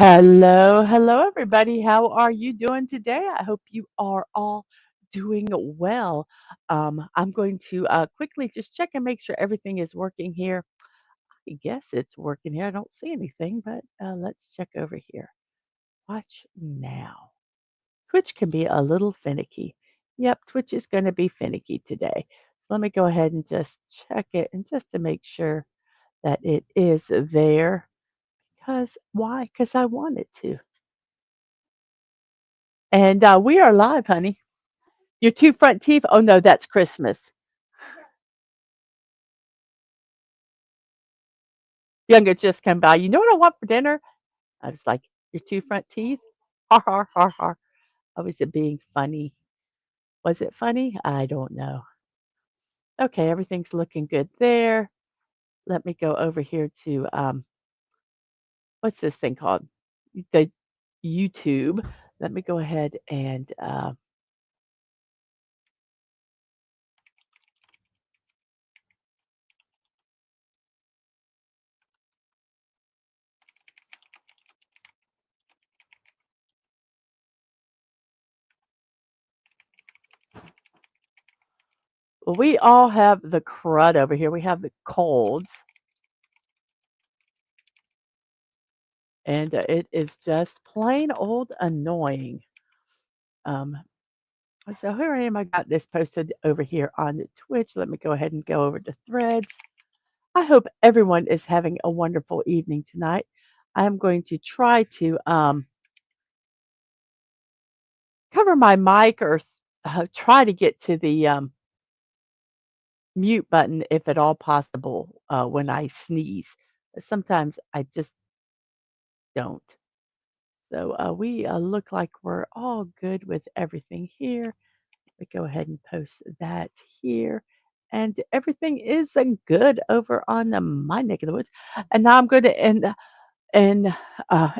Hello, hello, everybody. How are you doing today? I hope you are all doing well. I'm going to quickly just check and make sure everything is working here. I guess it's working here. I don't see anything, but let's check over here. Watch now. Twitch can be a little finicky. Yep, Twitch is going to be finicky today. So let me go ahead and just check it and just to make sure that it is there. Because why? Because I want it to. And, we are live, honey. Your 2 front teeth? Oh, no, that's Christmas. Younger just come by, "You know what I want for dinner?" I was like, "Your 2 front teeth?" Har, har, har, har. Oh, was it being funny? Was it funny? I don't know. Okay, everything's looking good there. Let me go over here to, what's this thing called? The YouTube. Let me go ahead and, well, we all have the crud over here. We have the colds, and, it is just plain old annoying. Um, so here I am. I got this posted over here on Twitch. Let me go ahead and go over to Threads. I hope everyone is having a wonderful evening tonight. I am going to try to cover my mic or try to get to the mute button if at all possible when I sneeze. Sometimes I just don't. So we look like we're all good with everything here. We go ahead and post that here. And everything is good over on my neck of the woods. And now I'm going to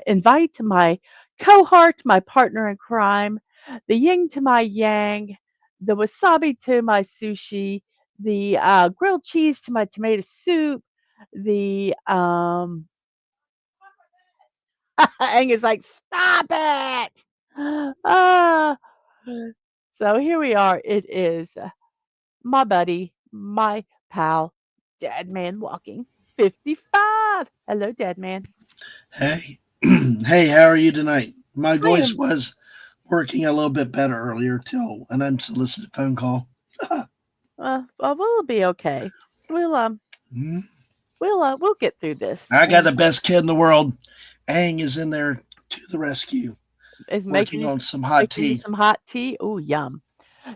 invite my cohort, my partner in crime, the yin to my yang, the wasabi to my sushi, the grilled cheese to my tomato soup, the Angus like, stop it. Ah, so here we are. It is my buddy, my pal, Dadman Walking 55. Hello, Dadman. Hey, hey, how are you tonight? My I voice am was working a little bit better earlier till an unsolicited phone call. well, we'll be okay. We'll Hmm? we'll get through this. I got And the best kid in the world. Ang is in there to the rescue, is working on some hot making you tea. some hot tea. Oh, yum.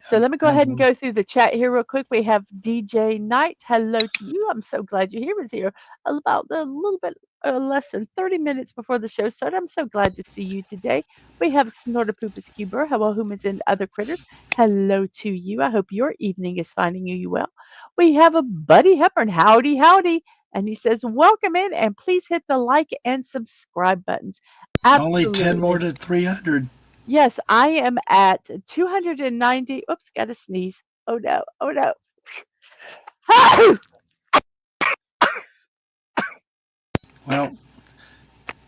So let me go ahead and Absolutely. go through the chat here real quick. We have DJ Knight. Hello to you. I'm so glad you're here. Was here about a little bit less than 30 minutes before the show started. I'm so glad to see you today. We have Snorterpoopus Cuber. Hello, humans and other critters. Hello to you. I hope your evening is finding you well. We have a Buddy Hepburn. Howdy, howdy. And he says, welcome in and please hit the like and subscribe buttons. Only 10 more Absolutely. to 300. Yes, I am at 290. Oops, gotta sneeze. Oh no, oh no. Well,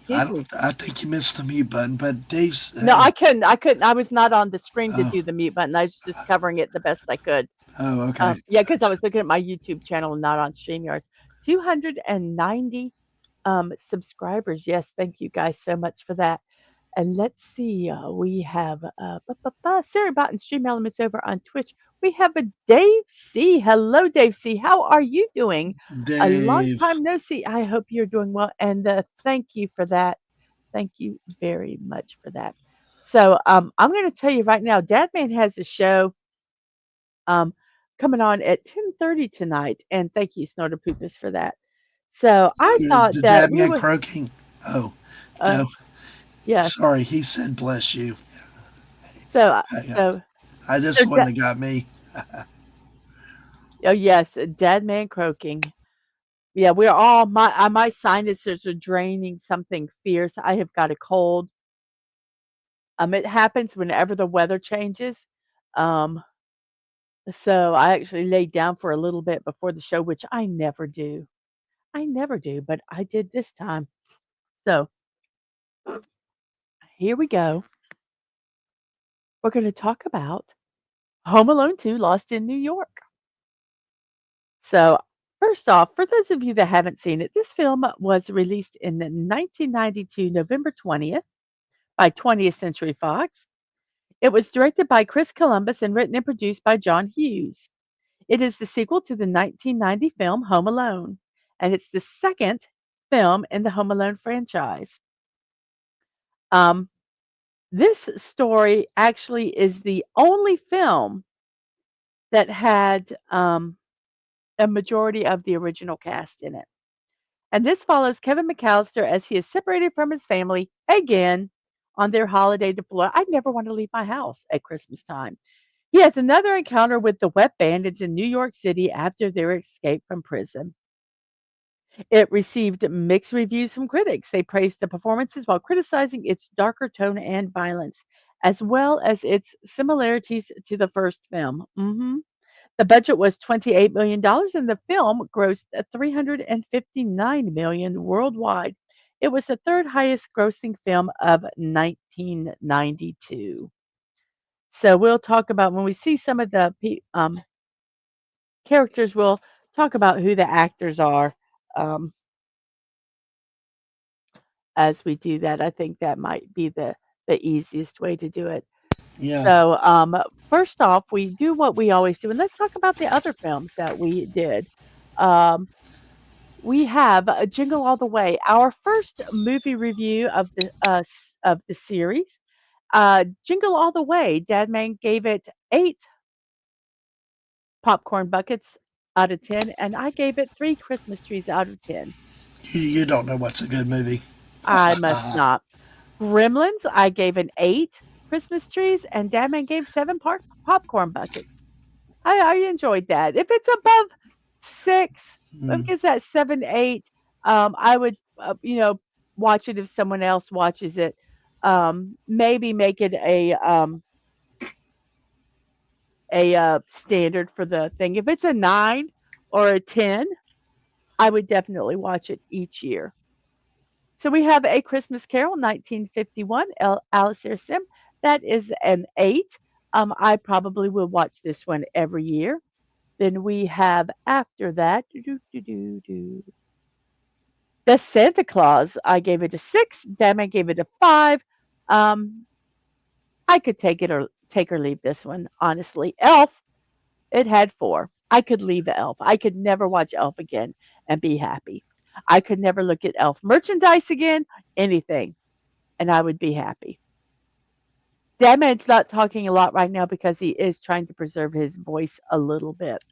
Excuse me. I think you missed the mute button, but Dave's. No, I couldn't. I was not on the screen to Oh, do the mute button. I was just covering it the best I could. oh, okay. Yeah, because I Gotcha. was looking at my YouTube channel and not on StreamYards. 290 subscribers. Yes, thank you guys so much for that. And let's see, we have Sarah Bot and Stream Elements over on Twitch. We have a Dave C. Hello, Dave C. How are you doing? A long Dave. time no see. I hope you're doing well. And thank you for that. Thank you very much for that. So I'm going to tell you right now, Dadman has a show um, coming on at 10:30 tonight. And thank you, Snorter Poopus, for that. So I thought The that dad we man would, croaking. Oh, uh, no. yes. Sorry, he said bless you. So, I, so, I so, just one that got me. oh yes, dead man croaking. Yeah, we're all my sinuses are draining something fierce. I have got a cold. It happens whenever the weather changes. Um, so I actually laid down for a little bit before the show, which I never do. I never do, but I did this time. So Here we go. We're going to talk about Home Alone 2 Lost in New York. So, first off, for those of you that haven't seen it, this film was released in 1992, November 20th, by 20th Century Fox. It was directed by Chris Columbus and written and produced by John Hughes. It is the sequel to the 1990 film Home Alone, and it's the second film in the Home Alone franchise. Um, this story actually is the only film that had a majority of the original cast in it. And this follows Kevin McAllister as he is separated from his family again on their holiday to Florida. I never want to leave my house at Christmas time. He has another encounter with the wet bandits in New York City after their escape from prison. It received mixed reviews from critics. They praised the performances while criticizing its darker tone and violence, as well as its similarities to the first film. The budget was $28 million and the film grossed $359 million worldwide. It was the third highest grossing film of 1992. So we'll talk about when we see some of the characters, we'll talk about who the actors are um, as we do that. I think that might be the easiest way to do it. Yeah. So, first off, we do what we always do, and let's talk about the other films that we did. Um, we have Jingle All the Way, our first movie review of the series. Jingle All the Way, Dadman gave it 8 popcorn buckets out of 10, and I gave it 3 Christmas trees out of 10. You don't know what's a good movie. I must not. Gremlins, I gave an 8 Christmas trees, and Dadman gave 7 popcorn buckets. I enjoyed that. If it's above 6, if it Mm. gets that 7, 8, I would, watch it if someone else watches it. Maybe make it a standard for the thing. If it's a 9 or a 10, I would definitely watch it each year. So we have A Christmas Carol, 1951, Alistair Sim. That is an 8. I probably will watch this one every year. Then we have after that, the Santa Claus. I gave it a 6. Damon gave it a 5. Um, I could take or leave this one, honestly. Elf, it had 4. I could leave Elf. I could never watch Elf again and be happy. I could never look at Elf merchandise again, anything, and I would be happy. Damon's not talking a lot right now because he is trying to preserve his voice a little bit.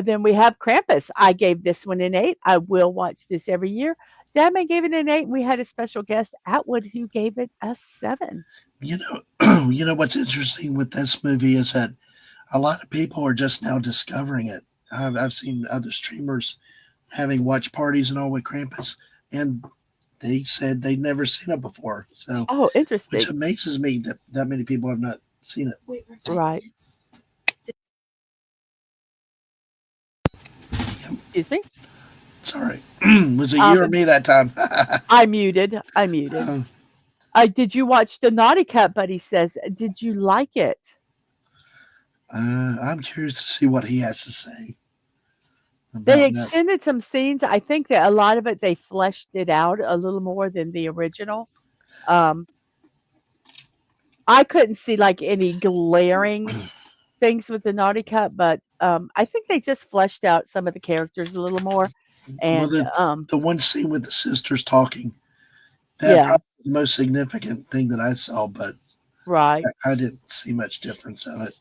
Then we have Krampus. I gave this one an 8. I will watch this every year. Damon gave it an 8, and we had a special guest, Atwood, who gave it a 7. You know, you know what's interesting with this movie is that a lot of people are just now discovering it. I've seen other streamers having watch parties and all with Krampus, and they said they'd never seen it before. So, Oh, which interesting. amazes me that that many people have not seen it. Right. Yep. Excuse me. Sorry, was it you or Um, me that time? I muted. I muted. um, Did you watch the Naughty Cut? Buddy says, did you like it? I'm curious to see what he has to say They about that. extended some scenes. I think that a lot of it they fleshed it out a little more than the original. Um, I couldn't see like any glaring things with the Naughty Cut, but I think they just fleshed out some of the characters a little more. Well, And the one scene with the sisters talking, that yeah, probably was the most significant thing that I saw, but right. I didn't see much difference in it.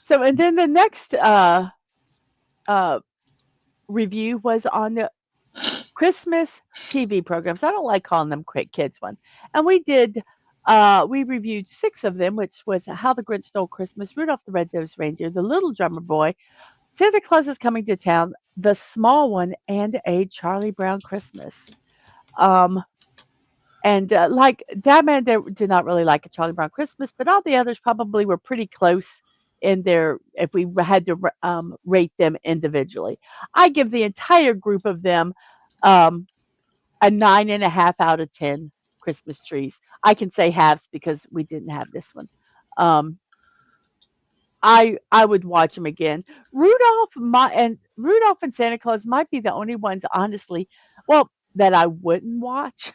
So, and then the next uh, review was on the Christmas TV programs. I don't like calling them quick kids one. And we reviewed 6 of them, which was How the Grinch Stole Christmas, Rudolph the Red-Nosed Reindeer, The Little Drummer Boy, Santa Claus is Coming to Town, The Small One, and A Charlie Brown Christmas. Um, and like Dadman did not really like A Charlie Brown Christmas, but all the others probably were pretty close in their if we had to rate them individually. I give the entire group of them um, a 9.5 out of 10. Christmas trees. I can say halves because we didn't have this one. Um, I would watch them again. Rudolph and Santa Claus might be the only ones, honestly, well, that I wouldn't watch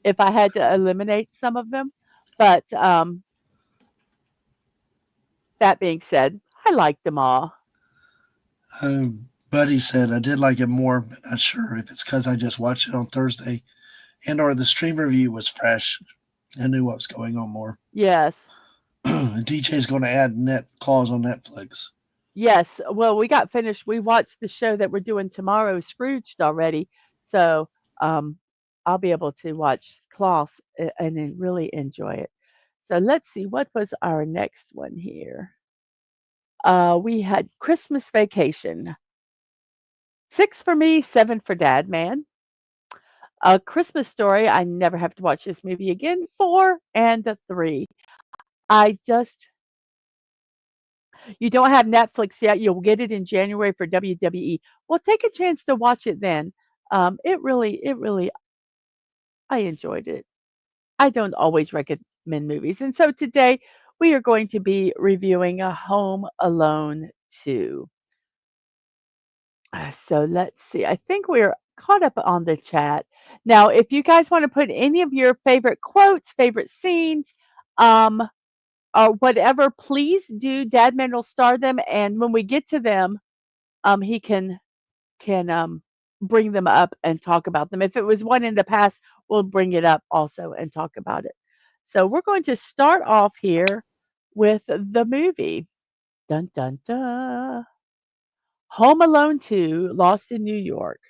if I had to eliminate some of them. But that being said, I liked them all. Buddy said I did like it more, but not sure if it's because I just watched it on Thursday and or the stream review was fresh. I knew what was going on more. Yes. DJ's going to add net clause on Netflix. Yes. Well, we got finished. We watched the show that we're doing tomorrow, Scrooged, already. So um, I'll be able to watch Klaus and then really enjoy it. So let's see, what was our next one here? We had Christmas Vacation. 6 for me, 7 for Dad Man. A Christmas Story. I never have to watch this movie again. 4 and a 3. I just You don't have Netflix yet. You'll get it in January for WWE. Well, take a chance to watch it then. It really, I enjoyed it. I don't always recommend movies. And so today we are going to be reviewing a Home Alone 2. So let's see. I think we're caught up on the chat. Now, if you guys want to put any of your favorite quotes, favorite scenes, um, or whatever, please do. Dadman will star them, and when we get to them, he can bring them up and talk about them. If it was one in the past, we'll bring it up also and talk about it. So we're going to start off here with the movie. Dun dun dun. Home Alone 2, Lost in New York.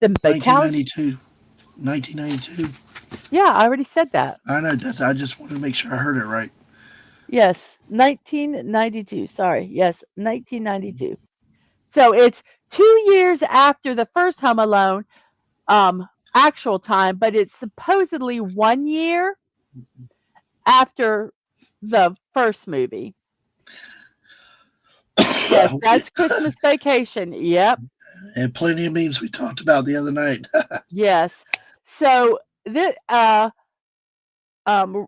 The McAllis 1992. 1992. Yeah, I already said that. I know that's. I just wanted to make sure I heard it right. Yes, 1992. Sorry. Yes, 1992. So it's 2 years after the first Home Alone, actual time, but it's supposedly 1 year after the first movie. Yes, that's Christmas Vacation. Yep. And plenty of memes we talked about the other night. Yes. So the um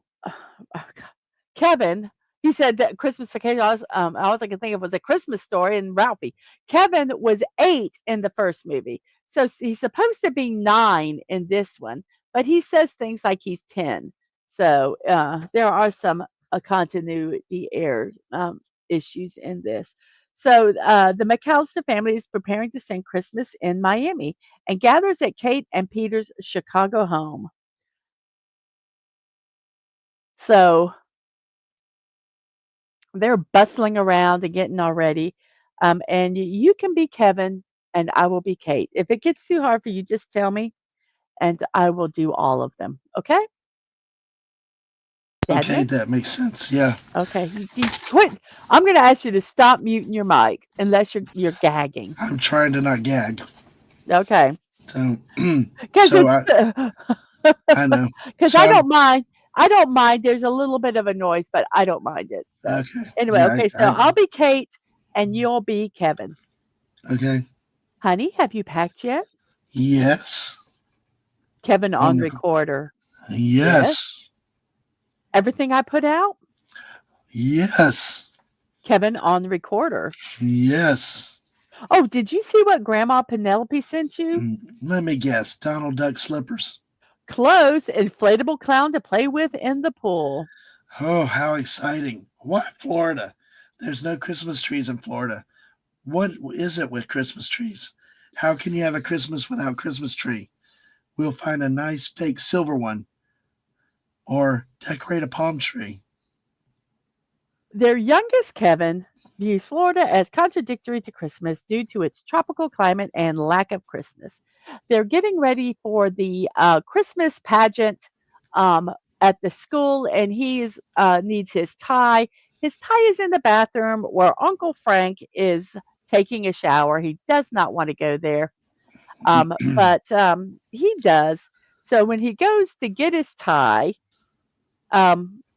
Kevin, he said that Christmas Vacation. All I could think of was a Christmas Story and Ralphie. Kevin was 8 in the first movie, so he's supposed to be 9 in this one, but he says things like he's 10. So there are some continuity errors issues in this. So the McAllister family is preparing to spend Christmas in Miami and gathers at Kate and Peter's Chicago home. So they're bustling around and getting all ready. And you can be Kevin and I will be Kate. If it gets too hard for you, just tell me and I will do all of them. Okay? Okay, Dadman? that makes sense. Yeah, Okay. You quit. I'm going to ask you to stop muting your mic unless you're gagging. I'm trying to not gag. Okay. So, Because so it's I, I know. because So I I'm don't mind. I don't mind. There's a little bit of a noise, but I don't mind it. So okay. anyway, Yeah, okay. So I'll be Kate and you'll be Kevin. okay. Honey, have you packed yet? Yes. Kevin on On recorder. Yes. yes. Everything I put out? Yes. Kevin on recorder. Yes. Oh, did you see what Grandma Penelope sent you? Let me guess. Donald Duck slippers. Clothes, inflatable clown to play with in the pool. Oh, how exciting. Why Florida? There's no Christmas trees in Florida. What is it with Christmas trees? How can you have a Christmas without Christmas tree? We'll find a nice fake silver one or decorate a palm tree. Their youngest, Kevin, views Florida as contradictory to Christmas due to its tropical climate and lack of Christmas. They're getting ready for the Christmas pageant at the school, and he needs his tie. His tie is in the bathroom where Uncle Frank is taking a shower. He does not want to go there, but he does. So when he goes to get his tie,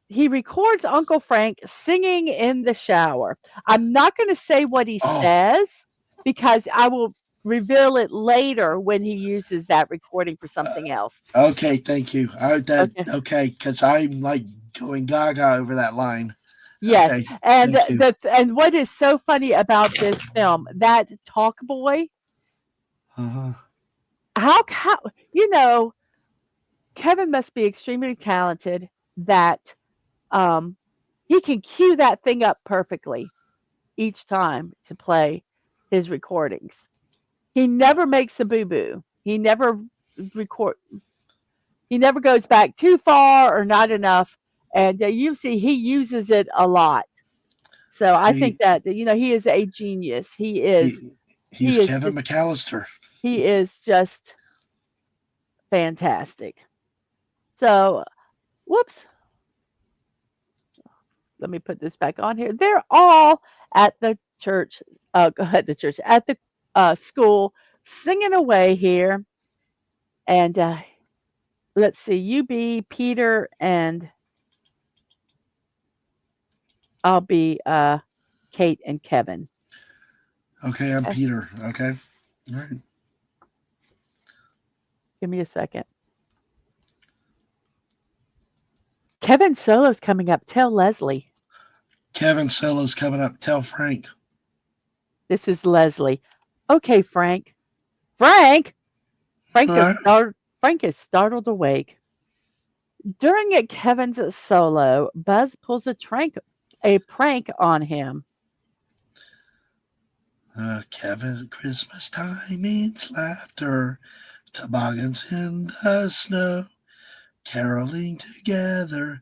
he records Uncle Frank singing in the shower. I'm not going to say what he Oh, says because reveal it later when he uses that recording for something else. Okay, thank you. Okay. Okay, because I'm like going gaga over that line. Yes, Okay, and thank you. and what is so funny about this film, that talk boy, Uh-huh. how you know, Kevin must be extremely talented that um he can cue that thing up perfectly each time to play his recordings. He never makes a boo-boo. Record he never goes back too far or not enough, and, you see he uses it a lot. So I think He that, he is a genius. he's He is Kevin just McAllister. he is just fantastic. So, whoops, let me put this back on here. They're all at the church, at the church, at the, school singing away here, and, let's see, you be Peter, and I'll be, Kate and Kevin. Okay, I'm Okay, Peter. Okay, all right. give me a second. Kevin Solo's coming up. Tell Leslie. Kevin Solo's coming up. Tell Frank. This is Leslie. Okay, Frank. Frank! Huh? Frank is startled awake. During Kevin's solo, Buzz pulls a prank on him. Kevin, Christmas time means laughter, toboggans in the snow, caroling together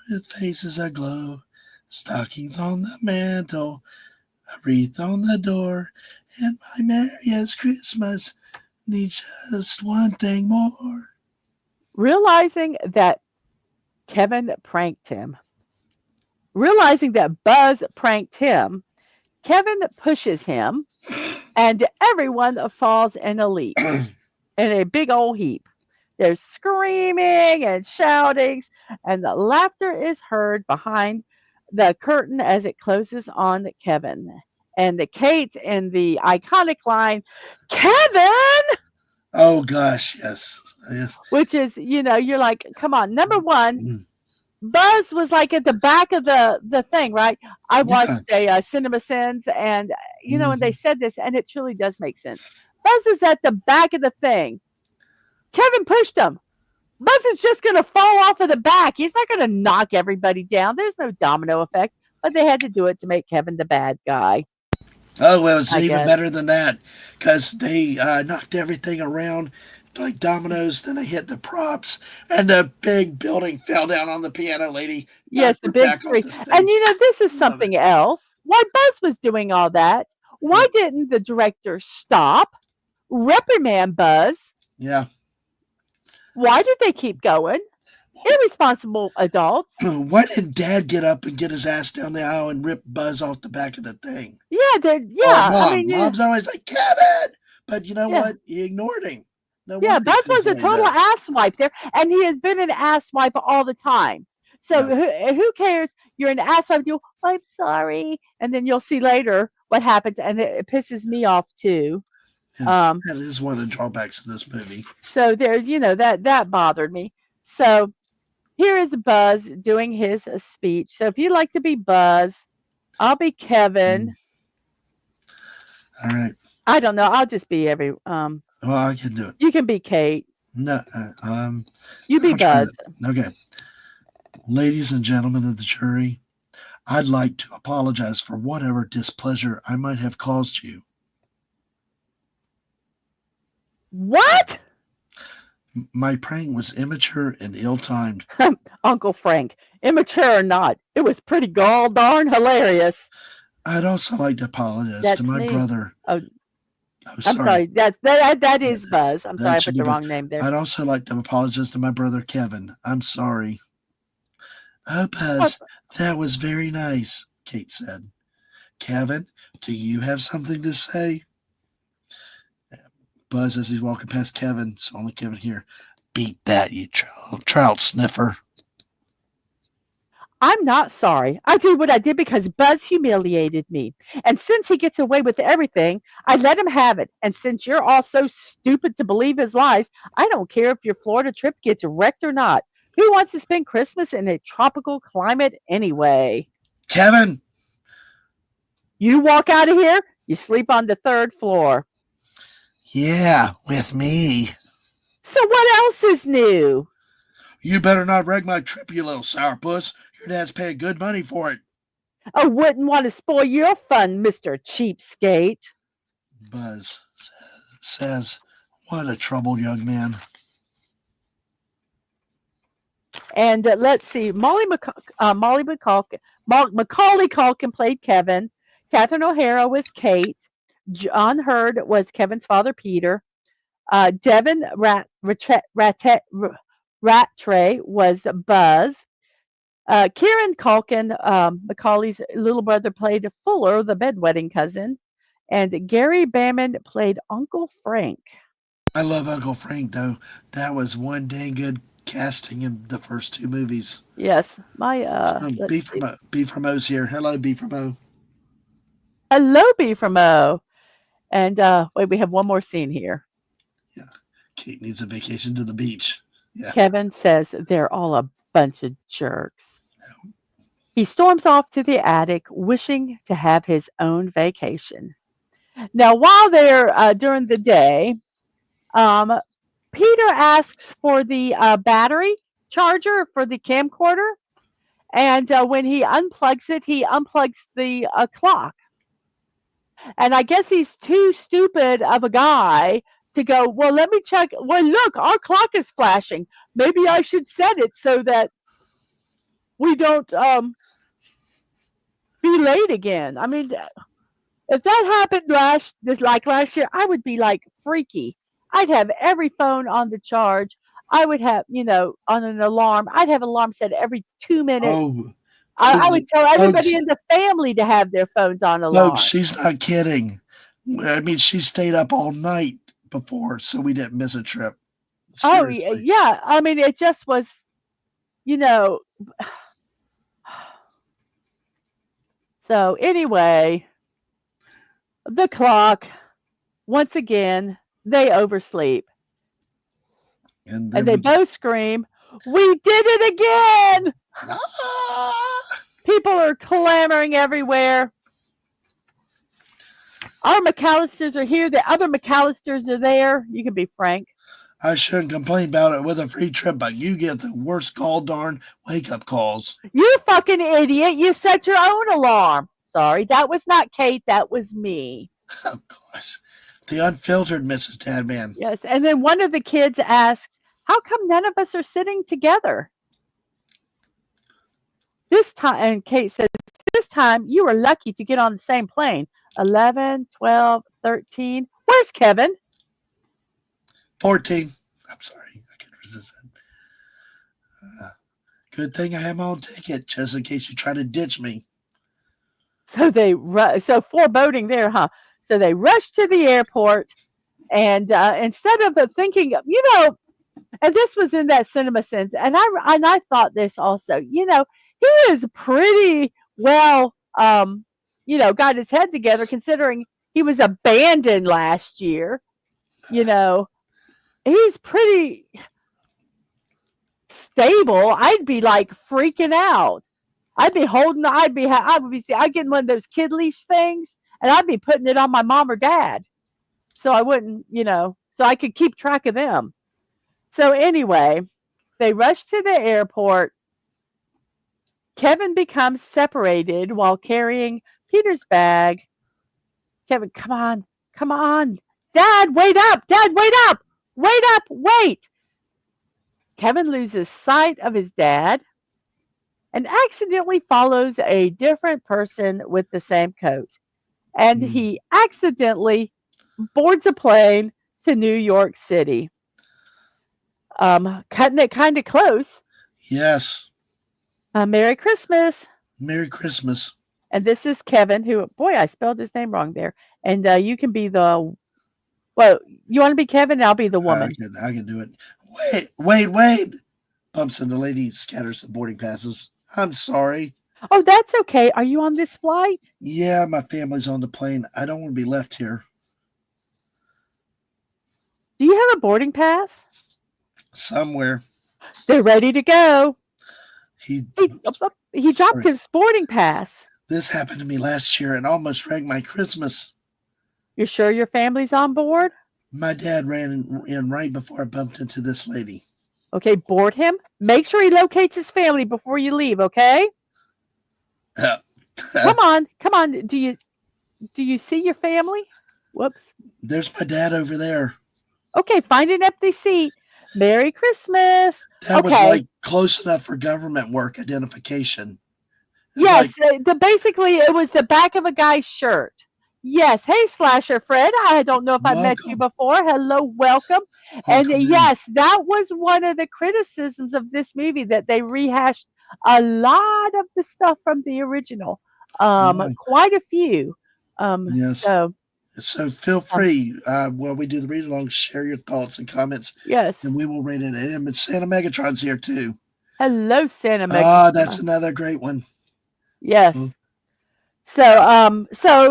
with faces aglow, stockings on the mantle, a wreath on the door, and my merriest Christmas needs just one thing more. Realizing that Kevin pranked him, realizing that Buzz pranked him, Kevin pushes him, and everyone falls in a leap, in a big old heap. There's screaming and shoutings, and the laughter is heard behind the curtain as it closes on Kevin. And the Kate in the iconic line, Kevin, Oh gosh, yes, yes, which is, you're like, come on. Number one, mm, Buzz was like at the back of the thing, right? I yeah, watched a Cinema Sins, and and they hmm said this, and it truly does make sense. Buzz is at the back of the thing. Kevin pushed him. Buzz is just going to fall off of the back. He's not going to knock everybody down. There's no domino effect, but they had to do it to make Kevin the bad guy, Oh, well, it's I even guess. better than that because they knocked everything around like dominoes. Then they hit the props, and the big building fell down on the piano lady, Yes, knocked the her big back off three. the And stage. this is Love it. something else. Why Buzz was doing all that? Why Yeah, didn't the director stop, reprimand Buzz? yeah. Why did they keep going? Irresponsible adults. Why didn't Dad get up and get his ass down the aisle and rip Buzz off the back of the thing? Or Yeah. I Mom. mean, Mom's always like Kevin, but you know yeah. what? He ignored him. No Yeah, wonder he Buzz feels was the a way he total does. asswipe there, and he has been an asswipe all the time. So Yeah, who cares? You're an asswipe. You, I'm sorry, and then you'll see later what happens, and it pisses me off too. yeah. Um, That is one of the drawbacks of this movie. so there's that bothered me. So here is Buzz doing his speech. So if you'd like to be Buzz, I'll be Mm. Kevin. All right. I don't know. I'll just be every. Well, I can do it. You can be Kate. No, You be I'll try Buzz. that. Okay. Ladies and gentlemen of the jury, I'd like to apologize for whatever displeasure I might have caused you. What? My prank was immature and ill timed. Uncle Frank, immature or not, it was pretty gall darn hilarious. I'd also like to apologize to That's my me. brother. Oh, Oh, I'm sorry. sorry. That is Buzz. I'm sorry, That I should put be the Buzz. wrong name there. I'd also like to apologize to my brother Kevin. I'm sorry. Oh, What? Buzz, that was very nice, Kate said. Kevin, do you have something to say? Buzz, as he's walking past Kevin, it's only Kevin here. Beat that, you trout sniffer. I'm not sorry. I did what I did because Buzz humiliated me. And since he gets away with everything, I let him have it. And since you're all so stupid to believe his lies, I don't care if your Florida trip gets wrecked or not. Who wants to spend Christmas in a tropical climate anyway? Kevin, You walk out of here, you sleep on the third floor. yeah, with me. So what else is new? You better not wreck my trip, you little sourpuss. Your dad's paying good money for it. I wouldn't want to spoil your fun, Mr. Cheapskate. Buzz says, what a troubled young man. And let's see, Macaulay Culkin played Kevin. Catherine O'Hara was Kate. John Hurd was Kevin's father, Peter. Devin Rattray was Buzz. Kieran Culkin, Macaulay's little brother, played Fuller, the bedwetting cousin. And Gary Bamman played Uncle Frank. I love Uncle Frank, though. That was one dang good casting in the first two movies. Yes, my B let's from see. B from O's here. Hello, B from O. Hello, B from O. And wait, we have one more scene here. Yeah, Kate needs a vacation to the beach. Yeah. Kevin says they're all a bunch of jerks. He storms off to the attic, wishing to have his own vacation. Now, while they're during the day, um, Peter asks for the battery charger for the camcorder, and when he unplugs the clock. And I guess he's too stupid of a guy to go, well, let me check. Well, look, our clock is flashing. Maybe I should set it so that we don't be late again. I mean, if that happened last year, I would be like freaky. I'd have every phone on the charge. I would have, on an alarm. I'd have alarm set every 2 minutes. Oh, I folks, would tell everybody folks, in the family to have their phones on folks, alarm. she's not kidding. I mean, she stayed up all night before, so we didn't miss a trip. Oh, Seriously. yeah. I mean, it just was, you know. So, anyway, the clock, once again, they oversleep And and then they we get, both scream, we did it again. ah! People are clamoring everywhere. Our McAllisters are here. The other McAllisters are there. You can be frank. I shouldn't complain about it with a free trip, but you get the worst gall darn wake up calls. You fucking idiot. You set your own alarm. Sorry, that was not Kate. That was me. Oh, gosh. The unfiltered Mrs. Tadman. Yes. And then one of the kids asks, how come none of us are sitting together? This time, and Kate says, this time you were lucky to get on the same plane. 11, 12, 13. Where's Kevin? 14. I'm sorry. I couldn't resist that. Good thing I have my own ticket, just in case you try to ditch me. So foreboding there, huh? So they rush to the airport, and instead of thinking, and this was in that cinema sense, and I thought this also, he is pretty well, got his head together considering he was abandoned last year. He's pretty stable. I'd be like freaking out. I'd be holding. I'd get one of those kid leash things, and I'd be putting it on my mom or dad, so I wouldn't, so I could keep track of them. So anyway, they rush to the airport. Kevin becomes separated while carrying Peter's bag. Kevin, come on, Dad, wait up, Dad, wait up, wait up, wait. Kevin loses sight of his dad and accidentally follows a different person with the same coat. And Hmm. he accidentally boards a plane to New York City. Cutting it kind of close. Yes. Merry Christmas. Merry Christmas. And this is Kevin, who, boy, I spelled his name wrong there. And you can be you want to be Kevin? I'll be the woman. I can do it. Wait. Bumps into the lady, scatters the boarding passes. I'm sorry. Oh, that's okay. Are you on this flight? Yeah, my family's on the plane. I don't want to be left here Do you have a boarding pass? somewhere. They're ready to go. He, He dropped sorry. his boarding pass. This happened to me last year and almost wrecked my Christmas. You're sure your family's on board? My dad ran in right before I bumped into this lady. Okay, board him. Make sure he locates his family before you leave, okay? Come on. Do you see your family? Whoops. There's my dad over there. Okay, find an empty seat. Merry Christmas. That was Okay. like close enough for government work identification. It's like, Yes, basically it was the back of a guy's shirt. Yes. Hey, Slasher Fred. I don't know if I've met you welcome, before. Hello, welcome. And welcome in. yes, that was one of the criticisms of this movie that they rehashed a lot of the stuff from the original. Yeah, Quite a few. yes. So So feel um, free while we do the read along, share your thoughts and comments, yes. and we will rate it. And Santa Megatron's here too. Hello, Santa Ah, that's Megatron. another great one. Yes. So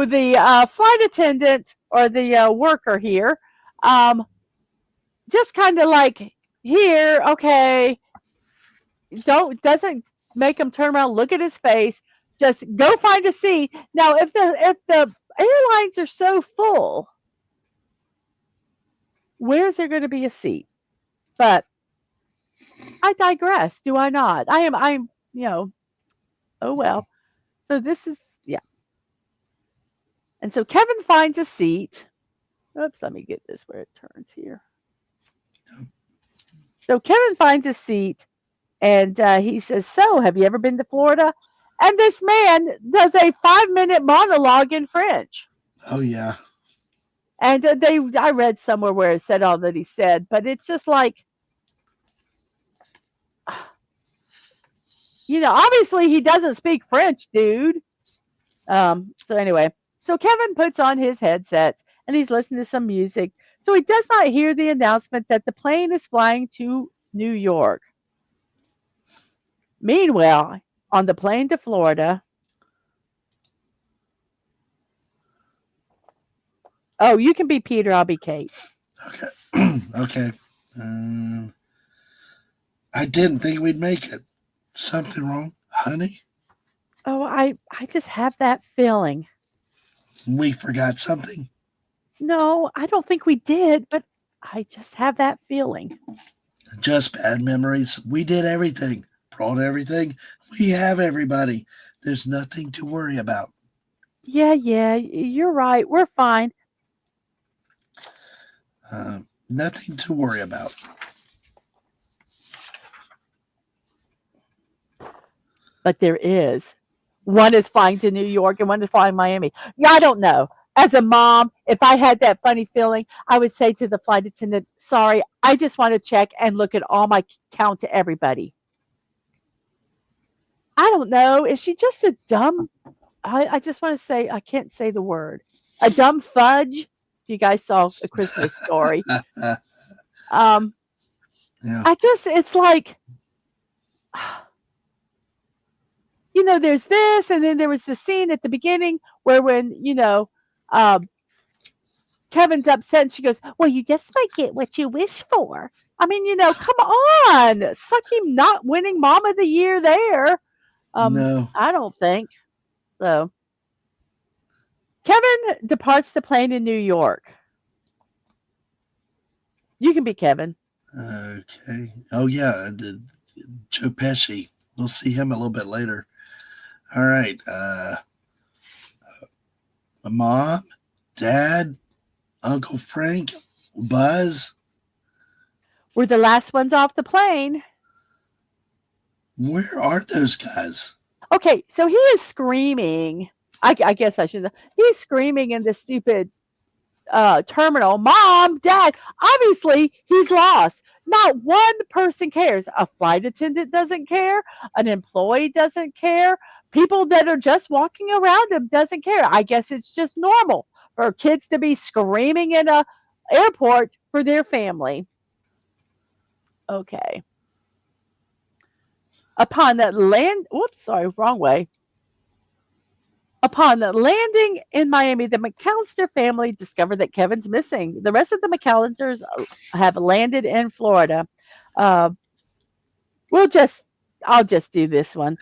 the flight attendant or the worker here, um, just kind of like here, okay, doesn't make him turn around, look at his face, just go find a seat. Now, if the airlines are so full, where's there going to be a seat? But I digress, do I not? I'm oh well. So this is yeah. And so Kevin finds a seat. Oops, let me get this where it turns here. So Kevin finds a seat and he says, "So, have you ever been to Florida?" And this man does a 5-minute monologue in French. Oh yeah, And I read somewhere where it said all that he said, but it's just like, obviously he doesn't speak French, dude. So anyway, so Kevin puts on his headsets and he's listening to some music. So he does not hear the announcement that the plane is flying to New York. Meanwhile, on the plane to Florida, oh, you can be Peter, I'll be Kate. okay, okay. Um, I didn't think we'd make it. Something wrong, honey? Oh, I just have that feeling. We forgot something. No, I don't think we did, but I just have that feeling. Just bad memories. We did everything, brought everything. We have everybody. There's nothing to worry about. Yeah, you're right. We're fine. Nothing to worry about. But there is. One is flying to New York and one is flying Miami. Yeah, I don't know. As a mom, if I had that funny feeling, I would say to the flight attendant, "Sorry, I just want to check and look at all my count to everybody." I don't know. Is she just a dumb I just want to say I can't say the word. A dumb fudge. If you guys saw A Christmas Story. Um, Yeah. I just it's like there's this, and then there was the scene at the beginning where when, um, Kevin's upset and she goes, "Well, you just might get what you wish for." I mean, come on. Suck him not winning Mom of the Year there. No. I don't think. So Kevin departs the plane in New York. You can be Kevin. Okay. Oh yeah. Joe Pesci. We'll see him a little bit later. All right. Mom, Dad, Uncle Frank, Buzz. We're the last ones off the plane. Where are those guys? Okay, so he is screaming. I guess I should. He's screaming in the stupid terminal. Mom, Dad. Obviously, he's lost. Not one person cares. A flight attendant doesn't care. An employee doesn't care. People that are just walking around him doesn't care. I guess it's just normal for kids to be screaming in a airport for their family. Okay. Upon that land, whoops, sorry, wrong way. Upon landing in Miami, the McAllister family discovered that Kevin's missing. The rest of the McAllisters have landed in Florida. Uh, we'll just, I'll just do this one.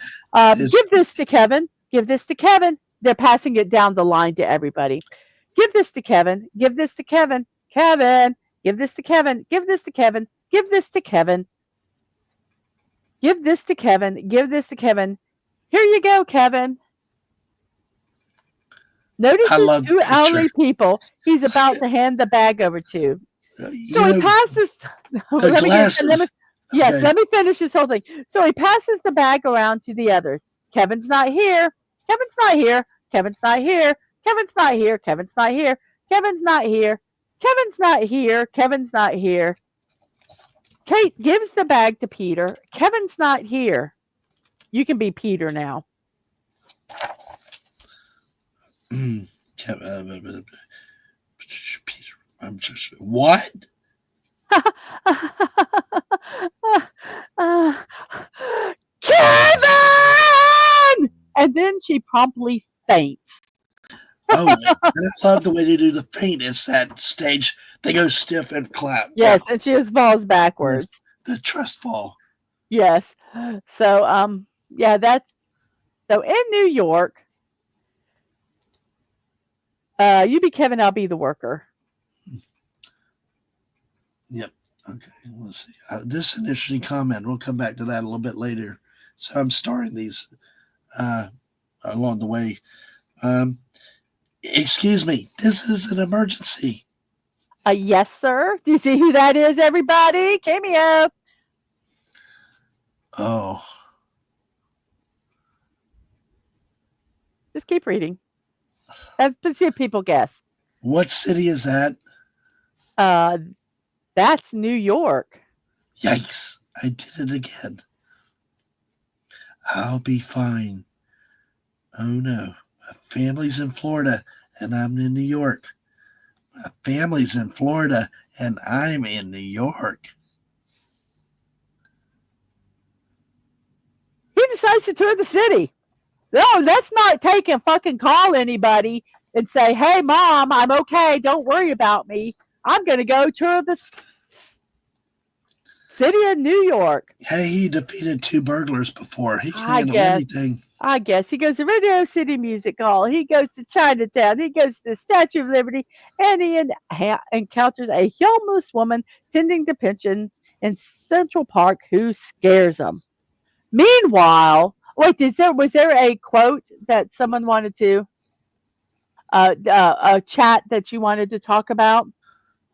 This Give this to Kevin. Give this to Kevin. They're passing it down the line to everybody. Give this to Kevin. Give this to Kevin. Kevin. Give this to Kevin. Give this to Kevin. Give this to Kevin. Give this to Kevin. Give this to Kevin. Here you go, Kevin. I Notices love the two picture. elderly people he's about to hand the bag over to. You So he know passes. the Let me get. Let me. glasses. Yes, Okay, let me finish this whole thing. So he passes the bag around to the others. Kevin's not here. Kevin's not here. Kevin's not here. Kevin's not here. Kevin's not here. Kevin's not here. Kevin's not here. Kevin's not here. Kate gives the bag to Peter. Kevin's not here. You can be Peter now. Peter, I'm just what? Uh, Kevin! And then she promptly faints. Oh, and I love the way they do the faint. It's that stage. They go stiff and clap. Yes, and she just falls Yes, backwards. the trust fall. Yes. So, yeah, that's so in New York. You be Kevin, I'll be the worker. Yep. Okay. Let's see. This is an interesting comment. We'll come back to that a little bit later. So I'm starring these along the way. Um, excuse me. This is an emergency. Yes, sir. Do you see who that is, everybody? Cameo. Oh, Just keep reading. Let's see if people guess. what city is that? Uh, that's New York. Yikes. I did it again. I'll be fine. Oh no. My family's in Florida and I'm in New York. My family's in Florida and I'm in New York. He decides to tour the city. No, let's not take and fucking call anybody and say, hey, mom, I'm okay. Don't worry about me. I'm going to go tour the city of New York. Hey, he defeated 2 burglars before. He can I handle guess. anything. I guess he goes to Radio City Music Hall. He goes to Chinatown. He goes to the Statue of Liberty, and he encounters a homeless woman tending to pigeons in Central Park who scares him. Meanwhile, wait, was there a quote that someone wanted to a chat that you wanted to talk about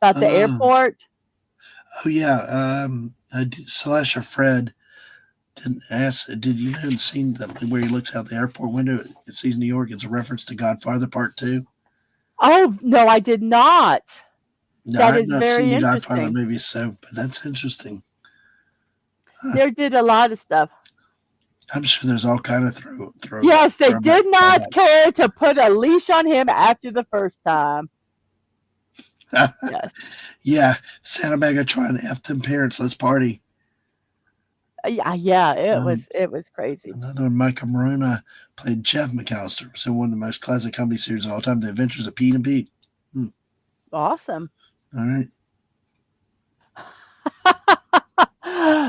the Oh, airport? oh yeah. Slasher Fred didn't ask. Did you know the scene where he looks out the airport window? It sees New York. It's a reference to Godfather Part 2. Oh no, I did not. No, That I've is not seen very the Godfather interesting. movies, so but that's interesting. Huh. They did a lot of stuff. I'm sure there's all kind of Yes, they throwback did not care to put a leash on him after the first time. Yes. Yeah, Santa Mega trying to F them parents. Let's party. Yeah, it was crazy. Another one, Michael Morona played Jeff McAllister. So one of the most classic comedy series of all time, The Adventures of Pete and Pete. Awesome. All right.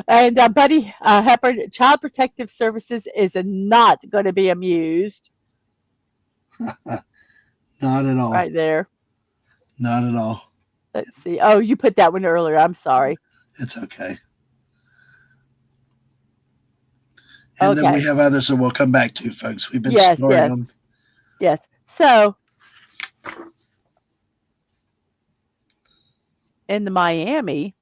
And Buddy Hepburn, Child Protective Services is not going to be amused. Not at all. Right there. Not at all. Let's see. Oh, you put that one earlier. I'm sorry. It's okay. And then we Okay. have others that we'll come back to, folks. We've been Yes, storing yes, them. yes. So in the Miami,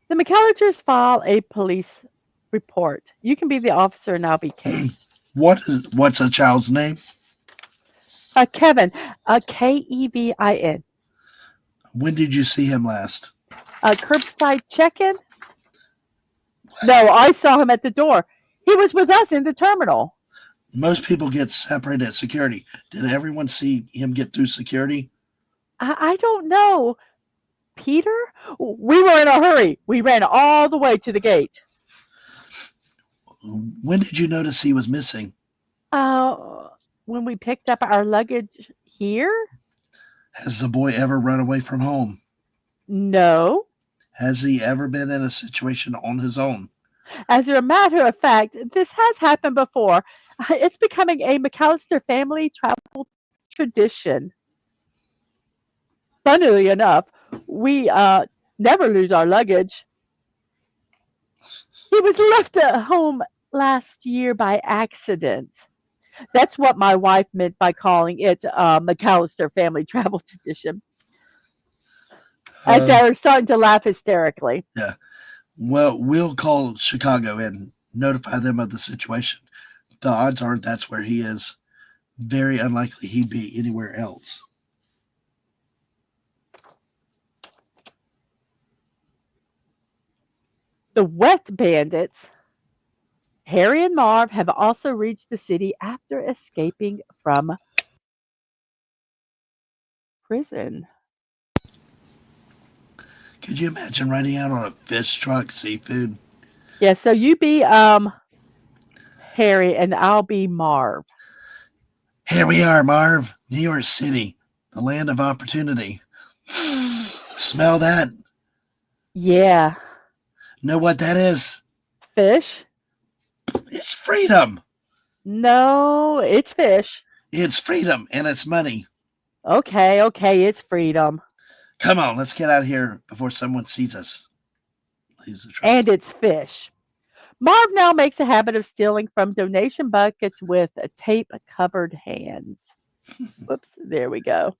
the McAllisters file a police report. You can be the officer and I'll be Kate. What's a child's name? Kevin, Kevin. When did you see him last? Curbside check-in? No, I saw him at the door. He was with us in the terminal. Most people get separated at security. Did everyone see him get through security? I don't know. Peter? We were in a hurry. We ran all the way to the gate. When did you notice he was missing? Uh, when we picked up our luggage here? Has the boy ever run away from home? No. Has he ever been in a situation on his own? As a matter of fact, this has happened before. It's becoming a McAllister family travel tradition. Funnily enough, we never lose our luggage. He was left at home last year by accident. That's what my wife meant by calling it McAllister family travel tradition. As Uh, they're starting to laugh hysterically. yeah. Well, we'll call Chicago and notify them of the situation. The odds are that's where he is. Very unlikely he'd be anywhere else. The Wet Bandits, Harry and Marv, have also reached the city after escaping from prison. Could you imagine riding out on a fish truck, seafood? Yeah, so you be Harry and I'll be Marv. Here we are, Marv, New York City, the land of opportunity. Smell that? Yeah. Know what that is? Fish? It's freedom. No, it's fish. It's freedom and it's money. Okay, it's freedom. Come on, let's get out of here before someone sees us. Leaves the truck. And it's fish. Marv now makes a habit of stealing from donation buckets with tape covered hands. Whoops, there we go.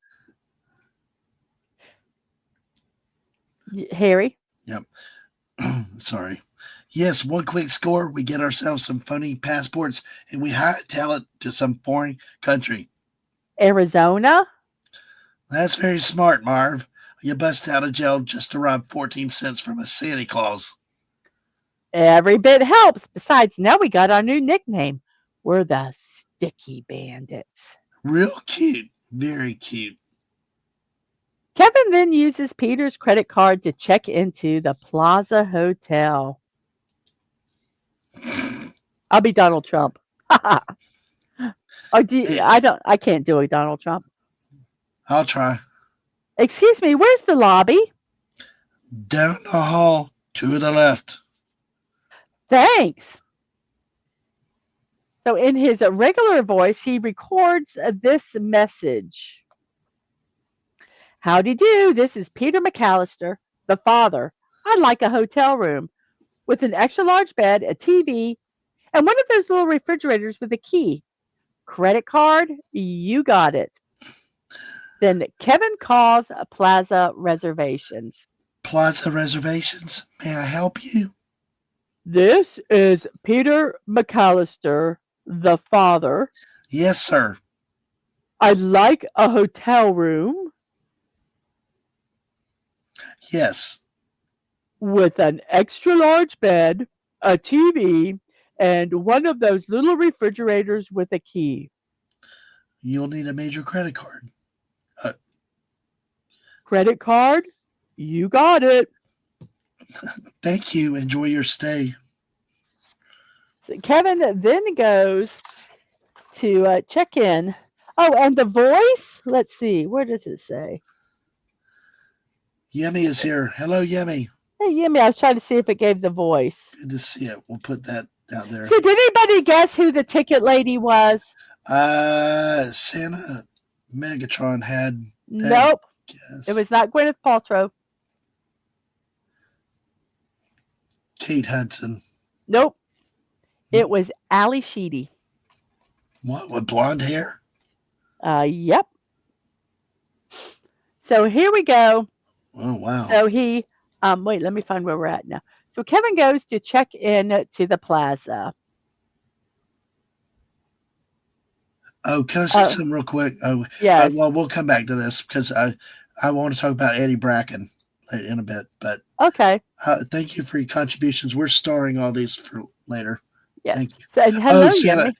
Harry? Yep. Sorry. Yes, one quick score. We get ourselves some funny passports and we hightail it to some foreign country. Arizona? That's very smart, Marv. You bust out of jail just to rob 14 cents from a Santa Claus. Every bit helps. Besides, now we got our new nickname. We're the Sticky Bandits. Real cute. Very cute. Kevin then uses Peter's credit card to check into the Plaza Hotel. I'll be Donald Trump. I can't do a Donald Trump. I'll try. Excuse me, where's the lobby? Down the hall to the left. Thanks. So in his regular voice, he records this message. Howdy do, this is Peter McAllister, the father. I'd like a hotel room with an extra large bed, a TV, and one of those little refrigerators with a key. Credit card? You got it. Then Kevin calls Plaza Reservations. Plaza Reservations, may I help you? This is Peter McAllister, the father. Yes, sir. I'd like a hotel room. Yes. With an extra large bed, a TV, and one of those little refrigerators with a key. You'll need a major credit card. Credit card? You got it. Thank you. Enjoy your stay. So Kevin then goes to check in. Oh, and the voice? Let's see. Where does it say? Yemi is here. Hello, Yemi. Hey, Yemi, I was trying to see if it gave the voice. Good to see it. We'll put that out there. So did anybody guess who the ticket lady was? Santa Megatron had. Nope. Guess. It was not Gwyneth Paltrow. Kate Hudson. Nope. It was Ali Sheedy. What, with blonde hair? Yep. So here we go. Oh, wow. So he, wait, let me find where we're at now. So Kevin goes to check in to the plaza. Oh, can I say something real quick? Oh, yes. Well, we'll come back to this because I want to talk about Eddie Bracken in a bit. But okay. Thank you for your contributions. We're storing all these for later. Yes. Thank you. So, hello, Santa. Yemi.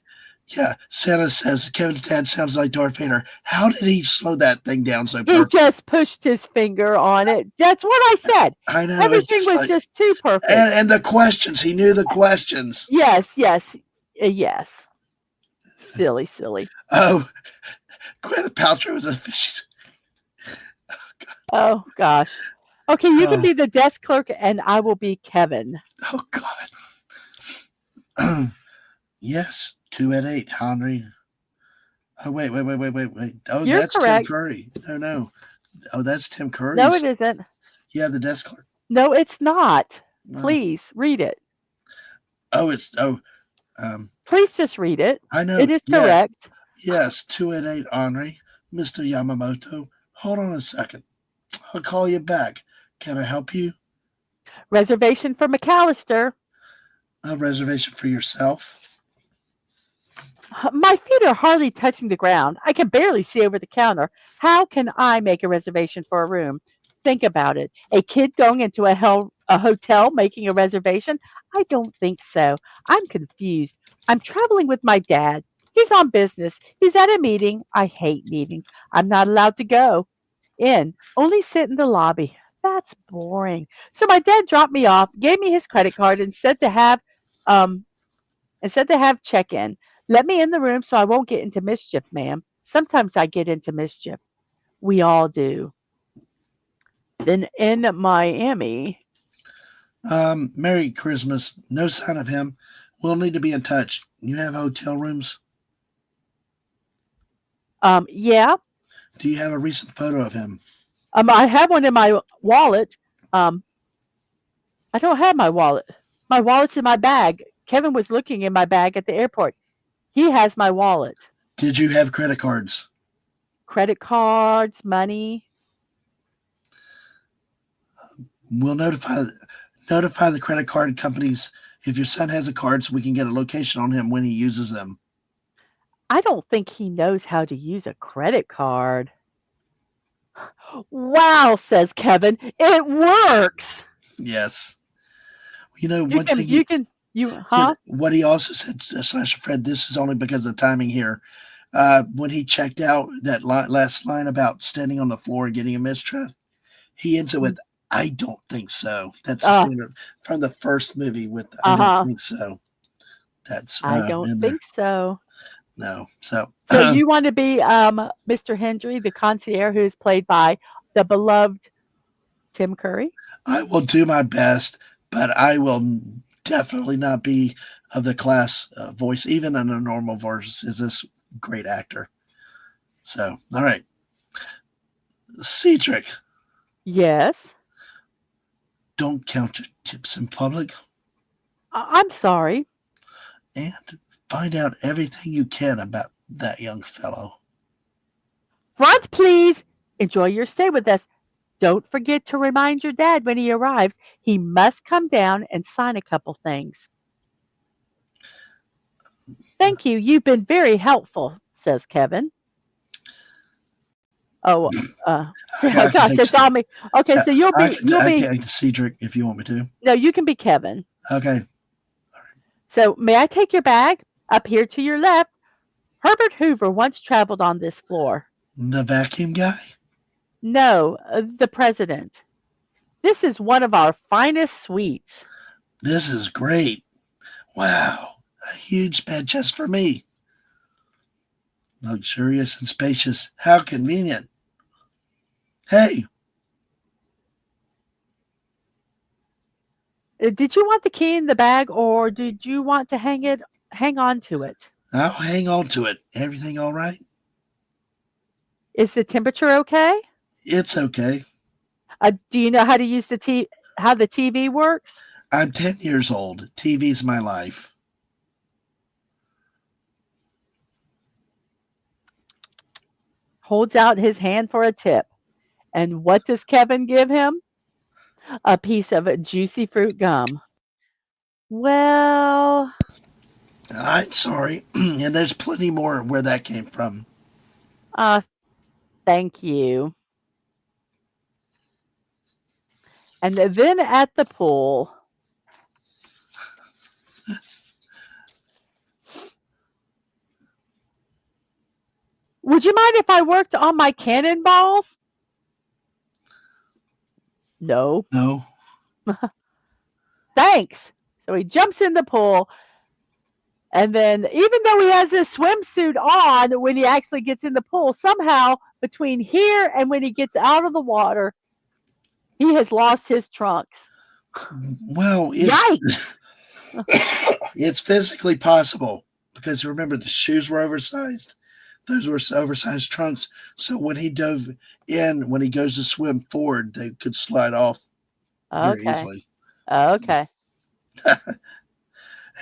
Yeah, Santa says Kevin's dad sounds like Darth Vader. How did he slow that thing down so He perfect? just pushed his finger on it. That's what I said. I know it's Everything just was like, just too perfect. and the questions. He knew the questions. Yes, yes, yes. Silly, silly. Oh, Gwyneth Paltrow is a fish. Oh gosh. Okay, you can Oh, be the desk clerk and I will be Kevin. oh God. Yes, 2 at 8, Henry. Oh wait. Oh, You're that's Tim correct. Curry. No. Oh, that's Tim No, Curry's. it isn't. Yeah, the desk clerk. No, it's not. Oh, Please read it. oh. Please just read it. I know. It is Yeah, correct. yes, 2 at 8, Henry. Mr. Yamamoto. Hold on a second. I'll call you back. Can I help you? Reservation for McAllister. A reservation for yourself? My feet are hardly touching the ground. I can barely see over the counter. How can I make a reservation for a room? Think about it. A kid going into a hotel making a reservation? I don't think so. I'm confused. I'm traveling with my dad. He's on business. He's at a meeting. I hate meetings. I'm not allowed to go in, only sit in the lobby. That's boring. So my dad dropped me off, gave me his credit card, um, and said to have check in. Let me in the room so I won't get into mischief, ma'am. Sometimes I get into mischief. We all do. Then in Miami, Merry Christmas. No sign of him. We'll need to be in touch. You have hotel rooms? yeah, Do you have a recent photo of him? I have one in my wallet. Um, I don't have my wallet. My wallet's in my bag. Kevin was looking in my bag at the airport. He has my wallet. Did you have credit cards? Credit cards, money. We'll notify the credit card companies if your son has a card so we can get a location on him when he uses them. I don't think he knows how to use a credit card. Wow, says Kevin. It works. Yes. You know, You one can, thing you he, can, you, you know, huh? what he also said, slash Fred, this is only because of timing here. When he checked out that last line about standing on the floor and getting a mistress, he ends it with, I don't think so. That's the Uh, standard from the first movie with, I don't uh-huh. think so. That's I don't in there. think so. No. So So you want to be Mr. Hendry, the concierge who is played by the beloved Tim Curry? I will do my best, but I will definitely not be of the class voice, even in a normal voice, is this great actor. So, all right. Cedric, Yes. don't count your tips in public I'm sorry. and find out everything you can about that young fellow. Front, please. Enjoy your stay with us. Don't forget to remind your dad when he arrives he must come down and sign a couple things. Thank you. You've been very helpful, says Kevin. Oh, I can gosh, take it's on me. Okay, so you'll I be can take Cedric if you want me to. no, you can be Kevin. Okay. So may I take your bag? Up here to your left. Herbert Hoover once traveled on this floor. The vacuum guy? No, the president. This is one of our finest suites. This is great. Wow. A huge bed just for me. Luxurious and spacious. How convenient. Hey, Did you want the key in the bag or did you want to hang on to it? I'll hang on to it. Everything all right? Is the temperature okay? It's okay. Do you know how to use how the TV works? I'm 10 years old. TV's my life. Holds out his hand for a tip. And what does Kevin give him? A piece of juicy fruit gum. Well, I'm sorry. And there's plenty more where that came from. uh, thank you. And then at the pool, Would you mind if I worked on my cannonballs? No. No. Thanks. So he jumps in the pool. And then, even though he has his swimsuit on when he actually gets in the pool, somehow between here and when he gets out of the water, he has lost his trunks. Well, Yikes. it's physically possible because remember the shoes were oversized. Those were oversized trunks. So when he dove in, when he goes to swim forward, they could slide off very Okay. easily. Okay. Hey,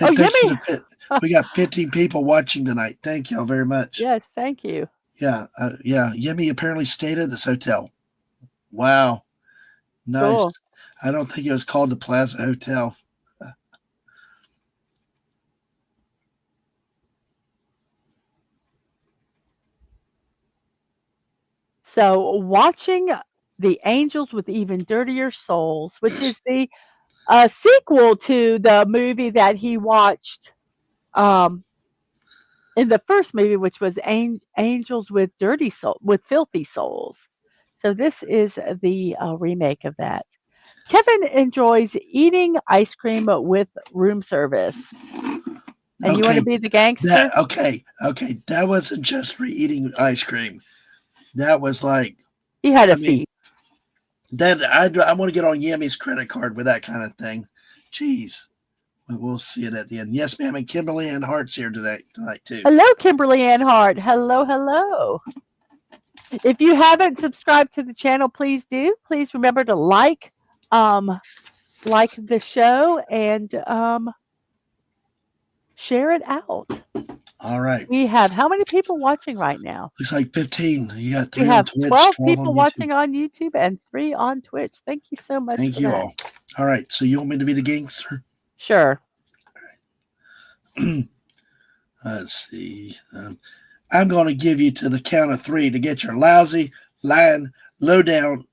Oh, thanks for Yummy. the pit. We got 15 people watching tonight. Thank y'all very much. Yes, thank you. Yeah, yeah. Yemi apparently stayed at this hotel. Wow, nice. Cool. I don't think it was called the Plaza Hotel. So, watching The Angels with Even Dirtier Souls, which is the sequel to the movie that he watched um, in the first movie, which was Angels with Filthy Souls. So this is the remake of that. Kevin enjoys eating ice cream with room service. And you want to Okay, be the gangster? okay. That wasn't just for eating ice cream. That was like, He had I a mean, feast. that I want to get on Yemi's credit card with that kind of thing. Jeez. But we'll see it at the end. Yes, ma'am. And Kimberly Ann Hart's here tonight too. Hello, Kimberly Ann Hart. Hello, hello. If you haven't subscribed to the channel, please do. Please remember to like the show and share it out. All right. We have how many people watching right now? Looks like 15. You got We 3 on have Twitch, 12 12 on people YouTube. watching on YouTube and 3 on Twitch. Thank you so much Thank for you that. all. All right. So you want me to be the gangster? Sure. Let's see. I'm going to give you to the count of 3 to get your lousy, lying, low down,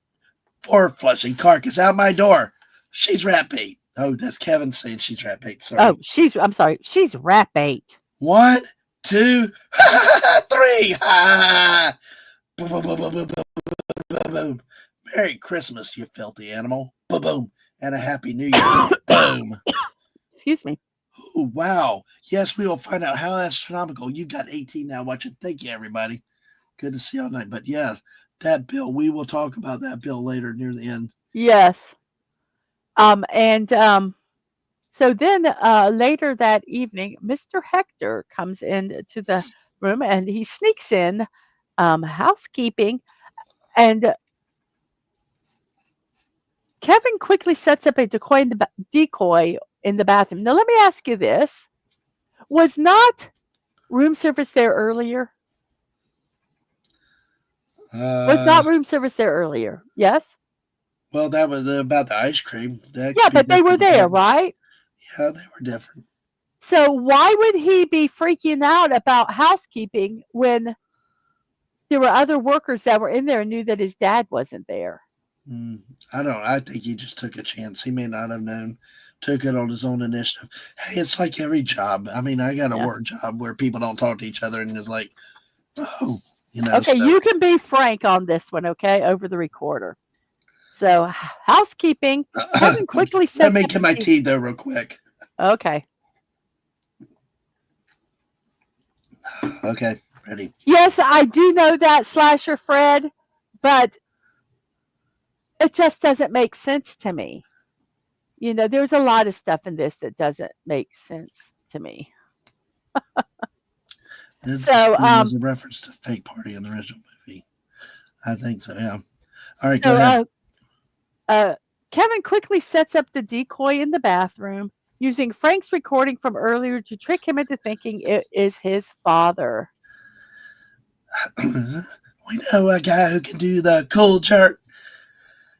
4-flushing carcass out my door. She's rat bait. Oh, that's Kevin saying she's rat bait. Sorry. Oh, I'm sorry. She's rat bait. 1, 2, 3. Boom, boom, boom, boom, boom, boom, boom. Merry Christmas, you filthy animal. Boom, boom. And a Happy New Year. Boom. Excuse me. Oh, wow. Yes, we will find out how astronomical. You've got 18 now watching. Thank you, everybody. Good to see you all night. But yes, that bill, we will talk about that bill later near the end. Yes. So then later that evening, Mr. Hector comes into the room and he sneaks in housekeeping, and Kevin quickly sets up a decoy in the bathroom. Now, let me ask you this. Was not room service there earlier? Was not room service there earlier? Yes? Well, that was about the ice cream. That Yeah, but they were there, right? Yeah, they were different. So why would he be freaking out about housekeeping when there were other workers that were in there and knew that his dad wasn't there? I don't know. I think he just took a chance. He may not have known. Took it on his own initiative. Hey, it's like every job. I mean, I got a work job where people don't talk to each other and it's like, oh, you know. Okay, you can be frank on this one, okay, over the recorder. So housekeeping, Kevin quickly said. Let me get my tea though real quick. Okay. Okay, ready. Yes, I do know that, Slasher Fred, but it just doesn't make sense to me. You know, there's a lot of stuff in this that doesn't make sense to me. This was a reference to Fake Party in the original movie. I think so, yeah. All right, go ahead. Kevin quickly sets up the decoy in the bathroom, using Frank's recording from earlier to trick him into thinking it is his father. We know a guy who can do the cool jerk.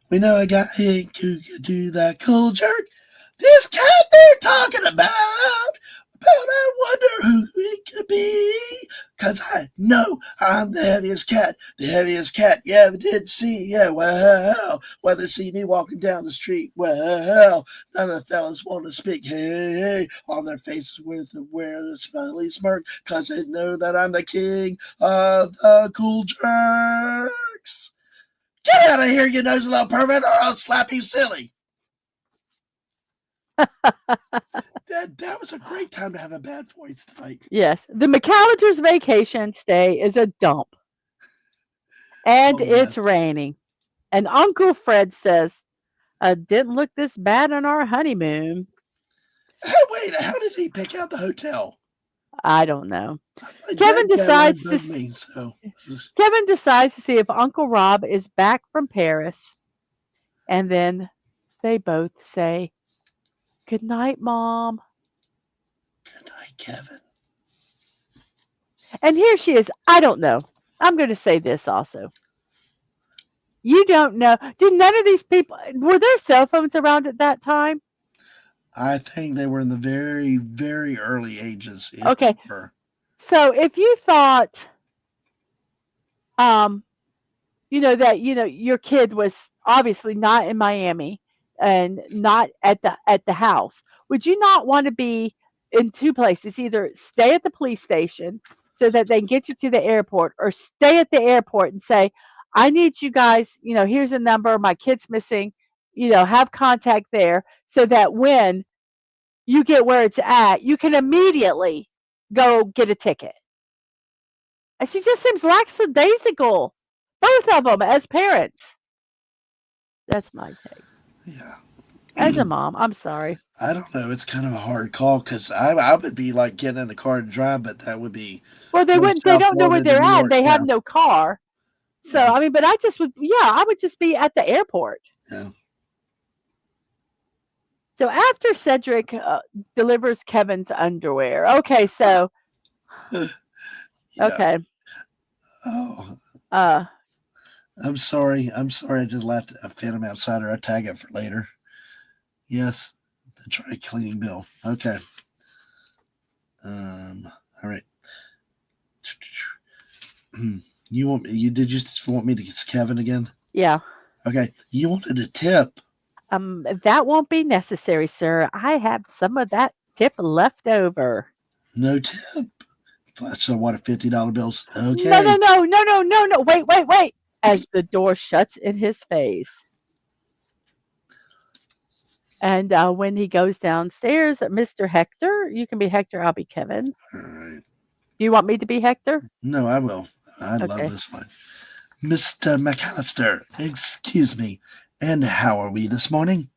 We know a guy who can do the cool jerk. This cat they're talking about I wonder who it could be. 'Cause I know I'm the heaviest cat. The heaviest cat you ever did see. Yeah, well, whether they see me walking down the street, well, none of the fellas want to speak. Hey, hey, on their faces with wear the smiley smirk. 'Cause they know that I'm the king of the cool jerks. Get out of here, you nosy little pervert, or I'll slap you silly. That was a great time to have a bad voice tonight. Yes, the McAllister's vacation stay is a dump, and Oh, yes. it's raining. And Uncle Fred says, "Didn't look this bad on our honeymoon." Hey, wait, how did he pick out the hotel? I don't know. Kevin That line decides to bugged me. So, Kevin decides to see if Uncle Rob is back from Paris, and then they both say, "Good night, Mom." good night, Kevin. And here she is. I don't know. I'm going to say this also. You don't know. Did none of these people, were there cell phones around at that time? I think they were in the very, very early ages. If Okay. they were. So if you thought, um, that your kid was obviously not in Miami and not at the house, would you not want to be in two places? Either stay at the police station so that they can get you to the airport, or stay at the airport and say, "I need you guys, here's a number, my kid's missing," have contact there so that when you get where it's at, you can immediately go get a ticket. And she just seems lackadaisical, both of them as parents. That's my take. Yeah. As a mom, I'm sorry. I don't know. It's kind of a hard call because I would be like getting in the car and drive, but that would be Well, they from wouldn't. They South don't know where Florida to they're New at, and York. they have Yeah. no car. So Yeah. I mean, but I just would. Yeah, I would just be at the airport. Yeah. So after Cedric delivers Kevin's underwear, okay. So Yeah. okay. Oh, Uh, I'm sorry. I'm sorry. I just left a Phantom Outsider. I'll tag it for later. Yes. The dry cleaning bill. Okay. All right. You want me? Did you just want me to get Kevin again? yeah. Okay. You wanted a tip. That won't be necessary, sir. I have some of that tip left over. No tip. Flash of what, $50 bills. No, no, Okay. no, no, no, no, no. Wait, wait, wait. As the door shuts in his face. And when he goes downstairs, Mr. Hector, you can be Hector, I'll be Kevin. All right. Do you want me to be Hector? No, I will. I love Okay. this line. Mr. McAllister, excuse me. And how are we this morning?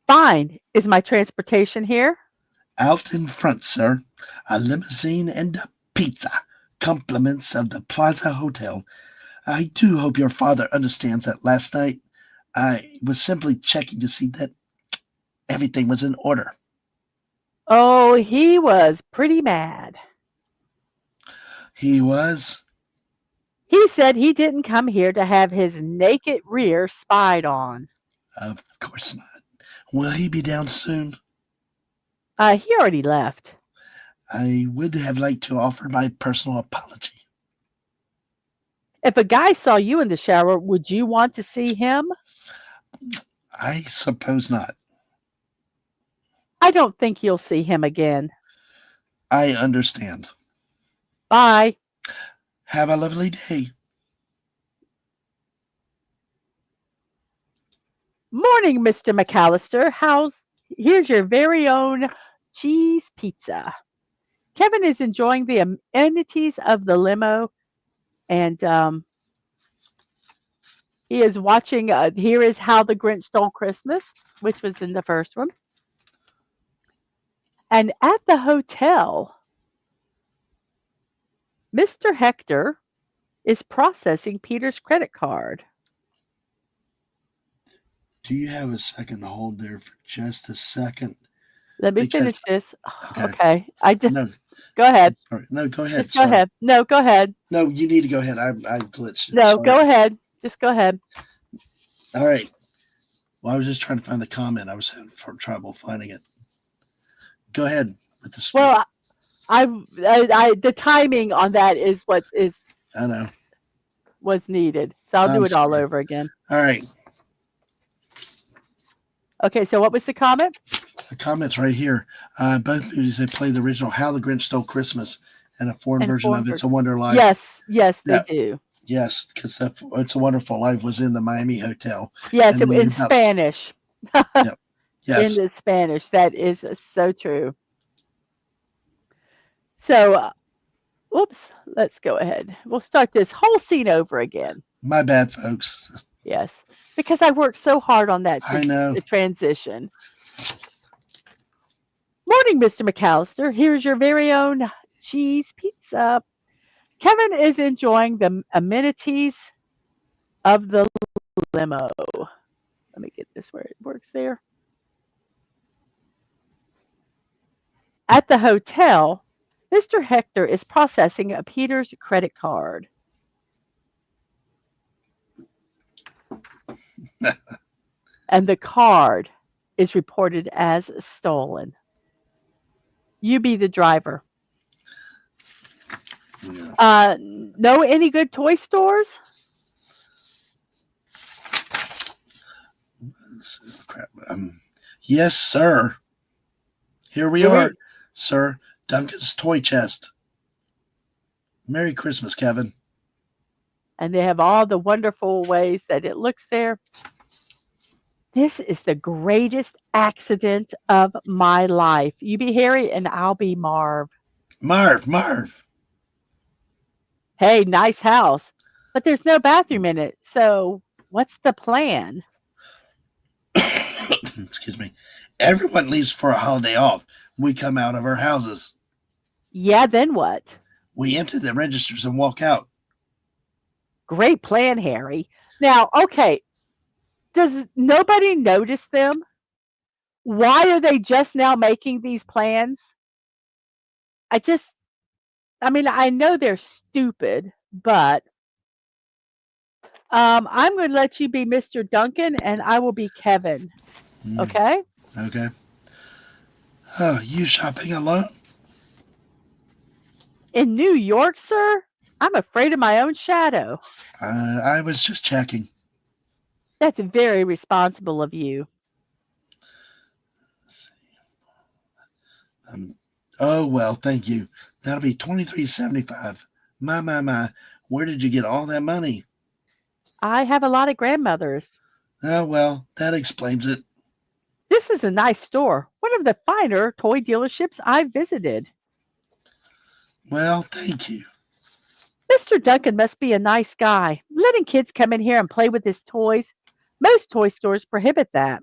Fine. Is my transportation here? Out in front, sir. A limousine and a pizza. Compliments of the Plaza Hotel. I do hope your father understands that last night I was simply checking to see that everything was in order. Oh, he was pretty mad. He was? He said he didn't come here to have his naked rear spied on. Of course not. Will he be down soon? He already left. I would have liked to offer my personal apology. If a guy saw you in the shower, would you want to see him? I suppose not. I don't think you'll see him again. I understand. Bye. Have a lovely day. Morning, Mr. McAllister. Here's your very own cheese pizza. Kevin is enjoying the amenities of the limo, and he is watching. Here is How the Grinch Stole Christmas, which was in the first one. And at the hotel, Mr. Hector is processing Peter's credit card. Do you have a second to hold there for just a second? Let me Because finish this. okay. Okay. I just No, go ahead. sorry. No, go ahead. Just go Sorry. ahead. No, go ahead. No, you need to go ahead. I glitched it. No, Sorry. go ahead. Just go ahead. All right. Well, I was just trying to find the comment. I was having trouble finding it. Go ahead. with the script. Well, the timing on that is what is I know. was needed. So I'll do I'm it all sorry. over again. All right. Okay, so what was the comment? The comments right here. Both movies they play the original How the Grinch Stole Christmas and a foreign And version of forward. It's a Wonder Life. Yes, yes, they Yeah. do. Yes, because It's a Wonderful Life was in the Miami hotel, Yes, and then in you've got Spanish. yep, In yes, the Spanish. That is so true. So, whoops, let's go ahead. We'll start this whole scene over again. my bad, folks. Yes, because I worked so hard on that I know. transition. Morning, Mr. McAllister. Here's your very own cheese pizza. Kevin is enjoying the amenities of the limo. Let me get this where it works there. At the hotel, Mr. Hector is processing Peter's credit card. And the card is reported as stolen. You be the driver. Yeah. Know any good toy stores? Crap. Yes, sir. Here we are, Great. sir. Duncan's toy chest. Merry Christmas, Kevin. And they have all the wonderful ways that it looks there. This is the greatest accident of my life. You be Harry and I'll be Marv. Marv. Hey, nice house. But there's no bathroom in it. So what's the plan? Excuse me. Everyone leaves for a holiday off. We come out of our houses. Yeah, then what? We empty the registers and walk out. Great plan, Harry. Now, okay, does nobody notice them? Why are they just now making these plans? I just, I mean, I know they're stupid, but I'm going to let you be Mr. Duncan and I will be Kevin. Okay? Okay. Oh, you shopping alone? In New York, sir? I'm afraid of my own shadow. I was just checking. That's very responsible of you. Oh well, thank you. That'll be $23.75. My. Where did you get all that money? I have a lot of grandmothers. Oh well, that explains it. This is a nice store, one of the finer toy dealerships I've visited. Well, thank you. Mr. Duncan must be a nice guy, letting kids come in here and play with his toys. Most toy stores prohibit that.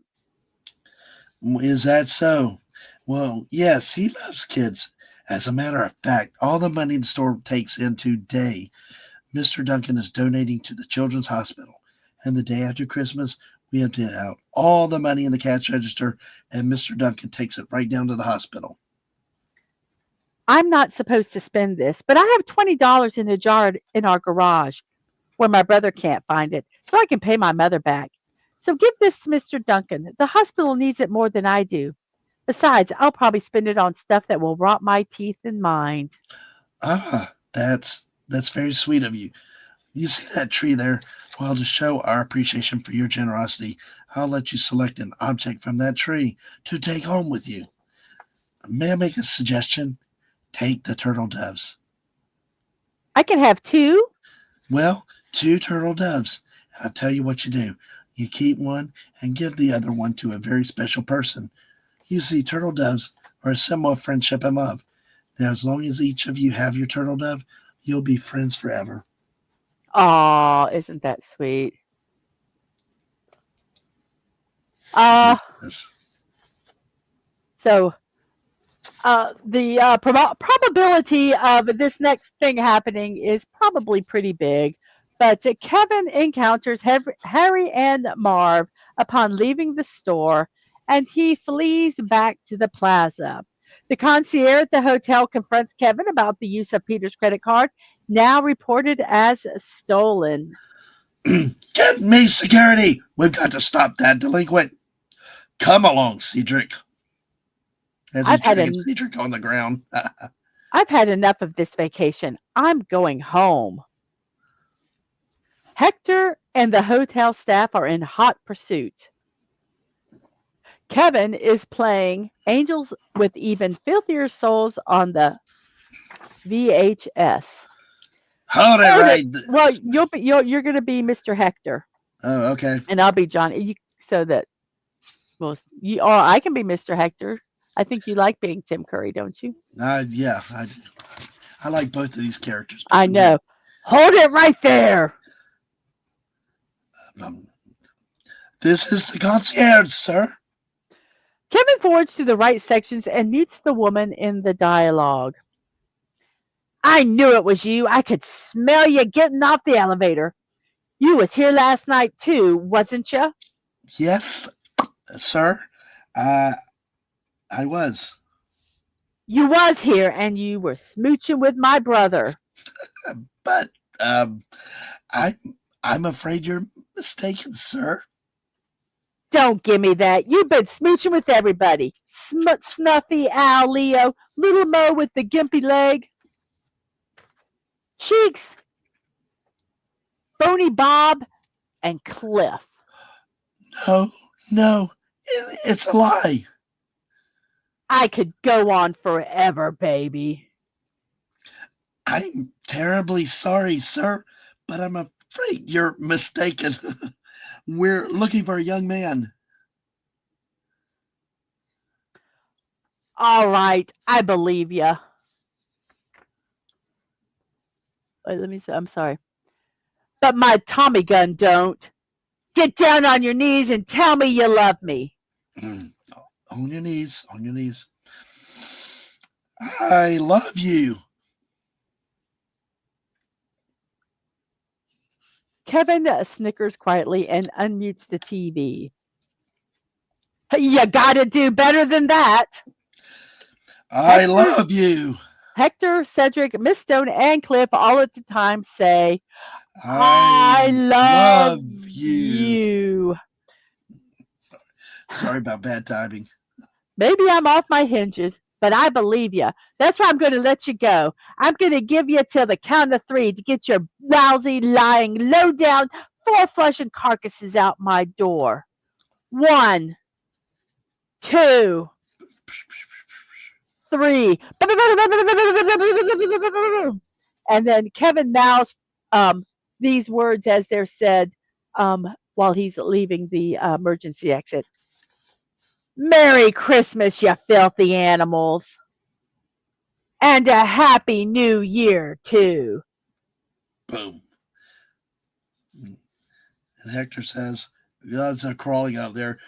Is that so? Well, yes, he loves kids. As a matter of fact, all the money the store takes in today, Mr. Duncan is donating to the Children's Hospital. And the day after Christmas, we empty out all the money in the cash register, and Mr. Duncan takes it right down to the hospital. I'm not supposed to spend this, but I have $20 in a jar in our garage where my brother can't find it, so I can pay my mother back. So give this to Mr. Duncan. The hospital needs it more than I do. Besides, I'll probably spend it on stuff that will rot my teeth and mind. Ah, that's very sweet of you. You see that tree there? Well, to show our appreciation for your generosity, I'll let you select an object from that tree to take home with you. May I make a suggestion? Take the turtle doves. I can have two. Well, two turtle doves. And I'll tell you what you do. You keep one and give the other one to a very special person. You see, turtle doves are a symbol of friendship and love. Now, as long as each of you have your turtle dove, you'll be friends forever. Aw, isn't that sweet? Uh, Yes. so the probability of this next thing happening is probably pretty big. But Kevin encounters Harry and Marv upon leaving the store, and he flees back to the plaza. The concierge at the hotel confronts Kevin about the use of Peter's credit card, now reported as stolen. Get me security! We've got to stop that delinquent. Come along, Cedric. as he's I've had drinking en sea drink on the ground. I've had enough of this vacation. I'm going home. Hector and the hotel staff are in hot pursuit. Kevin is playing Angels with Even Filthier Souls on the VHS. Hold it Hold it. right. Well, you're going to be Mr. Hector, Oh, okay. and I'll be Johnny. So that well, you or I can be Mr. Hector. I think you like being Tim Curry, don't you? Yeah, I like both of these characters, but I know. Hold it right there. um, this is the concierge, sir. Kevin forwards to the right sections and mutes the woman in the dialogue. I knew it was you. I could smell you getting off the elevator. You was here last night too, wasn't you? Yes, sir. Uh, I was, You was here and you were smooching with my brother. but um, I I'm afraid you're mistaken, sir. Don't give me that. You've been smooching with everybody. Snuffy Al Leo, Little Mo with the gimpy leg, Cheeks, Bony Bob, and Cliff. No, no, it's a lie. I could go on forever, baby. I'm terribly sorry, sir, but I'm afraid you're mistaken. We're looking for a young man. All right, I believe you. Let me see. I'm sorry. But my Tommy gun don't. Get down on your knees and tell me you love me. On your knees, on your knees. I love you. Kevin snickers quietly and unmutes the TV. You gotta do better than that. I love you. Hector, Cedric, Miss Stone, and Cliff all at the time say, I love you. you. Sorry about bad timing. Maybe I'm off my hinges, but I believe you. That's why I'm going to let you go. I'm going to give you till the count of 3 to get your lousy, lying, low down, 4-flushing carcasses out my door. 1, 2, 3. And then Kevin mouths these words as they're said while he's leaving the emergency exit. Merry Christmas, you filthy animals. And a happy new year, too. Boom. And Hector says, gods are crawling out there.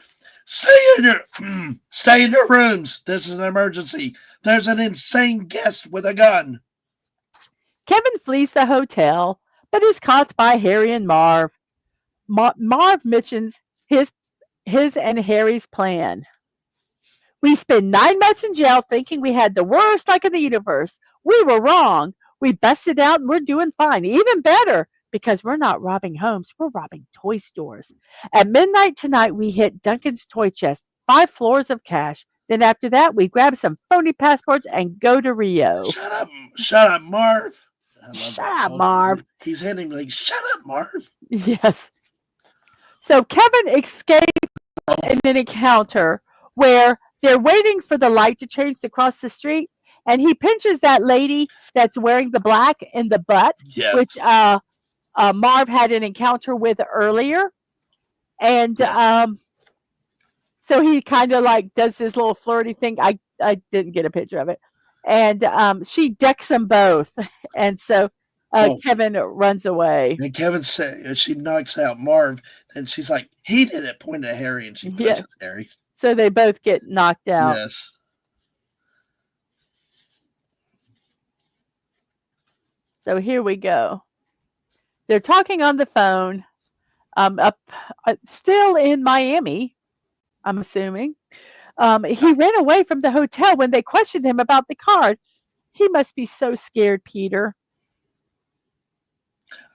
Stay in your rooms. This is an emergency. There's an insane guest with a gun. Kevin flees the hotel, but is caught by Harry and Marv. Marv mentions his and Harry's plan. We spent 9 months in jail thinking we had the worst luck in the universe. We were wrong. We busted out and we're doing fine. Even better, because we're not robbing homes, we're robbing toy stores. At midnight tonight, we hit Duncan's toy chest, 5 floors of cash. Then after that, we grab some phony passports and go to Rio. Shut up, Marv. Shut up, Marv. He's hitting me like, shut up, Marv. Yes. So Kevin escaped in an encounter where they're waiting for the light to change to cross the street, and he pinches that lady that's wearing the black in the butt, yes. which Marv had an encounter with earlier. And so he kind of like does this little flirty thing. I didn't get a picture of it. And she decks them both. And so Kevin runs away. And Kevin says, she knocks out Marv, and she's like, he did it, pointing at Harry, and she punches Harry. So they both get knocked out. Yes. So here we go. They're talking on the phone, up still in Miami, I'm assuming. He ran away from the hotel when they questioned him about the card. He must be so scared, Peter.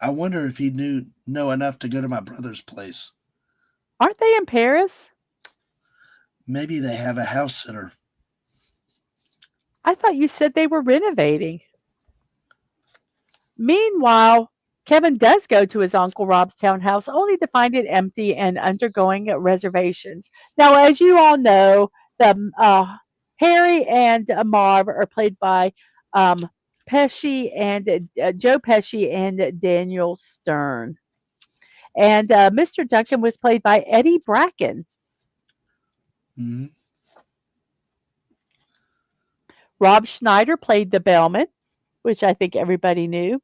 I wonder if he know enough to go to my brother's place. Aren't they in Paris? Maybe they have a house sitter. I thought you said they were renovating. Meanwhile, Kevin does go to his Uncle Rob's townhouse only to find it empty and undergoing reservations. Now, as you all know, the Harry and Marv are played by um, Pesci and Joe Pesci and Daniel Stern. And Mr. Duncan was played by Eddie Bracken. Mhm. Rob Schneider played the bellman, which I think everybody knew.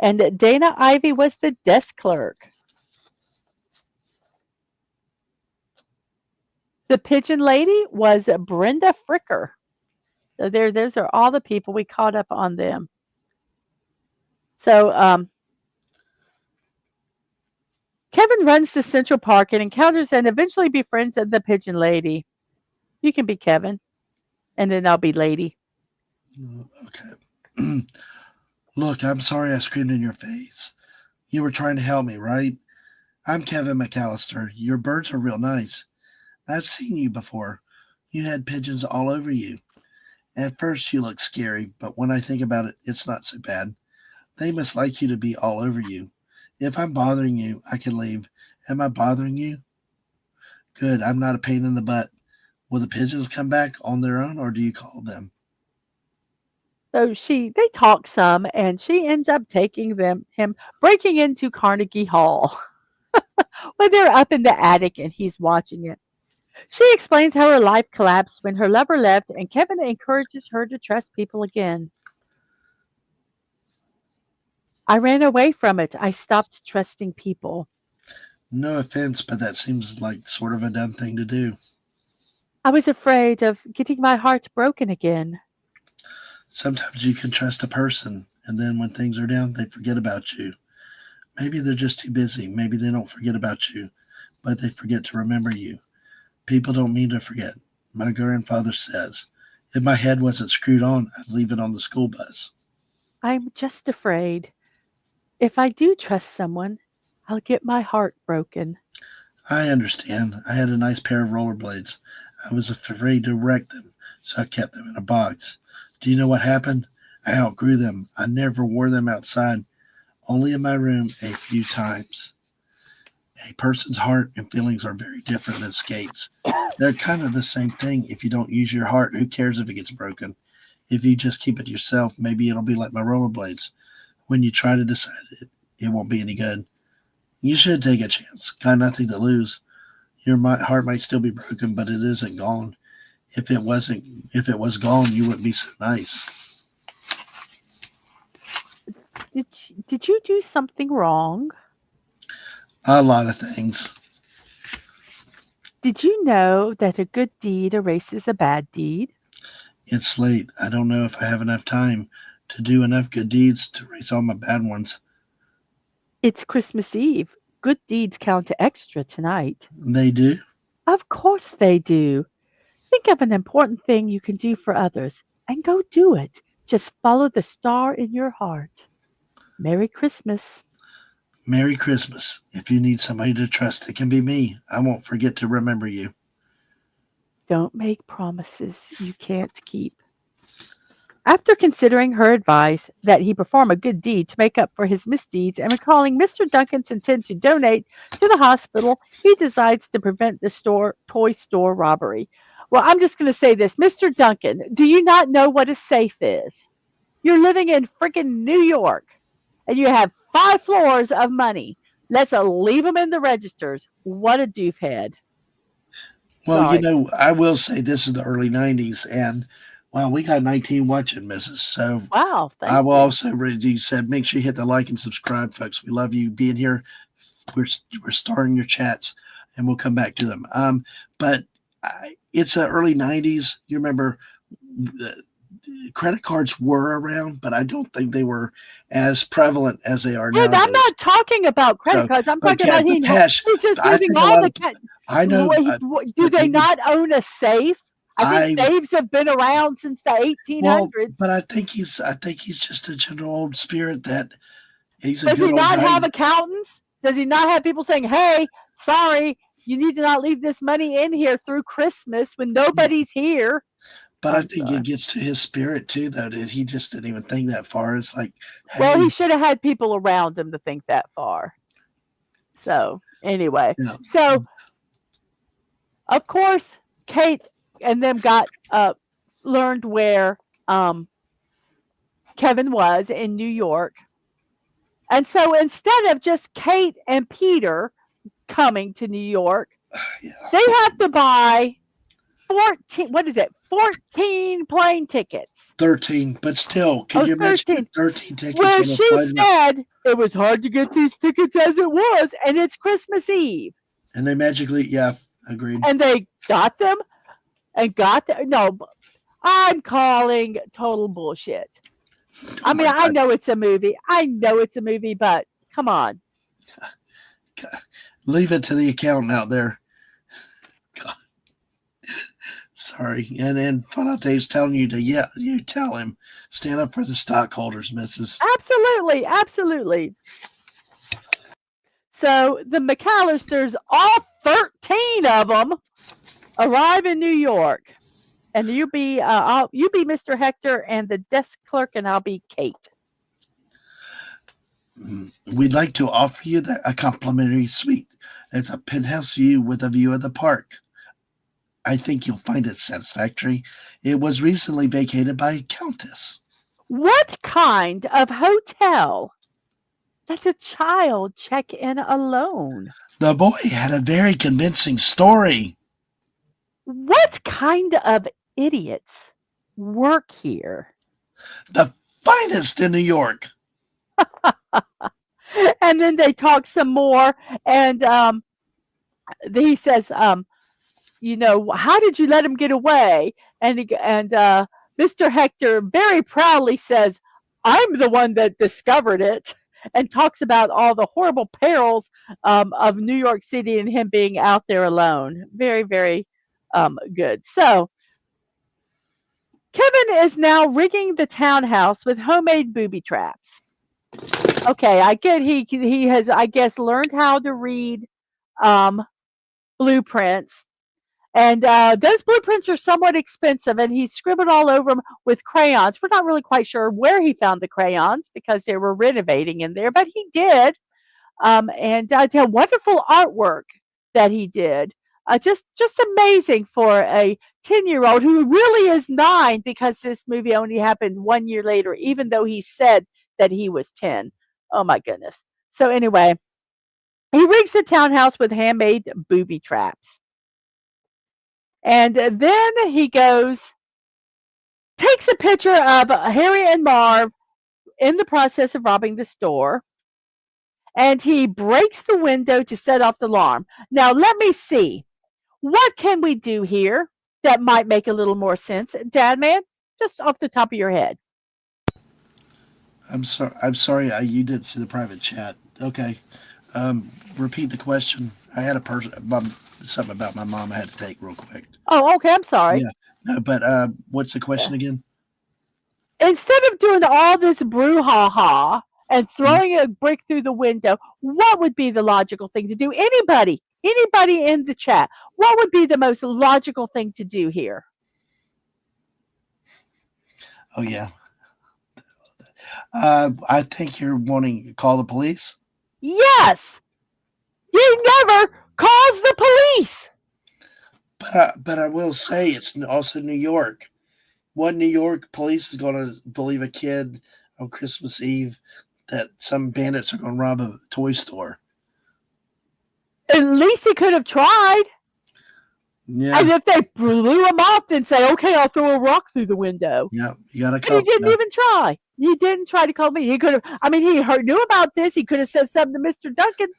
And Dana Ivey was the desk clerk. The pigeon lady was Brenda Fricker. So those are all the people we caught up on them. So Kevin runs to Central Park and encounters and eventually befriends the pigeon lady. You can be Kevin, and then I'll be Lady. Okay. Look, I'm sorry I screamed in your face. You were trying to help me, right? I'm Kevin McAllister. Your birds are real nice. I've seen you before. You had pigeons all over you. At first, you looked scary, but when I think about it, it's not so bad. They must like you to be all over you. If I'm bothering you, I can leave. Am I bothering you? Good, I'm not a pain in the butt. Will the pigeons come back on their own, or do you call them? So they talk some, and she ends up taking him breaking into Carnegie Hall when they're up in the attic and he's watching it. She explains how her life collapsed when her lover left, and Kevin encourages her to trust people again. I ran away from it. I stopped trusting people. No offense, but that seems like sort of a dumb thing to do. I was afraid of getting my heart broken again. Sometimes you can trust a person, and then when things are down, they forget about you. Maybe they're just too busy. Maybe they don't forget about you, but they forget to remember you. People don't mean to forget. My grandfather says, if my head wasn't screwed on, I'd leave it on the school bus. I'm just afraid. If I do trust someone, I'll get my heart broken. I understand. I had a nice pair of rollerblades. I was afraid to wreck them, so I kept them in a box. Do you know what happened? I outgrew them. I never wore them outside, only in my room a few times. A person's heart and feelings are very different than skates. They're kind of the same thing. If you don't use your heart, who cares if it gets broken? If you just keep it to yourself, maybe it'll be like my rollerblades. When you try to decide it, it won't be any good. You should take a chance. Got nothing to lose. Your heart might still be broken, but it isn't gone. If it was gone, you wouldn't be so nice. Did you do something wrong? A lot of things. Did you know that a good deed erases a bad deed? It's late. I don't know if I have enough time to do enough good deeds to erase all my bad ones. It's Christmas Eve. Good deeds count extra tonight. They do. Of course they do. Think of an important thing you can do for others and go do it. Just follow the star in your heart. Merry Christmas. Merry Christmas. If you need somebody to trust, it can be me. I won't forget to remember you. Don't make promises you can't keep. After considering her advice that he perform a good deed to make up for his misdeeds and recalling Mr. Duncan's intent to donate to the hospital, he decides to prevent the toy store robbery. Well, I'm just going to say this, Mr. Duncan, do you not know what a safe is? You're living in freaking New York and you have 5 floors of money. Let's leave them in the registers. What a doofhead. Well, you Sorry. know, I will say this is the early 90s, and well, we got 19 watching, Mrs. So Wow. I Thank will you. also, you said, make sure you hit the like and subscribe, folks. We love you being here. We're, we're starting your chats, and we'll come back to them. But it's the early 90s. You remember credit cards were around, but I don't think they were as prevalent as they are Hey, I'm nowadays. not talking about credit So, cards. I'm but talking about cash, he's just I leaving think a all lot the of, I know, do but they they would, not own a safe? I think I safes have been around since the Well, 1800s. but I think he's just a gentle old spirit that he's a Does good he old not guy. have accountants? Does he not have people saying, "Hey, sorry, you need to not leave this money in here through Christmas when nobody's here"? But I I'm think it sorry. gets to his spirit too, though. That he just didn't even think that far. It's like, Well, he hey, should have had people around him to think that far. So, anyway, you know, so of course, Kate and them got learned where um, Kevin was in New York. And so instead of just Kate and Peter coming to New York, yeah, they have to buy 14, what is it, 14 plane tickets. 13. But still, can Oh, you imagine 13. 13 tickets Where on a she flight? said it was hard to get these tickets as it was, and it's Christmas Eve. And they magically, yeah, agreed. And they got them and got them. No, I'm calling total bullshit. Oh I mean, my I God. know it's a movie. I know it's a movie, but come on. God. Leave it to the accountant out there. God, sorry. And Fun Out Dave's telling you to, yeah, you tell him, stand up for the stockholders, Mrs. Absolutely, absolutely. So the McAllisters, all 13 of them, arrive in New York. And you be Mr. Hector and the desk clerk, and I'll be Kate. We'd like to offer you a complimentary suite. It's a penthouse view with a view of the park. I think you'll find it satisfactory. It was recently vacated by a countess. What kind of hotel lets a child check in alone? The boy had a very convincing story. What kind of idiots work here? The finest in New York. And then they talk some more, and he says, how did you let him get away? And Mr. Hector very proudly says, I'm the one that discovered it, and talks about all the horrible perils of New York City and him being out there alone. Very, very good. So Kevin is now rigging the townhouse with homemade booby traps. Okay, I get he has, I guess, learned how to read um, blueprints. And those blueprints are somewhat expensive, and he scribbled all over them with crayons. We're not really quite sure where he found the crayons because they were renovating in there, but he did. And the wonderful artwork that he did. Just amazing for a 10-year-old who really is 9 because this movie only happened 1 year later, even though he said that he was 10. Oh my goodness. So, anyway, he rigs the townhouse with handmade booby traps. And then he goes, takes a picture of Harry and Marv in the process of robbing the store, and he breaks the window to set off the alarm. Now, let me see. What can we do here that might make a little more sense? Dadman, just off the top of your head. I'm sorry. I'm sorry. You didn't see the private chat. Okay. Repeat the question. I had a person, something about my mom I had to take real quick. Oh, okay. I'm sorry. Yeah. No, but what's the question again? Instead of doing all this brouhaha and Mhm. throwing a brick through the window, what would be the logical thing to do? Anybody in the chat, what would be the most logical thing to do here? Oh yeah. I think you're wanting to call the police. Yes, he never calls the police. But I will say it's also New York. What New York police is going to believe a kid on Christmas Eve that some bandits are going to rob a toy store? At least he could have tried. Yeah, And if they blew him off, then say, okay, I'll throw a rock through the window. yeah. You got to But he call. didn't Yeah. even try. He didn't try to call me. He could have, I mean, knew about this. He could have said something to Mr. Duncan.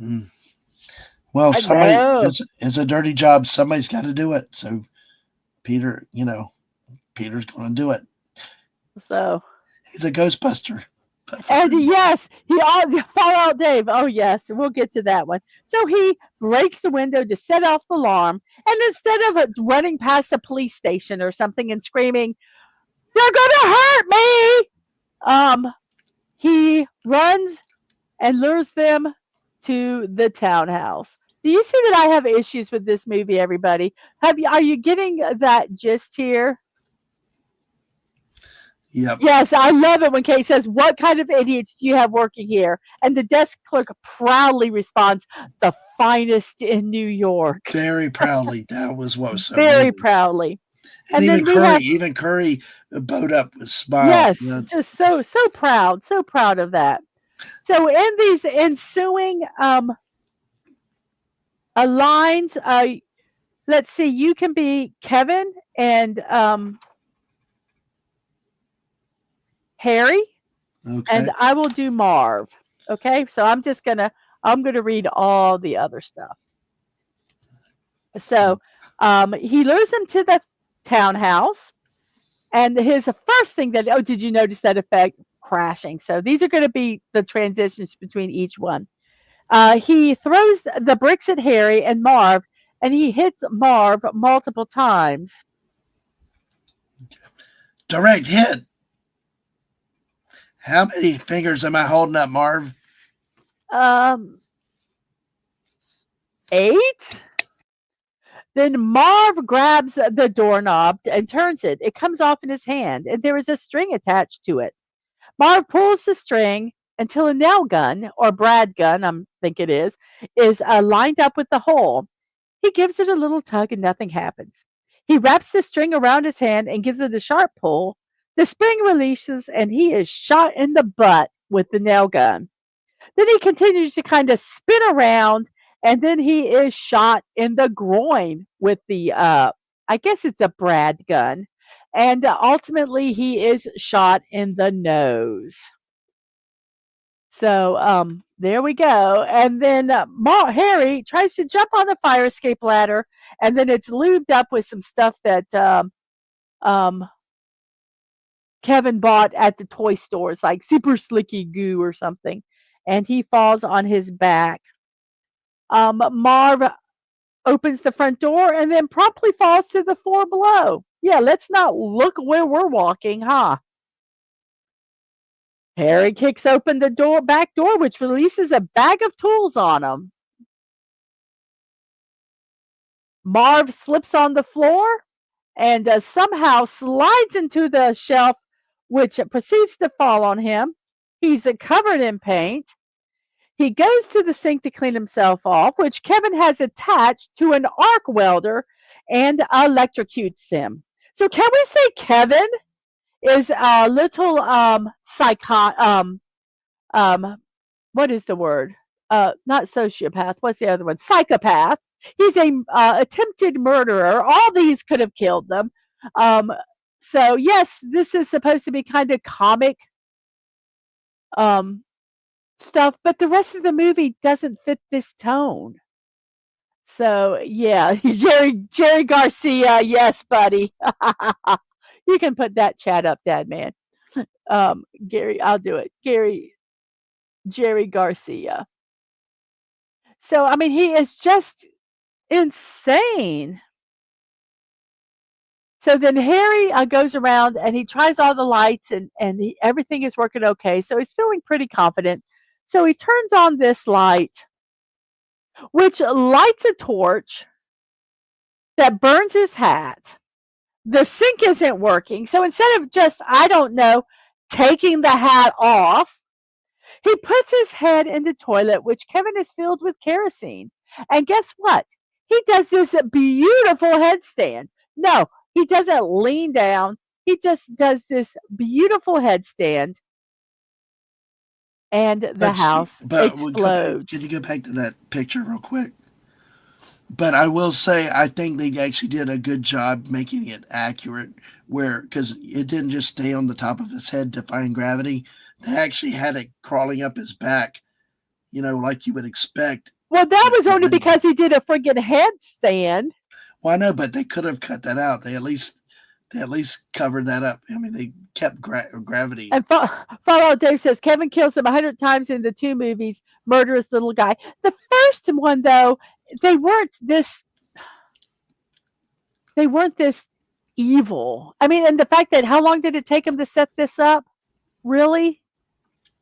Mm. Well, I somebody know. it's a dirty job. Somebody's got to do it. So Peter, Peter's going to do it. So, He's a Ghostbuster. and yes, Fallout Dave. Oh, yes, we'll get to that one. So he breaks the window to set off the alarm. And instead of running past a police station or something and screaming, they're going to hurt me, he runs and lures them to the townhouse. Do you see that I have issues with this movie, everybody? Are you getting that gist here? Yep. Yes, I love it when Kate says, "What kind of idiots do you have working here?" And the desk clerk proudly responds, "The finest in New York." Very proudly. That was what was so Very amazing. proudly. And And then we have, Even Curry bowed up with a smile. You yes, know, just so proud of that. So in these ensuing lines, let's see, you can be Kevin and Harry, and okay. I will do Marv. Okay, so I'm gonna read all the other stuff. So he lures him to the townhouse, and his first thing that, oh, did you notice that effect? Crashing. So these are going to be the transitions between each one. He throws the bricks at Harry and Marv, and he hits Marv multiple times. Direct hit. How many fingers am I holding up, Marv? Um, 8. Then Marv grabs the doorknob and turns it. It comes off in his hand, and there is a string attached to it. Marv pulls the string until a nail gun, or brad gun, I think it is lined up with the hole. He gives it a little tug and nothing happens. He wraps the string around his hand and gives it a sharp pull. The spring releases and he is shot in the butt with the nail gun. Then he continues to kind of spin around and then he is shot in the groin with the, I guess it's a brad gun. And ultimately, he is shot in the nose. So there we go. And then Harry tries to jump on the fire escape ladder, and then it's lubed up with some stuff that um, Kevin bought at the toy stores, like super slicky goo or something. And he falls on his back. Marv opens the front door and then promptly falls to the floor below. Yeah, let's not look where we're walking, huh? Harry kicks open the back door, which releases a bag of tools on him. Marv slips on the floor and somehow slides into the shelf, which proceeds to fall on him. He's covered in paint. He goes to the sink to clean himself off, which Kevin has attached to an arc welder and electrocutes him. So, can we say Kevin is a little um, what is the word? Not sociopath. What's the other one? Psychopath. He's a attempted murderer. All these could have killed them. Um, so yes, this is supposed to be kind of comic um, stuff, but the rest of the movie doesn't fit this tone. So yeah, Jerry Garcia, yes, buddy. You can put that chat up, Dad man. Gary, I'll do it. Jerry Garcia. So I mean, he is just insane. So then Harry goes around and he tries all the lights and everything is working okay. So he's feeling pretty confident. So he turns on this light, which lights a torch that burns his hat. The sink isn't working. So instead of just, I don't know, taking the hat off, he puts his head in the toilet, which Kevin is filled with kerosene. And guess what? He does this beautiful headstand. No, he doesn't lean down. He just does this beautiful headstand, and the house But we'll go back. Can explodes. you go back to that picture real quick? But I will say, I think they actually did a good job making it accurate, where because it didn't just stay on the top of his head defying gravity. They actually had it crawling up his back, like you would expect. Well, that was only because he did a friggin' headstand. Well, I know, but they could have cut that out. They at least covered that up. I mean, they kept gravity. And Fallout Dave says Kevin kills him 100 times in the two movies. Murderous little guy. The first one, though, they weren't this. They weren't this evil. I mean, and the fact that how long did it take him to set this up? Really?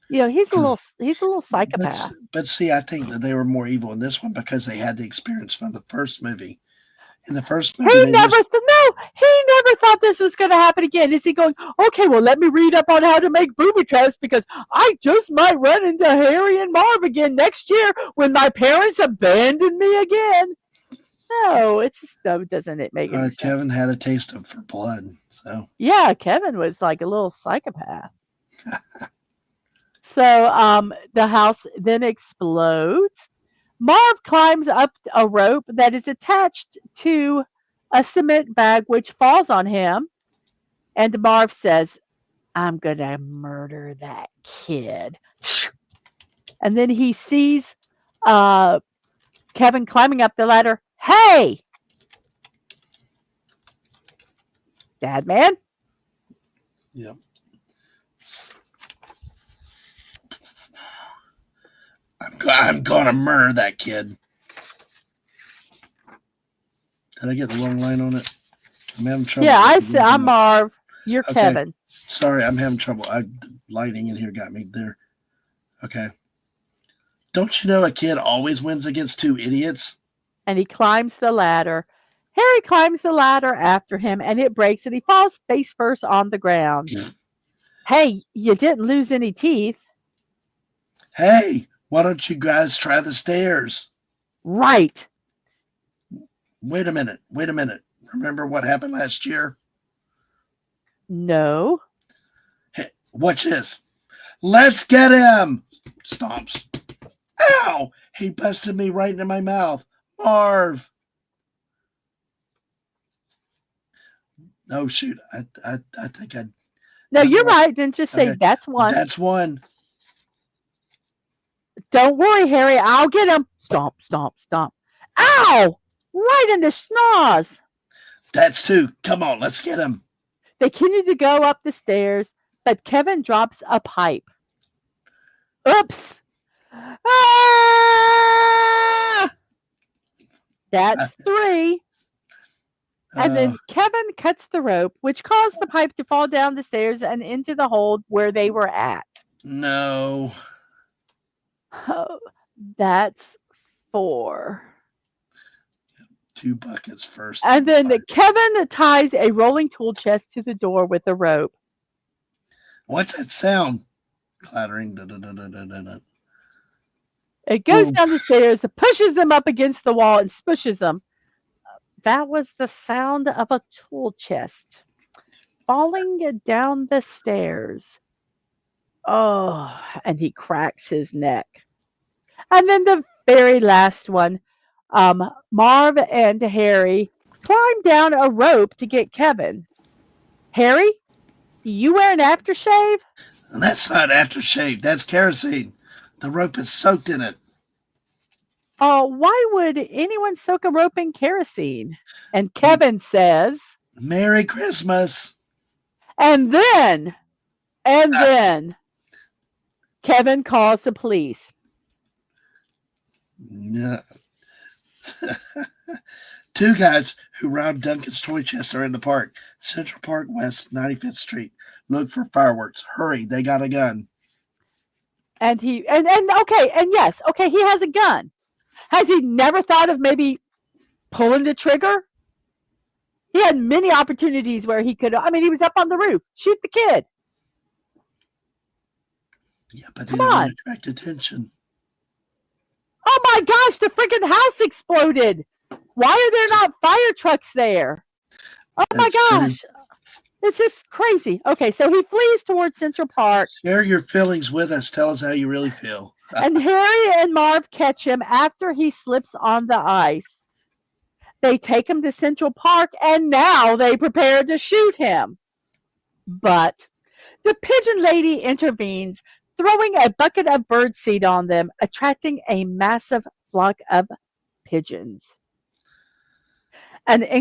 You know, he's a little But psychopath. but see, I think that they were more evil in this one because they had the experience from the first movie. In the first He movie, they never just no, he never thought this was going to happen again. Is he going, okay, well, let me read up on how to make booby traps because I just might run into Harry and Marv again next year when my parents abandon me again? No, it's just, no, doesn't it make any sense? Kevin had a taste of for blood. So Yeah, Kevin was like a little psychopath. So the house then explodes. Marv climbs up a rope that is attached to a cement bag, which falls on him. And Marv says, I'm going to murder that kid. And then he sees uh, Kevin climbing up the ladder. Hey, Dadman. yeah, I'm gonna murder that kid. Did I get the wrong line on it? I'm having trouble Yeah, with I it. say, I'm Marv. You're Okay, Kevin. sorry, I'm having trouble. The lighting in here got me there. Okay, don't you know a kid always wins against two idiots? And he climbs the ladder. Harry climbs the ladder after him, and it breaks, and he falls face first on the ground. Hey, you didn't lose any teeth. Hey, why don't you guys try the stairs? Right. Wait a minute. Wait a minute. Remember what happened last year? No. Hey, watch this. Let's get him. Stomps. Ow! He busted me right into my mouth. Marv. Oh shoot! I think I. No, you're Well, right. Then just say, okay, that's one. that's one. Don't worry, Harry. I'll get him. Stomp, stomp, stomp. Ow! Right in the schnoz. That's two. Come on, let's get him. They continue to go up the stairs, but Kevin drops a pipe. Oops. Ah! That's three. And then Kevin cuts the rope, which caused the pipe to fall down the stairs and into the hole where they were at. No. Oh, that's four. Two buckets first. And then Kevin ties a rolling tool chest to the door with a rope. What's that sound? Clattering. Da, da, da, da, da, da. It goes down the stairs, pushes them up against the wall, and spushes them. That was the sound of a tool chest falling down the stairs. Oh, and he cracks his neck. And then the very last one, Marv and Harry climb down a rope to get Kevin. Harry, you wear an aftershave? That's not aftershave. That's kerosene. The rope is soaked in it. Why would anyone soak a rope in kerosene? And Kevin says, Merry Christmas. and then Kevin calls the police. No. Two guys who robbed Duncan's toy chest are in the park. Central Park West, 95th Street. Look for fireworks. Hurry, they got a gun. And he and okay, and yes, okay, he has a gun. Has he never thought of maybe pulling the trigger? He had many opportunities where he could. I mean, he was up on the roof. Shoot the kid. Yeah, but they Come didn't want on. to attract attention. Oh my gosh, the freaking house exploded. Why are there not fire trucks there? Oh my That's true. gosh. It's just crazy. Okay, so he flees towards Central Park, Share your feelings with us. Tell us how you really feel. and Harry and Marv catch him after he slips on the ice. They take him to Central Park, and now they prepare to shoot him. But the pigeon lady intervenes, throwing a bucket of birdseed on them, attracting a massive flock of pigeons. And it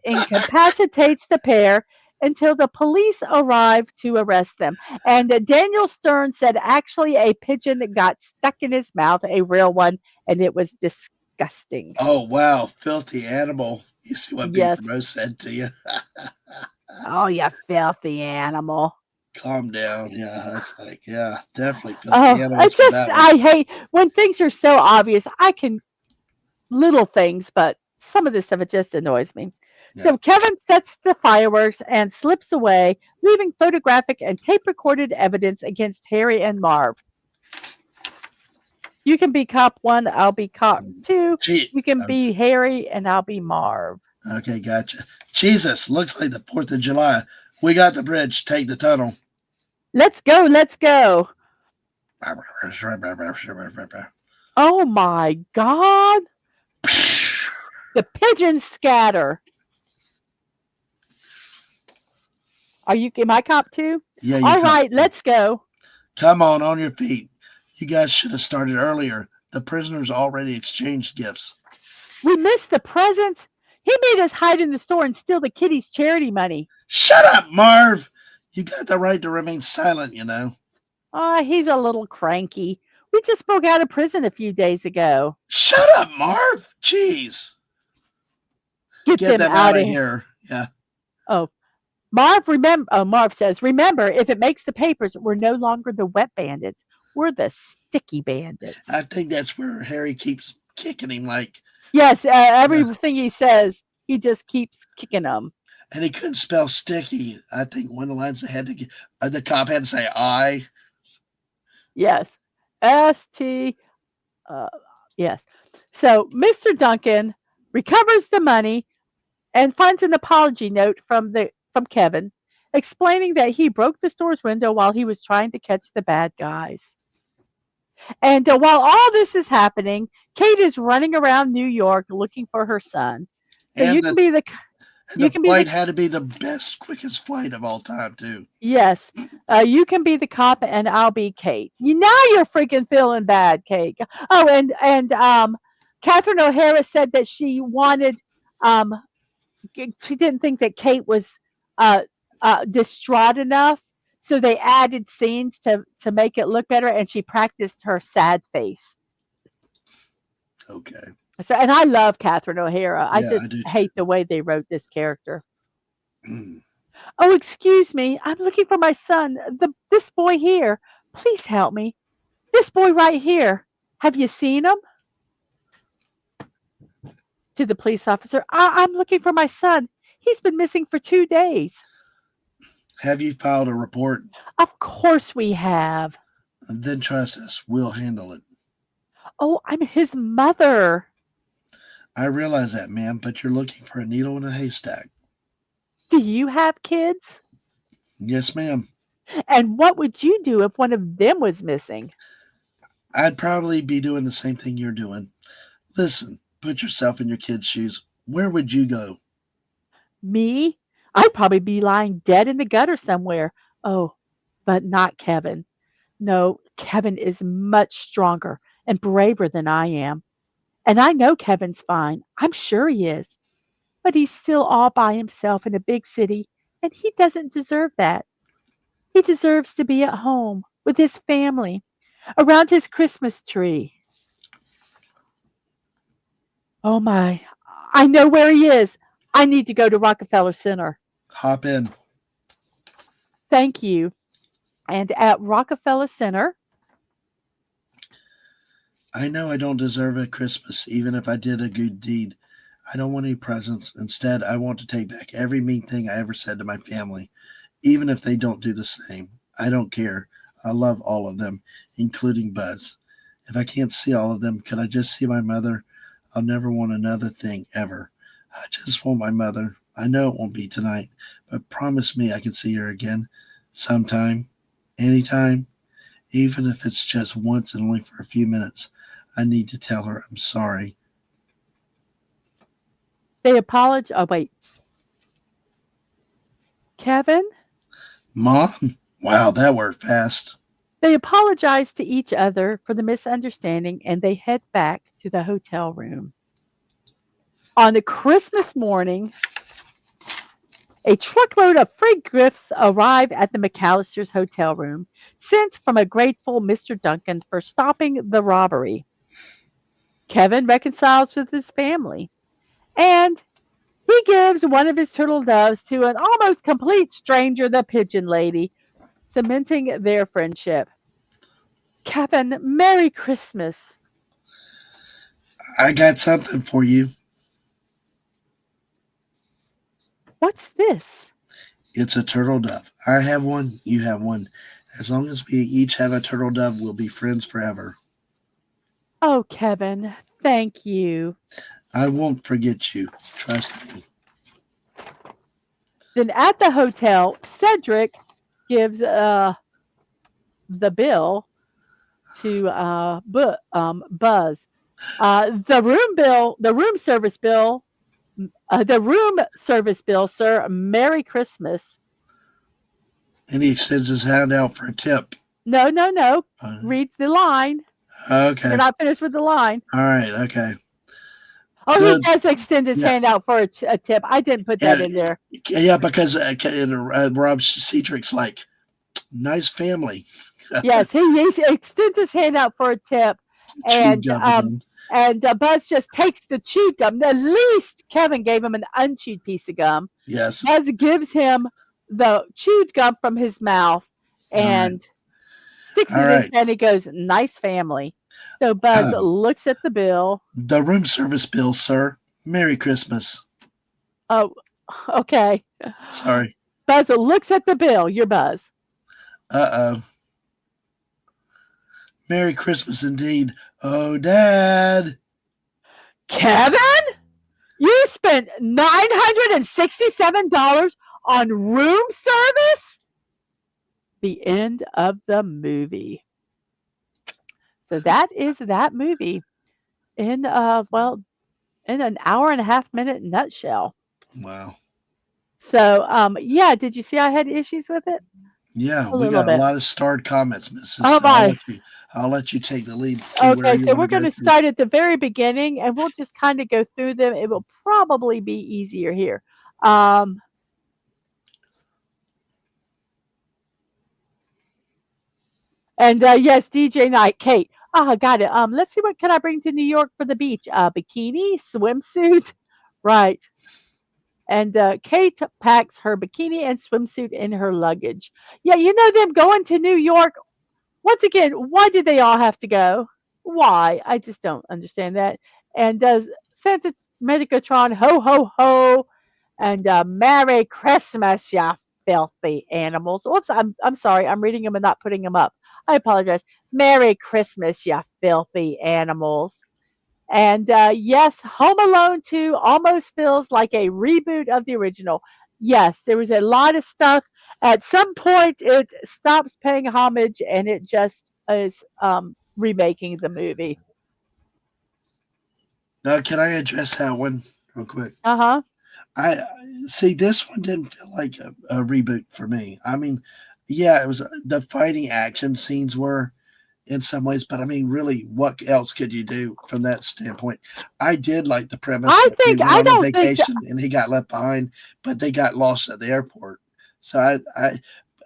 incapacitates the pair until the police arrive to arrest them. And Daniel Stern said actually a pigeon got stuck in his mouth, a real one, and it was disgusting. Oh, wow. Filthy animal. You see what Yes. Beef Rose said to you? Oh, you filthy animal. Calm down. Yeah, that's like, yeah, definitely filthy Oh, animals it's for just, that one. I hate when things are so obvious. little things, but some of this stuff it just annoys me. Yeah. So Kevin sets the fireworks and slips away, leaving photographic and tape recorded evidence against Harry and Marv. You can be cop one, I'll be cop two. Gee. You can Okay. be Harry and I'll be Marv. Okay, gotcha. Jesus, looks like the 4th of July. We got the bridge. Take the tunnel. Let's go, let's go. Oh my God. The pigeons scatter. Am I cop two? Yeah, you All come. right, let's go. Come on your feet. You guys should have started earlier. The prisoners already exchanged gifts. We missed the presents. He made us hide in the store and steal the kitty's charity money. Shut up, Marv. You got the right to remain silent, you know. He's a little cranky. We just broke out of prison a few days ago. Shut up, Marv. Jeez. Get Get them them out out of of here. here. Yeah. Oh, Marv says, remember, if it makes the papers, we're no longer the wet bandits. We're the sticky bandits. I think that's where Harry keeps kicking him like. Yes, everything he says, he just keeps kicking them. And he couldn't spell sticky. I think one of the lines they had to get, the cop had to say I. Yes. ST. Yes. So Mr. Duncan recovers the money and finds an apology note from Kevin, explaining that he broke the store's window while he was trying to catch the bad guys. And while all this is happening, Kate is running around New York looking for her son. So And you can be the the flight had to be the best, quickest flight of all time, too. Yes. You can be the cop and I'll be Kate. Now you're freaking feeling bad, Kate. Oh, and Catherine O'Hara said that she wanted she didn't think that Kate was uh, distraught enough, so they added scenes to make it look better, and she practiced her sad face. Okay. So, and I love Catherine O'Hara. I Yeah, I just do too. hate the way they wrote this character. Oh, excuse me. I'm looking for my son. This boy here. Please help me. This boy right here. Have you seen him? To the police officer. I'm looking for my son. He's been missing for 2 days. Have you filed a report? Of course we have. Then trust us. We'll handle it. Oh, I'm his mother. I realize that, ma'am, but you're looking for a needle in a haystack. Do you have kids? Yes, ma'am. And what would you do if one of them was missing? I'd probably be doing the same thing you're doing. Listen, put yourself in your kid's shoes. Where would you go? Me? I'd probably be lying dead in the gutter somewhere. Oh, but not Kevin. No, Kevin is much stronger and braver than I am. And I know Kevin's fine. I'm sure he is. But he's still all by himself in a big city, and he doesn't deserve that. He deserves to be at home with his family, around his Christmas tree. Oh my, I know where he is. I need to go to Rockefeller Center. Hop in. Thank you. And at Rockefeller Center, I know I don't deserve a Christmas, even if I did a good deed. I don't want any presents. Instead, I want to take back every mean thing I ever said to my family, even if they don't do the same. I don't care. I love all of them, including Buzz. If I can't see all of them, could I just see my mother? I'll never want another thing ever. I just want my mother. I know it won't be tonight, but promise me I can see her again sometime, anytime, even if it's just once and only for a few minutes. I need to tell her I'm sorry. they apologize. Oh, wait. Kevin? Mom? Wow, that worked fast. They apologize to each other for the misunderstanding and they head back to the hotel room. On the Christmas morning, a truckload of free gifts arrive at the McAllister's hotel room, sent from a grateful Mr. Duncan for stopping the robbery. Kevin reconciles with his family, and he gives one of his turtle doves to an almost complete stranger, the pigeon lady, cementing their friendship. Kevin, Merry Christmas. I got something for you. What's this? It's a turtle dove. I have one. You have one. As long as we each have a turtle dove, we'll be friends forever. Oh, Kevin, thank you. I won't forget you. Trust me. Then at the hotel, Cedric gives the bill to Buzz. The room service bill, sir. Merry Christmas. And he extends his hand out for a tip. No, no, no. Uh, Reads the line. You're okay. not finished with the line. All right. Okay. Oh, he The does extend his yeah hand out for a tip. I didn't put that yeah in there. yeah because Rob Cedric's like nice family. Yes, he extends his hand out for a tip, Chewed and gum again. Buzz just takes the chewed gum. At least Kevin gave him an unchewed piece of gum. Yes. Buzz gives him the chewed gum from his mouth All right. and sticks All it in, right. and he goes, "Nice family." So Buzz looks at the bill. The room service bill, sir. Merry Christmas. Oh, okay. Sorry. Buzz looks at the bill. You're Buzz. Uh oh. Merry Christmas indeed. Oh, Dad. Kevin, you spent $967 on room service? The end of the movie. So that is that movie in in an hour and a half minute nutshell. Wow. So yeah, did you see I had issues with it? Yeah, A we little got a bit. lot of starred comments, Mrs. Oh So I'll my. let you. I'll let you take the lead to where Okay, you so want to we're go going to through. start at the very beginning and we'll just kind of go through them. It will probably be easier here. Um, and yes, DJ Night, Kate. Oh, got it. Let's see what can I bring to New York for the beach? Bikini, swimsuit, right? And Kate packs her bikini and swimsuit in her luggage. Yeah, you know them going to New York. Once again, why did they all have to go? Why? I just don't understand that. And does Santa Megatron ho ho ho and Merry Christmas, ya filthy animals. Whoops, I'm sorry. I'm reading them and not putting them up. I apologize. Merry Christmas, ya filthy animals. And yes, Home Alone 2 almost feels like a reboot of the original. Yes, there was a lot of stuff. At some point, it stops paying homage and it just is remaking the movie. Now, can I address that one real quick? Uh huh. I see this one didn't feel like a reboot for me. I mean, yeah, it was the fighting action scenes were in some ways, but I mean, really, what else could you do from that standpoint? I did like the premise that they went I on a don't think that vacation and he got left behind, but they got lost at the airport. So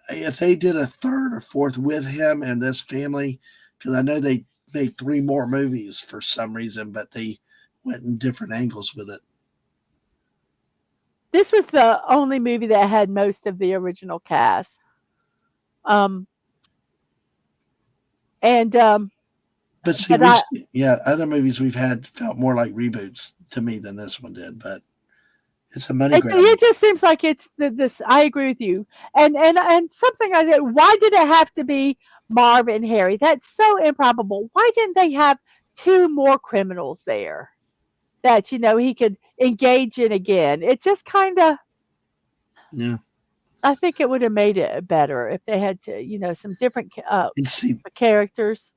if they did a third or fourth with him and this family, because I know they made three more movies for some reason, but they went in different angles with it. this was the only movie that had most of the original cast. Um, and But see, but I yeah, other movies we've had felt more like reboots to me than this one did, but it's a money grab. it just seems like it's this. I agree with you, and something I said. Why did it have to be Marv and Harry? That's so improbable. Why didn't they have two more criminals there that he could engage in again? It just kind of. Yeah. I think it would have made it better if they had to, some different And see, characters.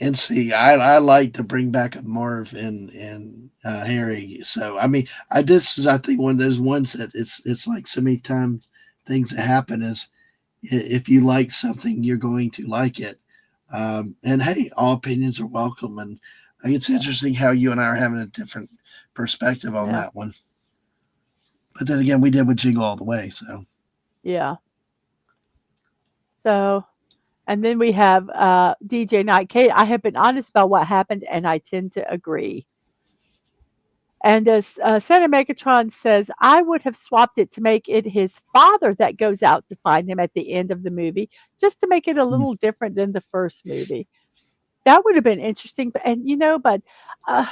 I like to bring back a Marv and Harry. So I mean, this is I think one of those ones that it's like so many times things that happen is if you like something, you're going to like it. And hey, all opinions are welcome. And I think it's Yeah, interesting how you and I are having a different perspective on yeah, that one. But then again, we did with Jingle All the Way. So yeah. So, and then we have DJ Night. Kate, I have been honest about what happened, and I tend to agree. And as Senator Megatron says, I would have swapped it to make it his father that goes out to find him at the end of the movie, just to make it a mm, little different than the first movie. That would have been interesting. But uh,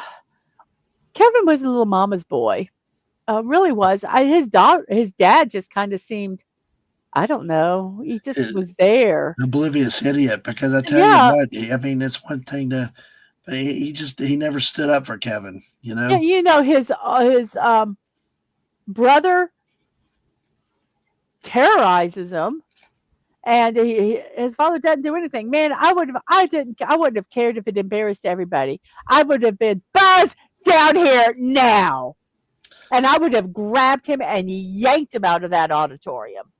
Kevin was a little mama's boy. Really was. His dad just kind of seemed, I don't know, he just It, was there. oblivious idiot. Because I tell you Yeah, what, I mean, it's one thing to, but he never stood up for Kevin. You yeah, know. his brother terrorizes him, and his father doesn't do anything. Man, I wouldn't have cared if it embarrassed everybody. I would have been Buzz down here now, and I would have grabbed him and yanked him out of that auditorium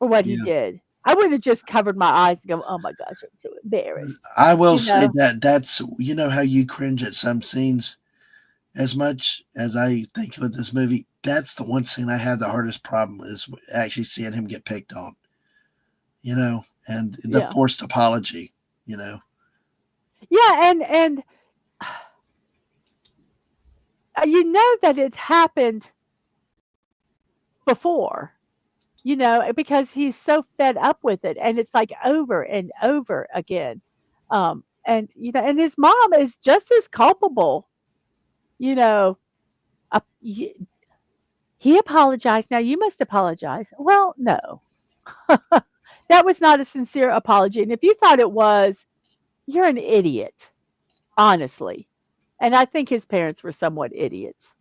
for what he Yeah. did. I would have just covered my eyes and go, "Oh my gosh, I'm so embarrassed," I will you say know? that that's how you cringe at some scenes. As much as I think with this movie, that's the one scene I have the hardest problem is actually seeing him get picked on. And the Yeah, forced apology. You know, yeah, and you know that it's happened before. Because he's so fed up with it, and it's like over and over again. And his mom is just as culpable. You know, he apologized. Now you must apologize. Well, no, that was not a sincere apology. And if you thought it was, you're an idiot, honestly. And I think his parents were somewhat idiots.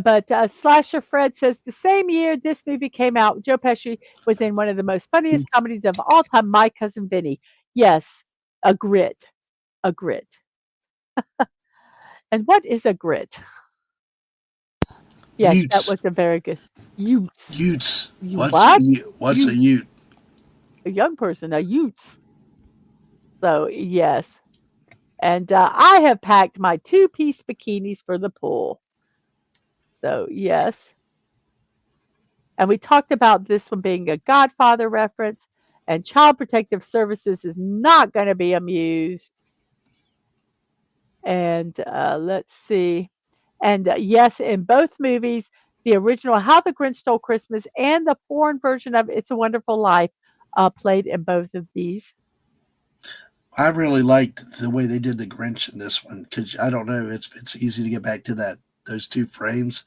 But Slasher Fred says the same year this movie came out, Joe Pesci was in one of the most funniest comedies of all time, My Cousin Vinny. Yes, a grit, a grit. And what is a grit? Yes, that Utes, was a very good. Utes. Utes. You what? What's a Utes. Ute? A young person, a Utes. So yes, and I have packed my two-piece bikinis for the pool. So yes, and we talked about this one being a Godfather reference, and Child Protective Services is not going to be amused. And let's see. And yes, in both movies, the original How the Grinch Stole Christmas and the foreign version of It's a Wonderful Life played in both of these. I really liked the way they did the Grinch in this one because I don't know, it's easy to get back to those two frames.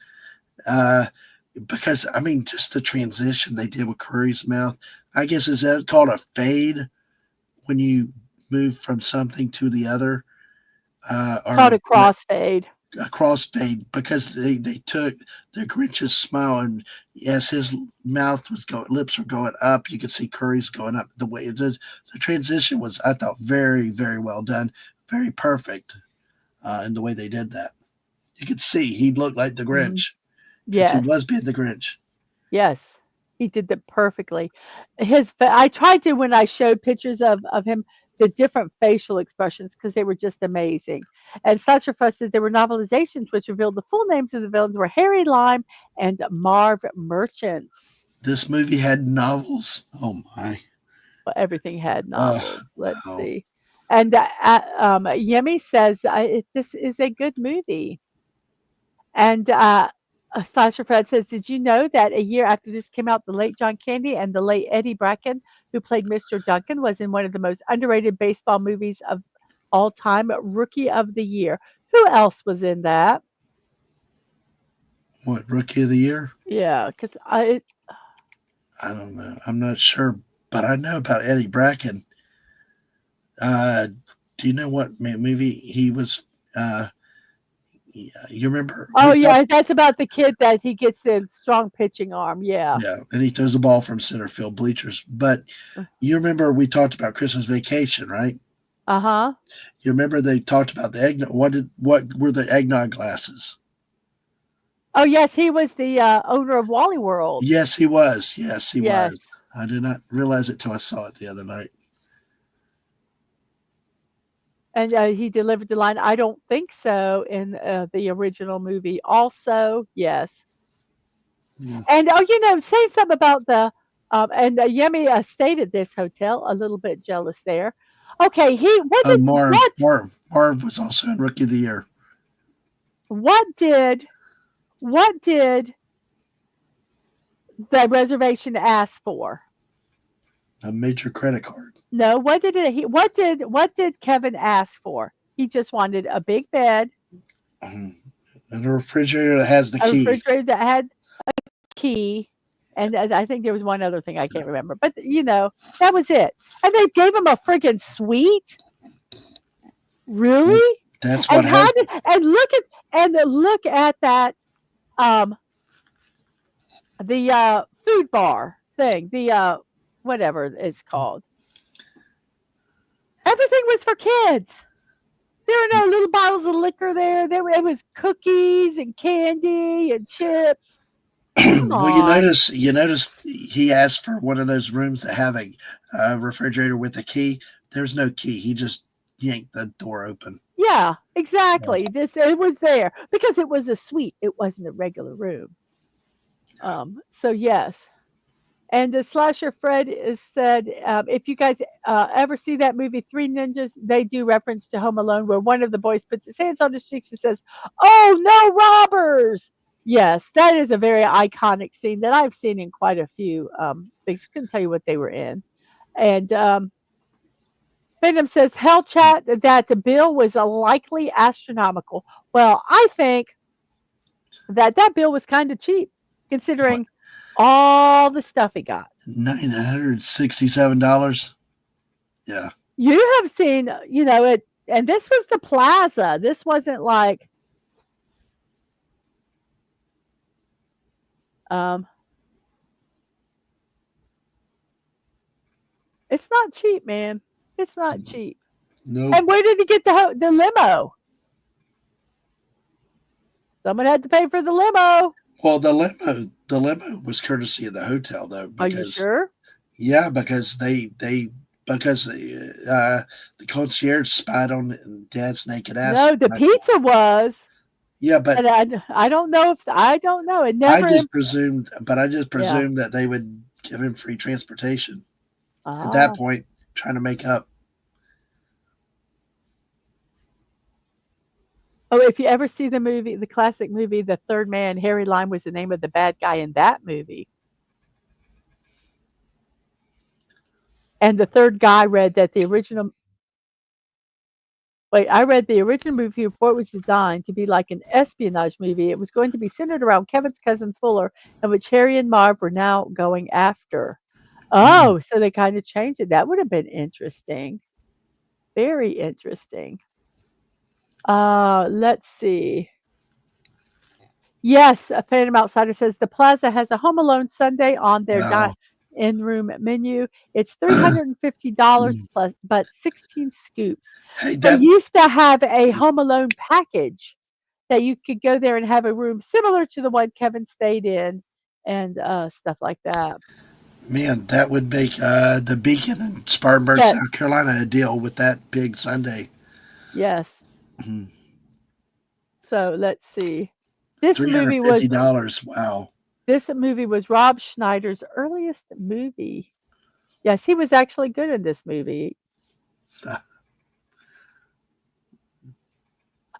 Uh, because I mean, just the transition they did with Curry's mouth. I guess is that called a fade when you move from something to the other, Called or a crossfade. a crossfade because they took the Grinch's smile and as his mouth was going, lips were going up, you could see Curry's going up. The transition was, I thought, very very well done, very perfect, in the way they did that. You could see he looked like the Mhm. Grinch because he Yes. was being the Grinch. Yes, he did that perfectly. I tried to when I showed pictures of him, the different facial expressions because they were just amazing. And Slasher Fest said there were novelizations which revealed the full names of the villains were Harry Lime and Marv Merchants. This movie had novels. Oh my. Well, everything had Uh, novels. Let's oh. see. And Yemi says this is a good movie. And Sasha Fred says, "Did you know that a year after this came out, the late John Candy and the late Eddie Bracken, who played Mr. Duncan, was in one of the most underrated baseball movies of all time, Rookie of the Year? Who else was in that? What, Rookie of the Year? Yeah, because I I don't know. I'm not sure, but I know about Eddie Bracken. Uh, do you know what movie he was? Yeah, you remember oh we talked? yeah, that's about the kid that he gets the strong pitching arm. Yeah. Yeah, and he throws the ball from center field bleachers. But you remember we talked about Christmas Vacation, right? Uh huh. You remember they talked about the eggnog. What were the eggnog glasses? Oh yes, he was the owner of Wally World. Yes, he was. Yes, he Yes. was. I did not realize it till I saw it the other night. And he delivered the line, I don't think so, in the original movie. Also, yes. Yeah. And saying something about the and Yemi stayed at this hotel. A little bit jealous there. Okay, he Marv was also in Rookie of the Year. what did what did the reservation ask for? A major credit card. No, what did Kevin ask for? He just wanted a big bed Mhm. And a refrigerator that has the a key. refrigerator that had key, and I think there was one other thing I can't remember, but that was it. And they gave him a friggin' suite, That, really? that's what And has. how did and look at that um the food bar thing, the whatever it's called. Everything was for kids. There were no little bottles of liquor there. It was cookies and candy and chips. Come Well, on. you notice he asked for one of those rooms that have a refrigerator with a key. There's no key. He just yanked the door open. Yeah, Yeah, exactly. This it was there because it was a suite. It wasn't a regular room. So yes. And the slasher Fred is said, if you guys ever see that movie Three Ninjas, they do reference to Home Alone, where one of the boys puts his hands on his cheeks and says, "Oh no, robbers!" Yes, that is a very iconic scene that I've seen in quite a few things. Couldn't tell you what they were in. And Phantom says, "Hell chat that the bill was a likely astronomical." Well, I think that bill was kind of cheap what, considering all the stuff he got. $967. Yeah, You have seen, it, and this was the plaza. This wasn't like, um, it's not cheap, man. It's not cheap. nope. And where did he get the limo? Someone had to pay for the limo. Well, the limo was courtesy of the hotel though, Are you because sure? yeah, because because the concierge spied on Dad's naked ass. No, the pizza was, Yeah, but and I don't know if I don't know. It never. I just Yeah. presumed that they would give him free transportation. At that Ah. point, trying to make up. Oh, if you ever see the movie, the classic movie, The Third Man, Harry Lime was the name of the bad guy in that movie. And the third guy read that the original Wait, I read the original movie before it was designed to be like an espionage movie. It was going to be centered around Kevin's cousin Fuller, in which Harry and Marv were now going after. Mm, Oh, so they kind of changed it. That would have been interesting. Very interesting. Let's see. Yes, a Phantom Outsider says the Plaza has a Home Alone Sunday on their wow. in room menu. It's $350 Mm. plus, but 16 scoops. Hey, They that used to have a Home Alone package that you could go there and have a room similar to the one Kevin stayed in and stuff like that. man, that would make the Beacon in Spartanburg, Yeah, South Carolina, a deal with that big Sunday. yes. Mhm. So let's see. This Three hundred movie was fifty dollars. Wow. this movie was Rob Schneider's earliest movie. Yes, he was actually good in this movie.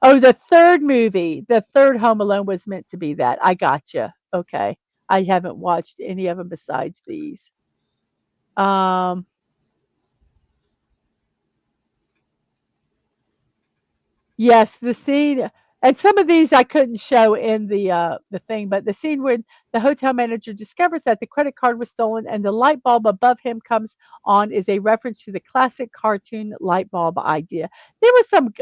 Oh, the third movie, the third Home Alone was meant to be that. I gotcha. Okay. I haven't watched any of them besides these. Um, yes, the scene and some of these I couldn't show in the thing, but the scene when the hotel manager discovers that the credit card was stolen and the light bulb above him comes on is a reference to the classic cartoon light bulb idea. There was some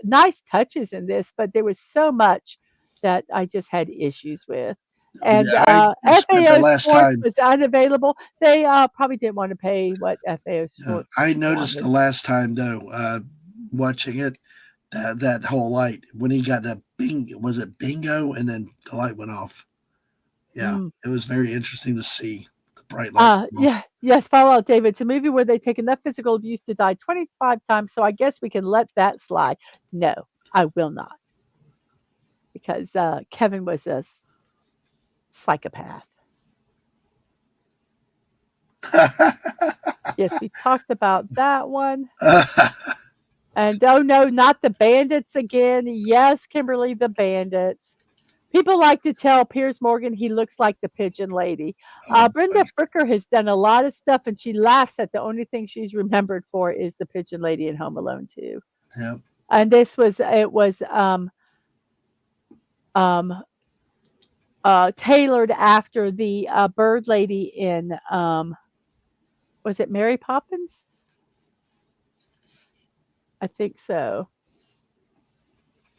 nice touches in this, but there was so much that I just had issues with. And I spent the FAO last Sports time. was unavailable. They probably didn't want to pay what FAO Sports I noticed wanted. the last time though, watching it, that whole light when he got that was it bingo, and then the light went off. Yeah, Mm. it was very interesting to see the bright light come off. Yeah, yes, Fallout David. It's a movie where they take enough physical abuse to die 25 times, so I guess we can let that slide. No, I will not, because Kevin was a psychopath. Yes, we talked about that one. And oh no, not the bandits again. Yes, Kimberly, the bandits. People like to tell Piers Morgan he looks like the pigeon lady. Oh boy. Brenda Fricker has done a lot of stuff, and she laughs at the only thing she's remembered for is the pigeon lady in Home Alone 2. Yep. and this was it was um tailored after the bird lady in was it Mary Poppins? I think so.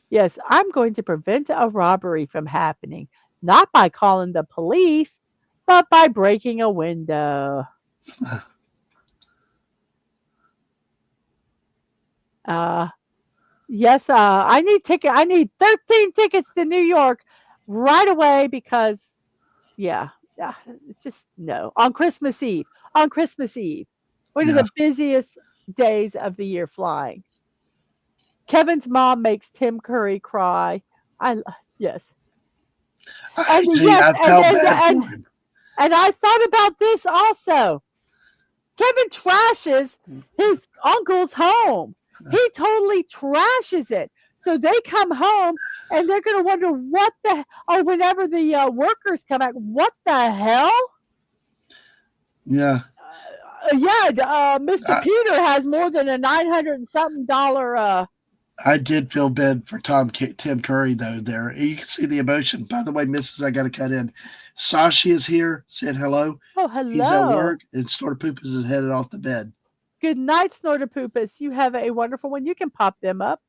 Yes, I'm going to prevent a robbery from happening, not by calling the police, but by breaking a window. Uh, yes, I need 13 tickets to New York right away because, yeah, it's just no. On Christmas Eve. On Christmas Eve. One of Yeah. the busiest days of the year flying. Kevin's mom makes Tim Curry cry. I yes. I And actually yes, I felt bad for him. and I thought about this also. Kevin trashes his uncle's home. He totally trashes it. So they come home and they're going to wonder what the or whenever the workers come back, what the hell? Yeah. Yeah, Mr. I, Peter has more than a 900 and something dollar. I did feel bad for Tim Curry though. There, you can see the emotion. By the way, Mrs., I got to cut in. Sashi is here. Said hello. Oh, He's at hello. work, and Snorter Poopus is headed off to bed. Good night, Snorterpoopus. You have a wonderful one. You can pop them up.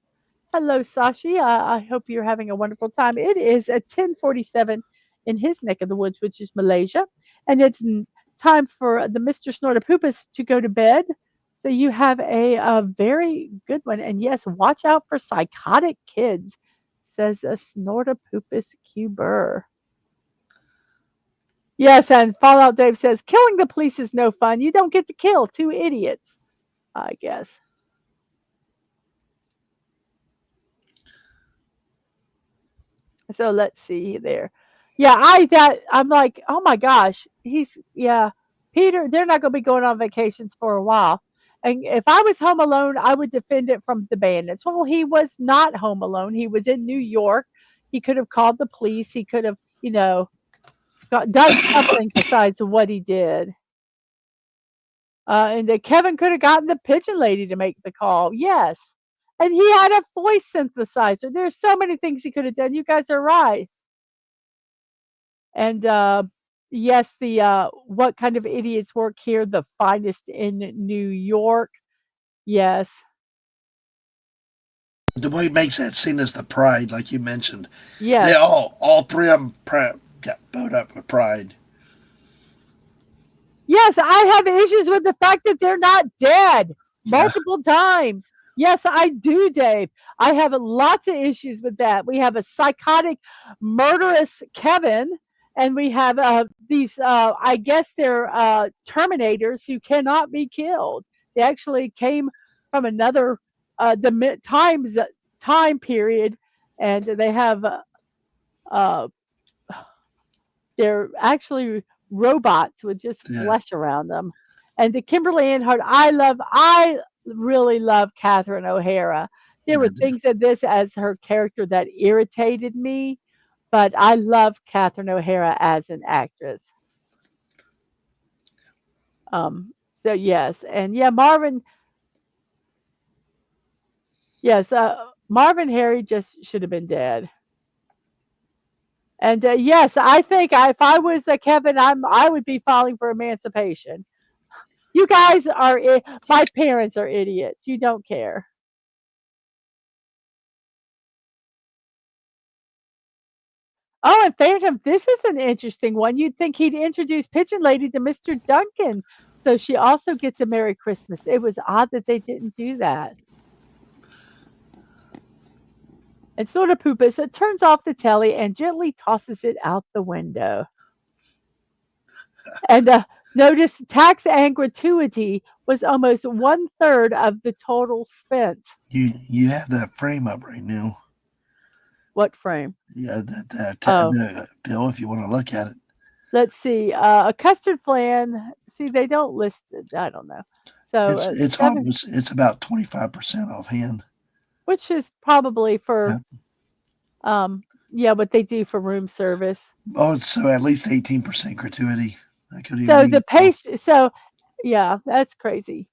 Hello, Sashi. I hope you're having a wonderful time. It is at 10:47 in his neck of the woods, which is Malaysia, and it's time for the Mr. Snorterpoopus to go to bed. So you have a very good one. And yes, watch out for psychotic kids, says a Snorterpoopus Cuber. Yes, and Fallout Dave says killing the police is no fun. You don't get to kill two idiots, I guess. So let's see there. Yeah, I'm like, oh my gosh, he's yeah, Peter. They're not going to be going on vacations for a while. And if I was home alone, I would defend it from the bandits. Well, he was not home alone. He was in New York. He could have called the police. He could have, done something besides what he did. And Kevin could have gotten the pigeon lady to make the call. Yes. And he had a voice synthesizer. There's so many things he could have done. You guys are right. And yes, the what kind of idiots work here? The finest in New York. Yes, The way he makes that scene is the pride, like you mentioned. They yes. all three of them got bowed up with pride. Yes, I have issues with the fact that they're not dead Yeah. multiple times. Yes, I do, Dave. I have lots of issues with that. We have a psychotic, murderous Kevin, and we have these, I guess they're Terminators who cannot be killed. They actually came from another time period, and they have uh, they're actually robots with just Yeah. flesh around them. And the Kimberly Ann I really love Catherine O'Hara. There were things in this as her character that irritated me, but I love Catherine O'Hara as an actress. Um, so yes, and yeah, yes, Marvin Harry just should have been dead. And yes, I think if I was Kevin, I would be filing for emancipation. You guys are my parents are idiots. You don't care. Oh, and Phantom, this is an interesting one. You'd think he'd introduce Pigeon Lady to Mr. Duncan, so she also gets a Merry Christmas. It was odd that they didn't do that. And sort of Poopus turns off the telly and gently tosses it out the window. And notice tax and gratuity was almost one third of the total spent. You have that frame up right now. What frame? Yeah, Oh, the bill if you want to look at it. let's see. A custard flan. See, they don't list it. I don't know. So It's seven, almost it's about 25% offhand. which is probably Yeah. for yeah, what they do for room service. Oh, so at least 18% gratuity. That could even So be the more. pastry. So yeah, that's crazy.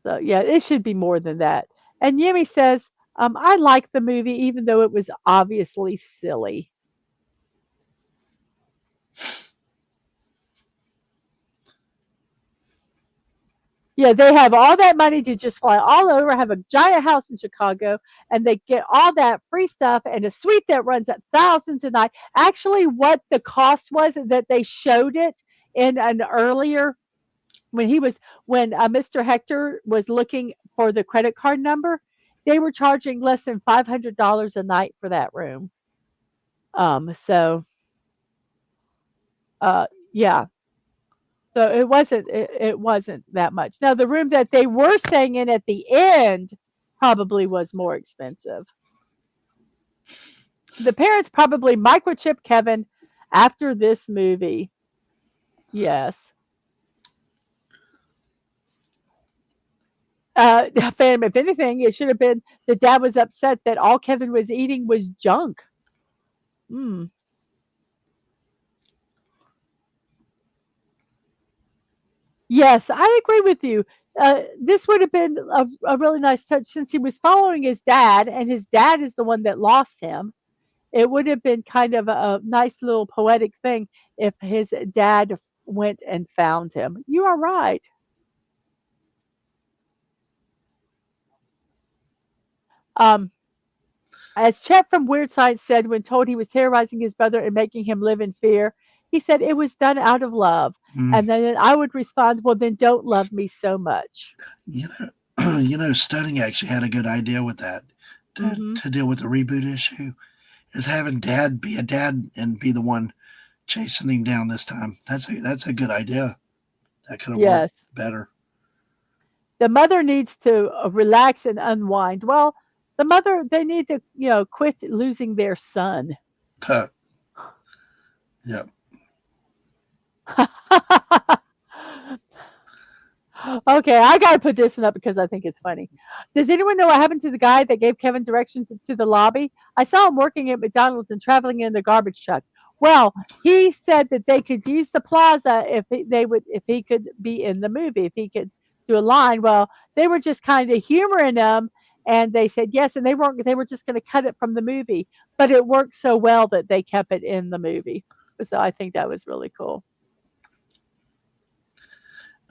So yeah, it should be more than that. And Yemi says, I like the movie even though it was obviously silly. Yeah, they have all that money to just fly all over, have a giant house in Chicago, and they get all that free stuff and a suite that runs at thousands a night. Actually, what the cost was that they showed it in an earlier when he was when Mr. Hector was looking for the credit card number, they were charging less than $500 a night for that room. So yeah, so it wasn't that much. Now the room that they were staying in at the end probably was more expensive. The parents probably microchipped Kevin after this movie. Yes. Phantom, if anything, it should have been the dad was upset that all Kevin was eating was junk. Mm. Yes, I agree with you. This would have been a really nice touch since he was following his dad, and his dad is the one that lost him. It would have been kind of a nice little poetic thing if his dad went and found him. You are right. Um, as Chet from Weird Science said when told he was terrorizing his brother and making him live in fear, he said it was done out of love. Mm. And then I would respond, well, then don't love me so much. You Stunning actually had a good idea with that Hmm. to deal with the reboot issue. Is having dad be a dad and be the one chasing him down this time. That's a good idea. That could have worked Yes. better. The mother needs to relax and unwind. Well, the mother, they need to, quit losing their son. Yep. Okay, I gotta put this one up because I think it's funny. Does anyone know what happened to the guy that gave Kevin directions to the lobby? I saw him working at McDonald's and traveling in the garbage truck. Well, he said that they could use the plaza if he could be in the movie, if he could do a line. Well, they were just kind of humoring him, and they said yes, and they were just going to cut it from the movie, but it worked so well that they kept it in the movie. So I think that was really cool.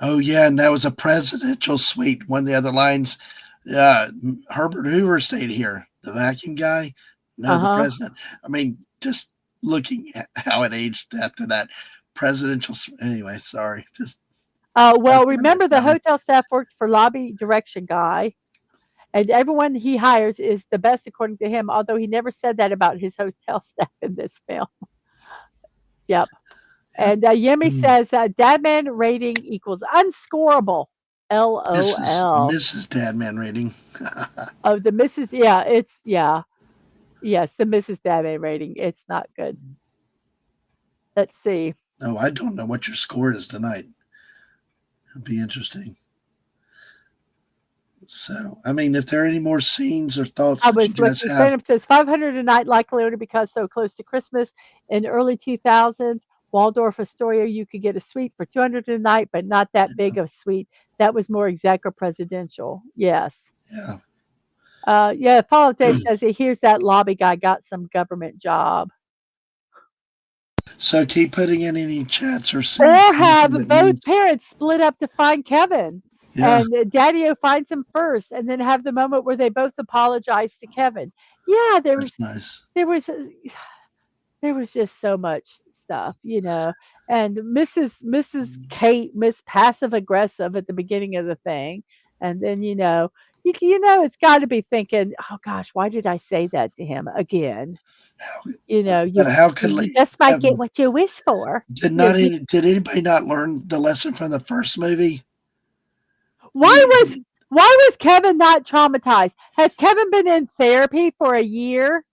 Oh yeah, and that was a presidential suite. One of the other lines, uh, Herbert Hoover stayed here. The vacuum guy, no, Uh the huh. president. I mean, just looking at how it aged after that presidential. Anyway, sorry, just stuff Well, like that remember the funny. hotel staff worked for lobby direction guy, and everyone he hires is the best according to him. Although he never said that about his hotel staff in this film. Yep. Yep. And Yemi Mm. says Dadman rating equals unscorable. LOL. Mrs. Dadman rating. Oh, the Mrs. Yeah, it's yeah. Yes, the Mrs. Dadman rating. It's not good. Let's see. No, I don't know what your score is tonight. It'd be interesting. So, I mean, if there are any more scenes or thoughts I that you was guys looking. have, Phantom says 500 a night, likely only because so close to Christmas. In early 2000s, Waldorf Astoria, you could get a suite for 200 a night, but not that big of suite. That was more exec or presidential. Yes. yeah. Yeah. Paul Dave says he hears that lobby guy got some government job. So keep putting in any chats or scenes, Or anything have that both means, parents split up to find Kevin. yeah, And Daddy-O finds him first, and then have the moment where they both apologize to Kevin. Yeah, that's nice. there was there was just so much stuff. And Mrs. Kate, Miss Passive Aggressive at the beginning of the thing, and then it's got to be thinking, oh gosh, why did I say that to him again? How, You know, you but how could you just might have get what you wish for. You know, did anybody not learn the lesson from the first movie? why was why was Kevin not traumatized? Has Kevin been in therapy for a year?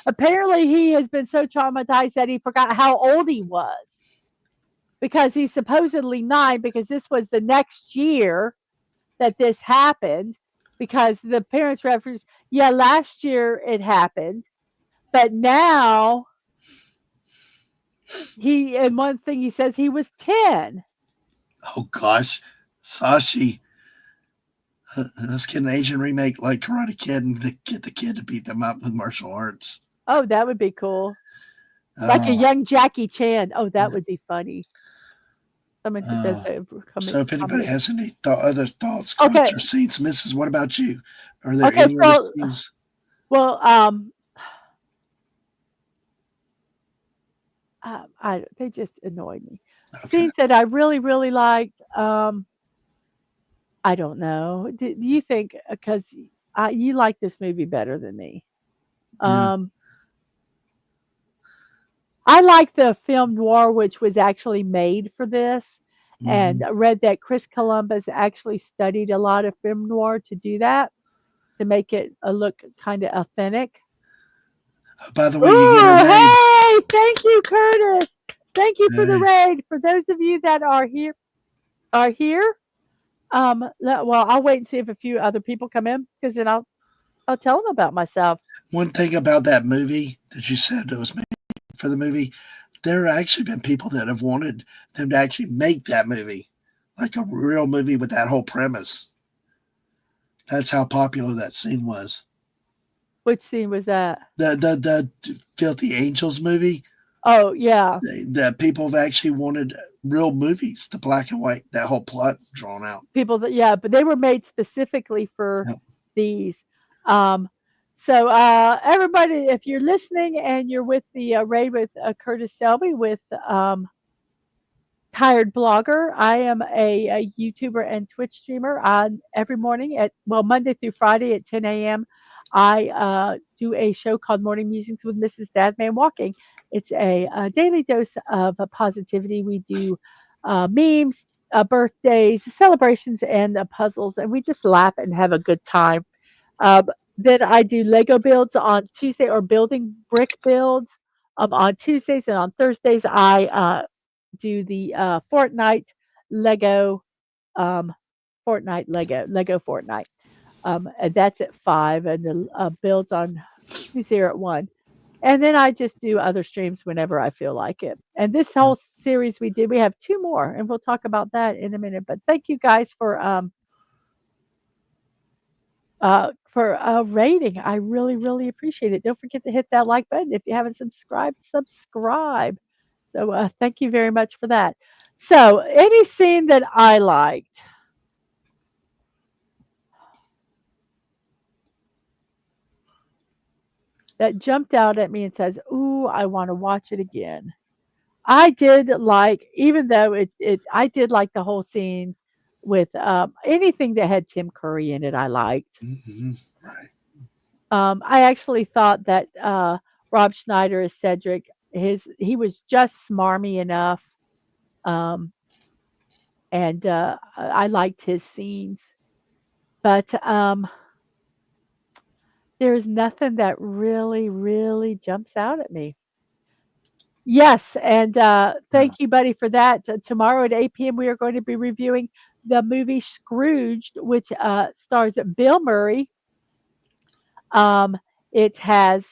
Apparently, he has been so traumatized that he forgot how old he was because he's supposedly 9 because this was the next year that this happened because the parents reference, yeah, last year it happened, but now and one thing he says he was 10. Oh gosh, Sashi, Let's get an Asian remake like Karate Kid and get the kid to beat them up with martial arts. Oh, that would be cool. Like a Oh, young Jackie Chan. Oh, that would be funny. Someone that does uh, a so if anybody comedy. has any other thoughts, quotes, Okay. or scenes, Mrs., what about you? Are there Okay. any other So, scenes? well, they just annoy me. Okay. Scenes that I really, really liked. I don't know. Do you think because you like this movie better than me? Yeah. Um, I like the film noir, which was actually made for this, and Hmm. I read that Chris Columbus actually studied a lot of film noir to do that to make it look kind of authentic. By the way, you get a Ooh, raid. hey! Thank you, Curtis. Thank you for the Hey, raid. For those of you that are here. Well, I'll wait and see if a few other people come in because then I'll tell them about myself. one thing about that movie that you said that was made for the movie, there have actually been people that have wanted them to actually make that movie, like a real movie with that whole premise. That's how popular that scene was. Which scene was that? The Filthy Angels movie. Oh yeah, That people have actually wanted real movies, the black and white, that whole plot drawn out. people that yeah, but they were made specifically for Yeah. these. Um, so everybody, if you're listening and you're with the raid with Curtis Selby with Tired Blogger. I am a YouTuber and Twitch streamer on every morning at Monday through Friday at 10 a.m. I do a show called Morning Musings with Mrs. Dadman Walking. It's a daily dose of positivity. We do memes, birthdays, celebrations, and puzzles, and we just laugh and have a good time. Um, then I do Lego builds on Tuesday or building brick builds on Tuesdays, and on Thursdays I do the Fortnite Lego um, Fortnite Lego Fortnite. And that's at 5, and the builds on Tuesday are at 1. And then I just do other streams whenever I feel like it. And this whole series we did, we have 2 more, and we'll talk about that in a minute. But thank you guys for rating. I really, really appreciate it. Don't forget to hit that like button. If you haven't subscribed, subscribe. So thank you very much for that. So any scene that I liked, that jumped out at me and says, "Ooh, I want to watch it again." I did like, even though I did like the whole scene with anything that had Tim Curry in it. I liked. Mm-hmm. Right. I actually thought that Rob Schneider as Cedric, he was just smarmy enough, um, and I liked his scenes. But there is nothing that really, really jumps out at me. Yes, and Yeah. thank you, buddy, for that. Tomorrow at 8 p.m., we are going to be reviewing the movie Scrooged, which stars Bill Murray. Um, it has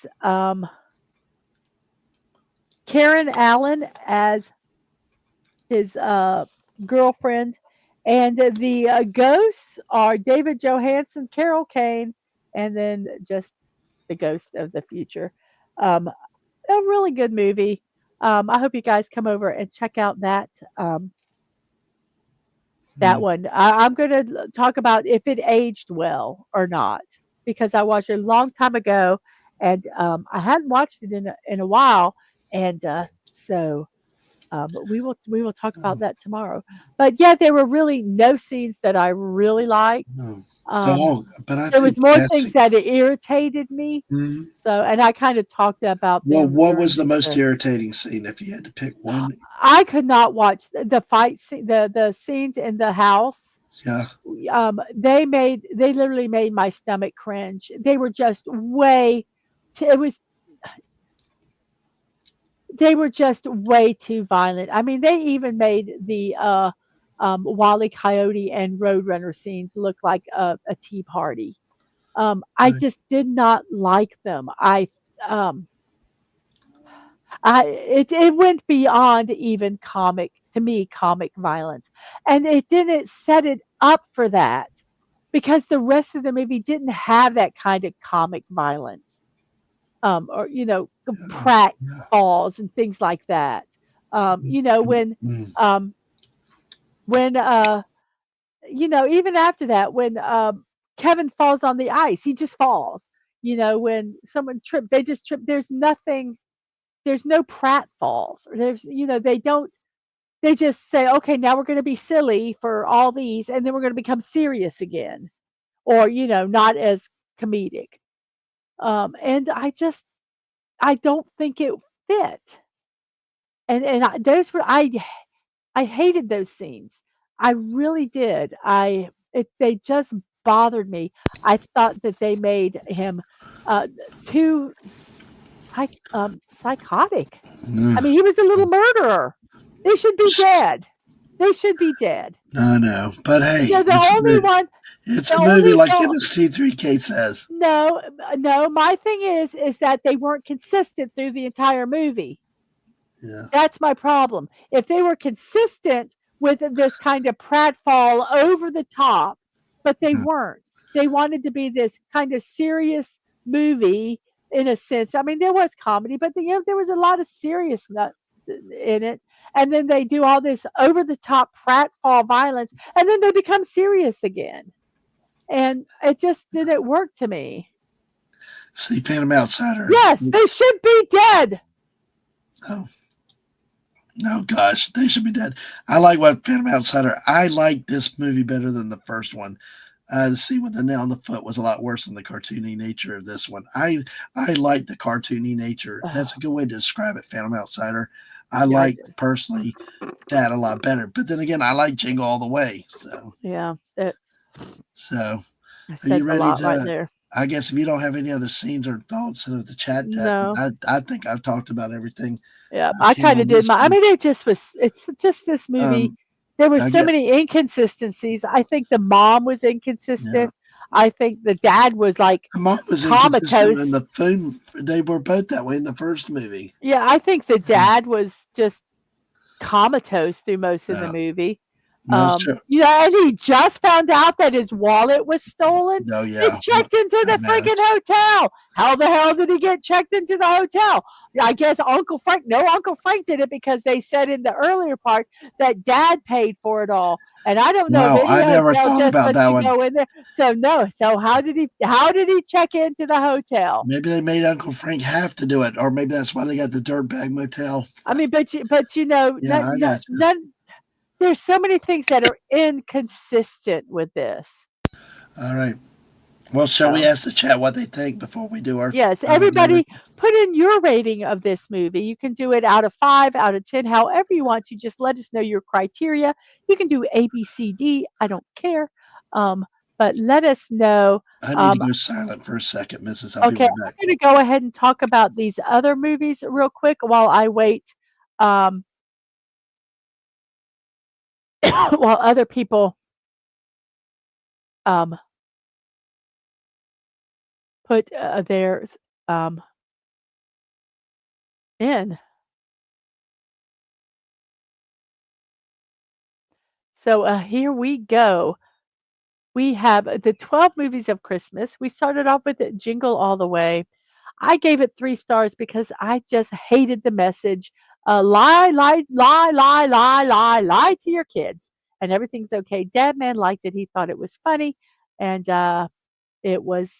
Karen Allen as his girlfriend, and the ghosts are David Johansen, Carol Kane, and then just the ghost of the future. Um, a really good movie. I hope you guys come over and check out um, that Mm. one. I'm going to talk about if it aged well or not because I watched it a long time ago, and I hadn't watched it in a while, and so we will talk about Oh, that tomorrow. But yeah, there were really no scenes that I really liked. no. Um, Dog, but I there was think more things casting. that irritated me. Mhm. So, and I kind of talked about Well, them what was during the most the. irritating scene if you had to pick one? I could not watch the fight scene, the scenes in the house. Yeah. They literally made my stomach cringe. They were just way. It was they were just way too violent. I mean, they even made the Wile E. Coyote and Roadrunner scenes look like a tea party. I Right. just did not like them. Um, it went beyond even comic to me, comic violence, and it didn't set it up for that. because the rest of the movie didn't have that kind of comic violence, or prat Yeah. falls and things like that. You know, Mm. um, when even after that, when Kevin falls on the ice, he just falls. When someone tripped, they just trip. There's nothing. There's no pratfalls. Or they don't. They just say, okay, now we're going to be silly for all these, and then we're going to become serious again, or not as comedic. And I don't think it fit. And those were I hated those scenes. I really did. They just bothered me. I thought that they made him uh, too psychotic. I Mm. mean, he was a little murderer. They should be dead. They should be dead. No, no. But hey, The only one, it's the a movie only like the MST3K says. no, no. My thing is that they weren't consistent through the entire movie. Yeah. That's my problem. If they were consistent with this kind of pratfall over the top, but they Mm. weren't. They wanted to be this kind of serious movie in a sense. I mean, there was comedy, but there was a lot of seriousness in it. And then they do all this over the top pratfall violence, and then they become serious again. And it just didn't work to me. See, Phantom Outsider. Yes, they should be dead. Oh, no, gosh, they should be dead. I like what Phantom Outsider. I like this movie better than the first one. The scene with the nail in the foot was a lot worse than the cartoony nature of this one. I like the cartoony nature. That's a good way to describe it. Phantom Outsider. I Yeah, I like did. personally that a lot better. But then again, I like Jingle All the Way. Yeah, that So are you says a ready lot right to? there. I guess if you don't have any other scenes or thoughts in the chat, No. I think I've talked about everything Yeah, I I can kinda on did this my I one. mean, it's just this movie, Um, there were I so guess many inconsistencies. I think the mom was yeah. inconsistent. I think the dad was, like, Her mom was inconsistent in comatose. the film. They were both that way in the first movie. Yeah, I think the Mm. dad was just comatose through most of the Yeah, movie. that's true. And he just found out that his wallet was stolen Oh and yeah, checked into the dumbass. freaking hotel. How the hell did he get checked into the hotel? Yeah, I guess Uncle Frank did it because they said in the earlier part that dad paid for it all. And I don't know if Wow, any I never hotel thought just about lets that you one. go in there. So no. So how did he check into the hotel? Maybe they made Uncle Frank have to do it, or maybe that's why they got the dirtbag motel. I mean, but Yeah, I got you. there's so many things that are inconsistent with this. All right. Well, shall we So, ask the chat what they think before we do our yes, final verdict? everybody put in your rating of this movie. You can do it out of 5, out of 10, however you want to. Just let us know your criteria. You can do A, B, C, D. I don't care. Um, but let us know. I need to Um, go silent for a second, Mrs. I'll be okay, right I'm back. going to go ahead and talk about these other movies real quick while I wait. Um, while other people um, put theirs um, in. So here we go. We have the 12 movies of Christmas. We started off with Jingle All the Way. I gave it 3 stars because I just hated the message. Lie, lie, lie, lie, lie, lie, lie to your kids, and everything's okay. Dadman liked it. He thought it was funny, and it was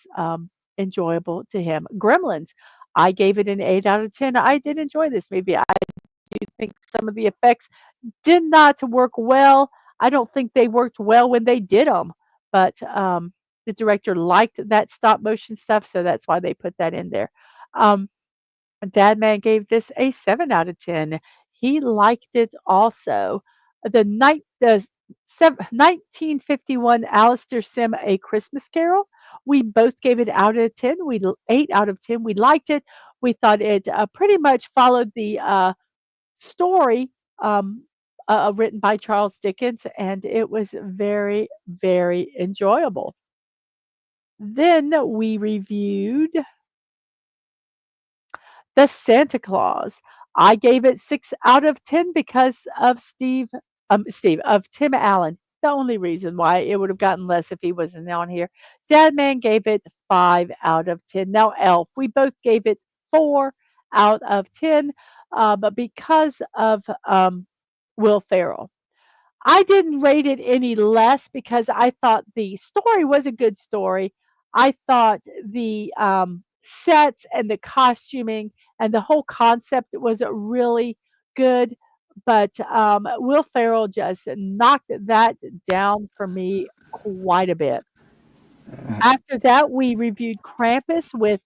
enjoyable to him. Gremlins. I gave it an 8 out of 10. I did enjoy this movie. I do think some of the effects did not work well. I don't think they worked well when they did them, but the director liked that stop motion stuff, so that's why they put that in there. Um, Dadman gave this a 7 out of 10. He liked it also. The 1951 Alistair Sim A Christmas Carol. We both gave it out of 10. 8 out of 10. We liked it. We thought it pretty much followed the story written by Charles Dickens, and it was very, very enjoyable. Then we reviewed The Santa Claus. I gave it 6 out of 10 because of of Tim Allen. the only reason why it would have gotten less if he wasn't on here. Dadman gave it 5 out of 10. Now, Elf, we both gave it 4 out of 10, but because of Will Ferrell. I didn't rate it any less because I thought the story was a good story. I thought the sets and the costuming and the whole concept was really good. But Will Ferrell just knocked that down for me quite a bit. After that, we reviewed Krampus with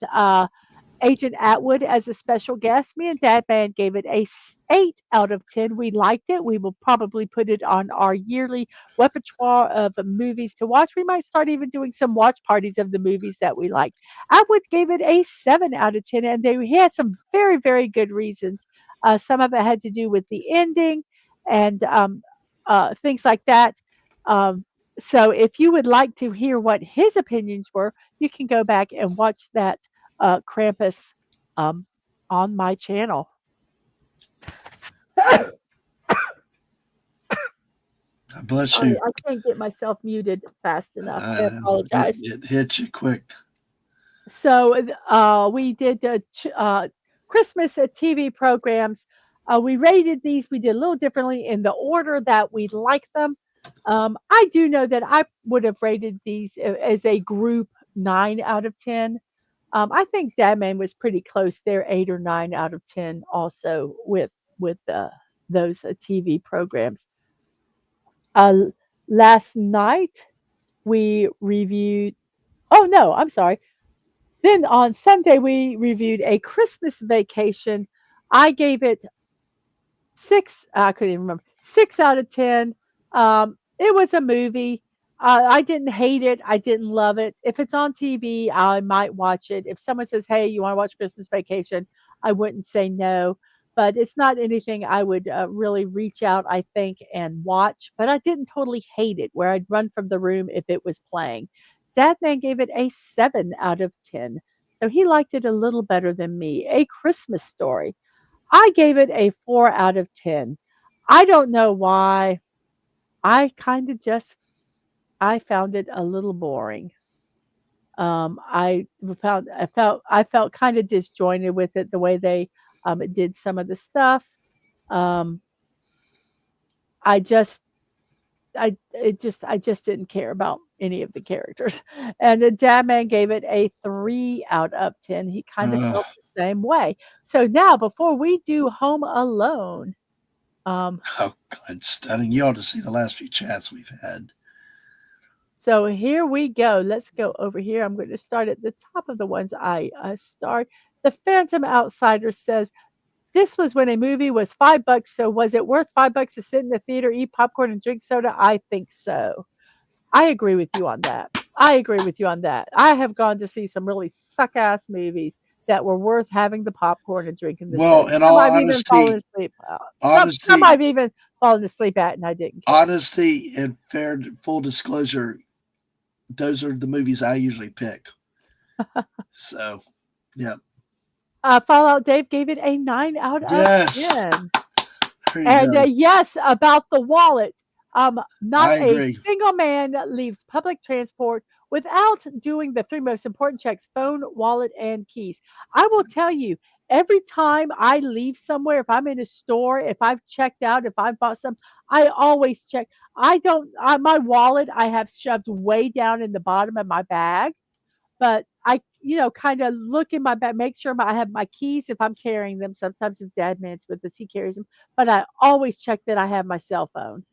Agent Atwood as a special guest. Me and Dad Band gave it a 8 out of 10. We liked it. We will probably put it on our yearly repertoire of movies to watch. We might start even doing some watch parties of the movies that we like. Atwood gave it a 7 out of 10, and he had some very, very good reasons. Some of it had to do with the ending and things like that. Um, so if you would like to hear what his opinions were, you can go back and watch that Krampus um, on my channel. Bless Sorry, you. I can't get myself muted fast enough. I I know apologize. it hit you quick. So we did Christmas TV programs. We rated these. We did a little differently in the order that we liked them. I do know that I would have rated these as a group 9 out of 10. I think Dadman was pretty close there, 8 or 9 out of 10 also with those TV programs. Uh, Last night we reviewed oh, no, I'm sorry. Then on Sunday, we reviewed A Christmas Vacation. I gave it 6, I couldn't even remember, 6 out of 10. It was a movie. I didn't hate it. I didn't love it. If it's on TV, I might watch it. If someone says, "Hey, you wanna watch Christmas Vacation?" I wouldn't say no, but it's not anything I would, really reach out, I think, and watch, but I didn't totally hate it where I'd run from the room if it was playing. Dadman gave it a 7 out of 10, so he liked it a little better than me. A Christmas Story. I gave it a 4 out of 10. I don't know why. I kinda just I found it a little boring. I felt kinda disjointed with it, the way they, did some of the stuff. Um, I just I just didn't care about any of the characters. And then Dadman gave it a 3 out of 10. He kinda Uh, felt the same way. So now before we do Home Alone, um, oh, God, stunning. You ought to see the last few chats we've had. so here we go. Let's go over here. I'm going to start at the top of the ones I start. The Phantom Outsider says, this was when a movie was $5. So was it worth $5 to sit in the theater, eat popcorn, and drink soda? I think so. I agree with you on that. I agree with you on that. I have gone to see some really suck ass movies that were worth having the popcorn and drinking the Well, soda. in Some all I've even fallen honesty, asleep. Some honesty, I've even fallen asleep at, and I didn't care. honesty, and fair full disclosure, those are the movies I usually pick. So, yeah. Fallout Dave gave it a 9 out of Yes, 10. there you And go. yes, about the wallet. Not I a agree. single man leaves public transport without doing the three most important checks: phone, wallet, and keys. I will tell you, every time I leave somewhere, if I'm in a store, if I've checked out, if I've bought some, I always check. I don't, my wallet I have shoved way down in the bottom of my bag, but kind of look in my bag, make sure I have my keys if I'm carrying them. Sometimes if Dad Man's with us, he carries them, but I always check that I have my cell phone.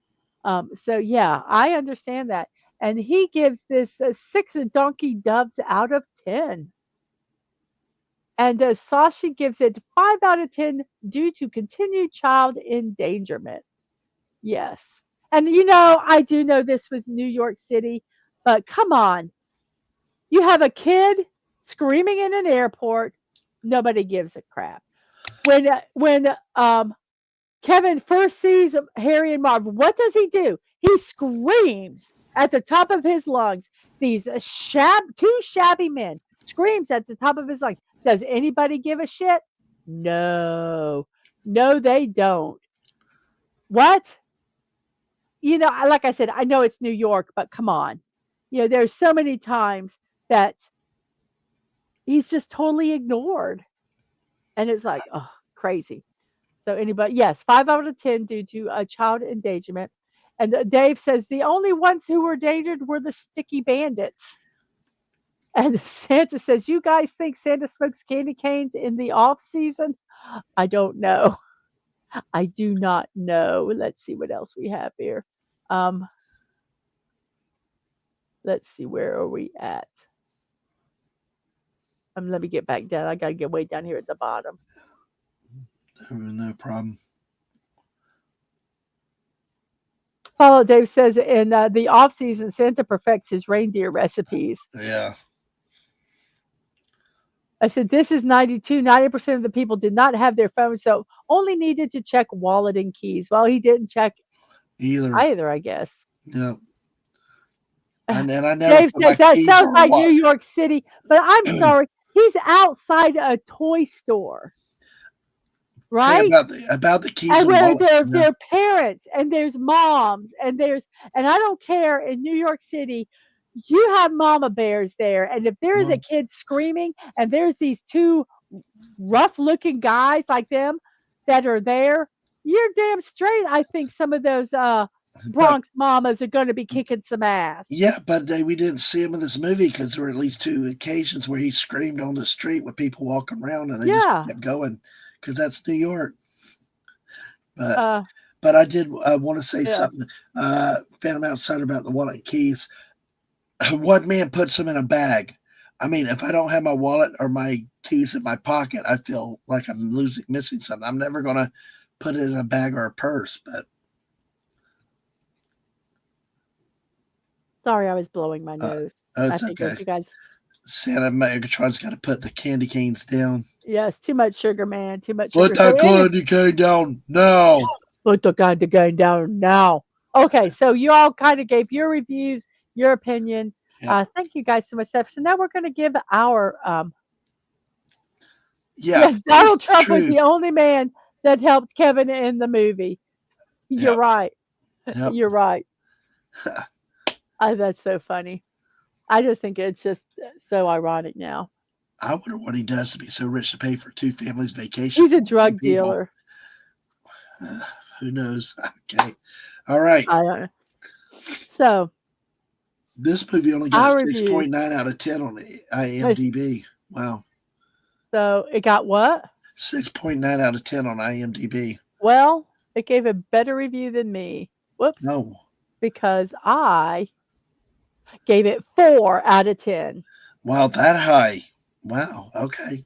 So yeah, I understand that. And he gives this 6 donkey doves out of 10. And Sashi gives it 5 out of 10 due to continued child endangerment. Yes. And I do know this was New York City, but come on. You have a kid screaming in an airport. Nobody gives a crap. When Kevin first sees Harry and Marv, what does he do? He screams at the top of his lungs. These two shabby men screams at the top of his lungs. Does anybody give a shit? No, no, they don't. What? like I said, I know it's New York, but come on. There's so many times that he's just totally ignored. And it's like, oh, crazy. So anybody, yes, 5 out of 10 due to child endangerment. And Dave says the only ones who were endangered were the sticky bandits. And Santa says, you guys think Santa smokes candy canes in the off season? I don't know. I do not know. Let's see what else we have here. Um, let's see, where are we at? Let me get back down. I gotta get way down here at the bottom. No problem. Follow Dave says in the off season, Santa perfects his reindeer recipes. Yeah. I said, this is 92. 90% of the people did not have their phones, so only needed to check wallet and keys. Well, he didn't check Either. either, I guess. Yeah. And I never Dave put my says that keys sounds or like New what. York City, but I'm sorry. He's outside a toy store, Hey, right? about the keys And and where wallet. there Yeah. are parents and there's moms and I don't care in New York City, you have mama bears there. And if there is a Well, kid screaming and there's these two rough looking guys like them that are there, you're damn straight. I think some of those but Bronx mamas are going to be kicking some ass. yeah, but we didn't see him in this movie because there were at least two occasions where he screamed on the street with people walking around, and they just Yeah. kept going because that's New York. But Uh, I did want to say yeah. something. Phantom Outsider about the wallet and keys. One man puts them in a bag. I mean, if I don't have my wallet or my keys in my pocket, I feel like I'm missing something. I'm never gonna put it in a bag or a purse. But Sorry, I was blowing my uh, nose. I it's think as okay. you guys, Santa Megatron's got to put the candy canes down. yes, too much sugar, man, too much Put sugar. So that any candy cane down now. put the kind of game down now. Okay, so you all kind of gave your reviews, your opinions. Yep. Thank you guys so much, Steph. So now we're going to give our Yeah, yes, it's Donald Trump was true. the only man that helped Kevin in the movie. You're Yep. right. Yep. You're right. That's so funny. I just think it's just so ironic now. I wonder what he does to be so rich to pay for two families' vacation He's a for two drug people. dealer. Who knows? Okay. All right. I don't know. So This movie only got a our reviews. 6.9 out of 10 on the IMDb. Wow. So it got what? 6.9 out of 10 on IMDb. Well, it gave a better review than me. Whoops. No. Because I gave it 4 out of 10. Wow, that high. Wow. Okay.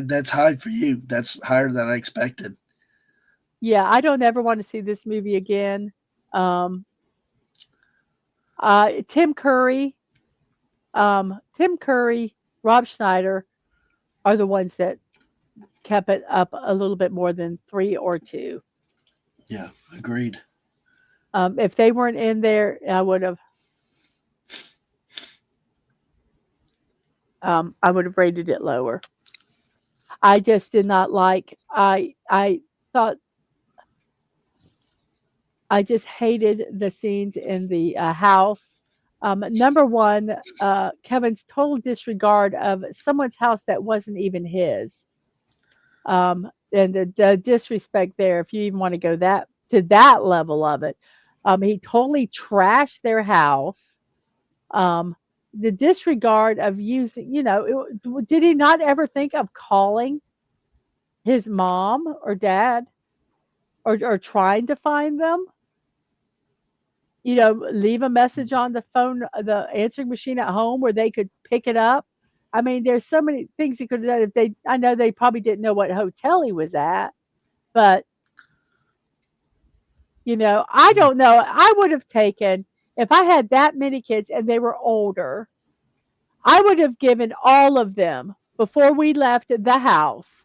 That's high for you. That's higher than I expected. Yeah, I don't ever want to see this movie again. Um, Tim Curry, Tim Curry, Rob Schneider are the ones that kept it up a little bit more than 3 or 2. Yeah, agreed. If they weren't in there, I would have rated it lower. I just did not like. I thought I just hated the scenes in the house. Number one, Kevin's total disregard of someone's house that wasn't even his. And the disrespect there, if you even want to go that level of it. He totally trashed their house. Um, the disregard of using, did he not ever think of calling his mom or dad or trying to find them? Leave a message on the phone, the answering machine at home where they could pick it up. I mean, there's so many things he could have done if I know they probably didn't know what hotel he was at, but I don't know. I would have taken, if I had that many kids and they were older, I would have given all of them before we left the house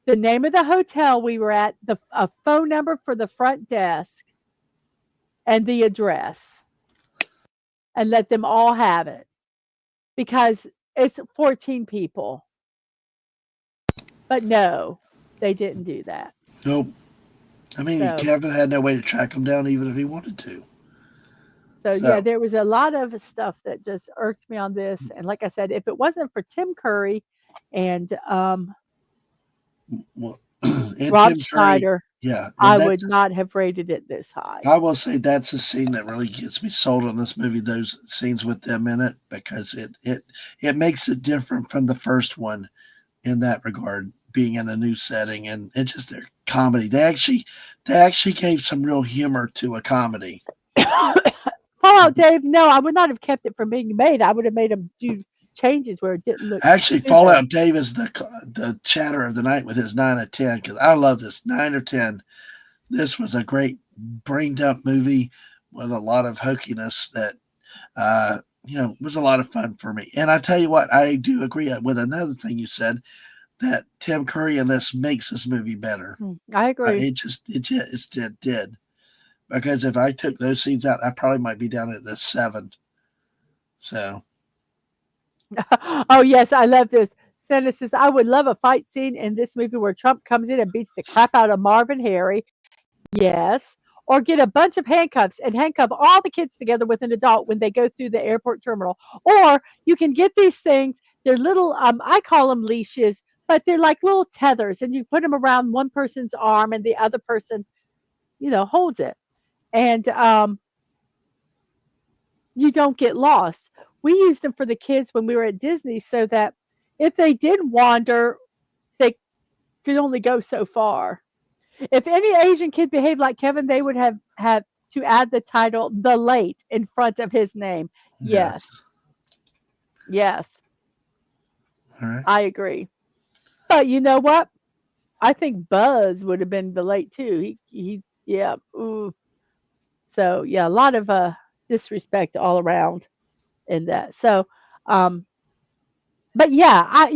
the name of the hotel we were at, a phone number for the front desk, and the address, and let them all have it because it's 14 people. But no, they didn't do that. Nope. I mean, So Kevin had no way to track him down even if he wanted to. yeah, So, there was a lot of stuff that just irked me on this. And like I said, if it wasn't for Tim Curry and well, and Rob Tim Curry, Schneider, yeah, and I that's would not have rated it this high. I will say that's a scene that really gets me sold on this movie. Those scenes with them in it because it makes it different from the first one in that regard, being in a new setting and just their comedy. They actually gave some real humor to a comedy. Fallout Dave, no, I would not have kept it from being made. I would have made them do changes where it didn't look Actually, stupid. Fallout Dave is the chatter of the night with his 9 of 10 because I love this 9 of 10. This was a great brain dump movie with a lot of hokiness that was a lot of fun for me. And I tell you what, I do agree with another thing you said that Tim Curry in this makes this movie better. I agree. It did because if I took those scenes out, I probably might be down at the 7. So Oh, yes, I love this. Santa says, I would love a fight scene in this movie where Trump comes in and beats the crap out of Marvin Harry. Yes. Or get a bunch of handcuffs and handcuff all the kids together with an adult when they go through the airport terminal. Or you can get these things, they're little, I call them leashes, but they're like little tethers, and you put them around one person's arm and the other person, holds it. And you don't get lost. We used them for the kids when we were at Disney so that if they did wander, they could only go so far. If any Asian kid behaved like Kevin, they would have had to add the title "The Late" in front of his name. yes, Yes, yes, all right, I agree. But you know what? I think Buzz would have been the late too. Yeah. Ooh. So yeah, a lot of disrespect all around in that. So, um, but yeah,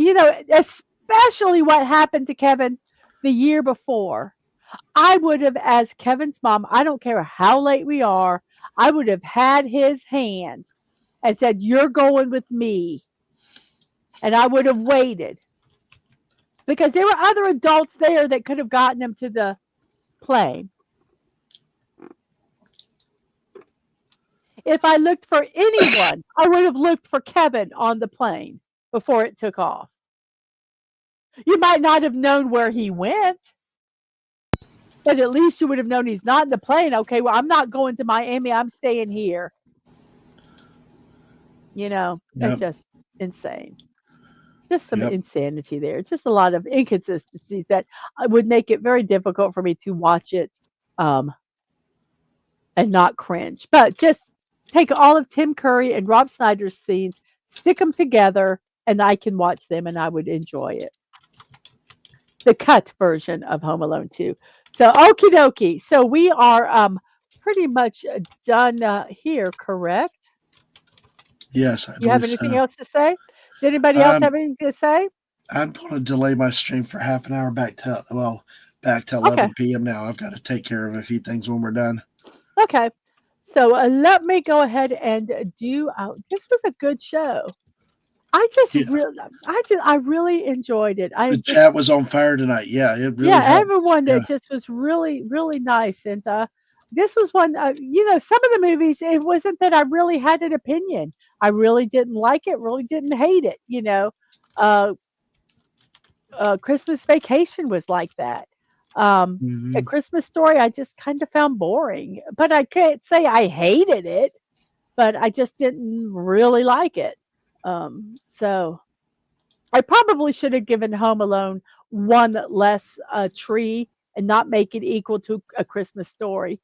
especially what happened to Kevin the year before. I would have, as Kevin's mom, I don't care how late we are, I would have had his hand and said, "You're going with me." And I would have waited because there were other adults there that could have gotten him to the plane. If I looked for anyone, I would have looked for Kevin on the plane before it took off. You might not have known where he went, but at least you would have known he's not in the plane. Okay, well, I'm not going to Miami. I'm staying here. It's yep, just insane. Just some yep, insanity there. Just a lot of inconsistencies that would make it very difficult for me to watch it um, and not cringe. But just take all of Tim Curry and Rob Snyder's scenes, stick them together, and I can watch them and I would enjoy it. The cut version of Home Alone 2. So, okie dokie. So, we are pretty much done here, correct? yes, I You have believe anything so. else to say? Does anybody else Um, have anything to say? I'm going to delay my stream for half an hour back to Okay. 11 p.m. now. I've got to take care of a few things when we're done. Okay. So let me go ahead and do. This was a good show. Yeah, I really enjoyed it. I the just, chat was on fire tonight. Yeah, it really yeah, helped. everyone Yeah. that just was really, really nice. And this was one. Some of the movies. It wasn't that I really had an opinion. I really didn't like it. Really didn't hate it. Uh, Christmas Vacation was like that. A Hmm. Christmas Story, I just kind of found boring, but I can't say I hated it, but I just didn't really like it. So I probably should have given Home Alone one less tree and not make it equal to A Christmas Story.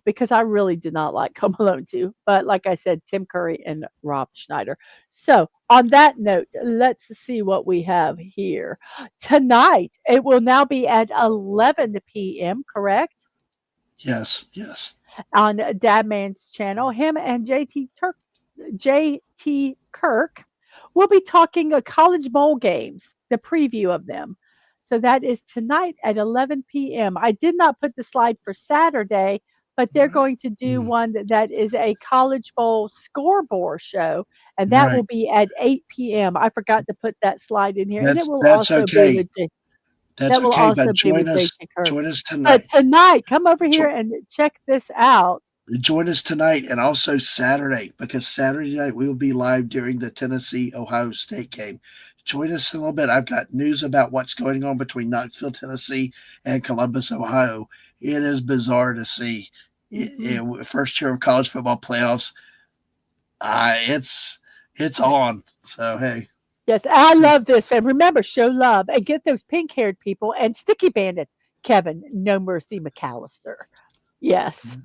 Because I really did not like Home Alone 2. But like I said, Tim Curry and Rob Schneider. So, on that note, let's see what we have here. Tonight, it will now be at 11 p.m., correct? Yes, yes, On Dadman's channel. Him and JT Kirk will be talking college bowl games, the preview of them. So that is tonight at 11 p.m. I did not put the slide for Saturday, but they're going to do mm, one that is a college bowl scoreboard show, and that will right. be at 8 p.m. I forgot to put that slide in here, and it will That's also be okay. with That's That will okay, but also be with Jason Kirk. join us But tonight. tonight, come over here Jo- and check this out. Join us tonight and also Saturday, because Saturday night we will be live during the Tennessee Ohio State game. Join us in a little bit. I've got news about what's going on between Knoxville, Tennessee, and Columbus, Ohio. It is bizarre to see. Mhm. First year of college football playoffs. Uh, it's it's on. So hey, Yes, I love this, fam. Remember, show love and get those pink-haired people and sticky bandits. Kevin, no mercy, McAllister. Yes.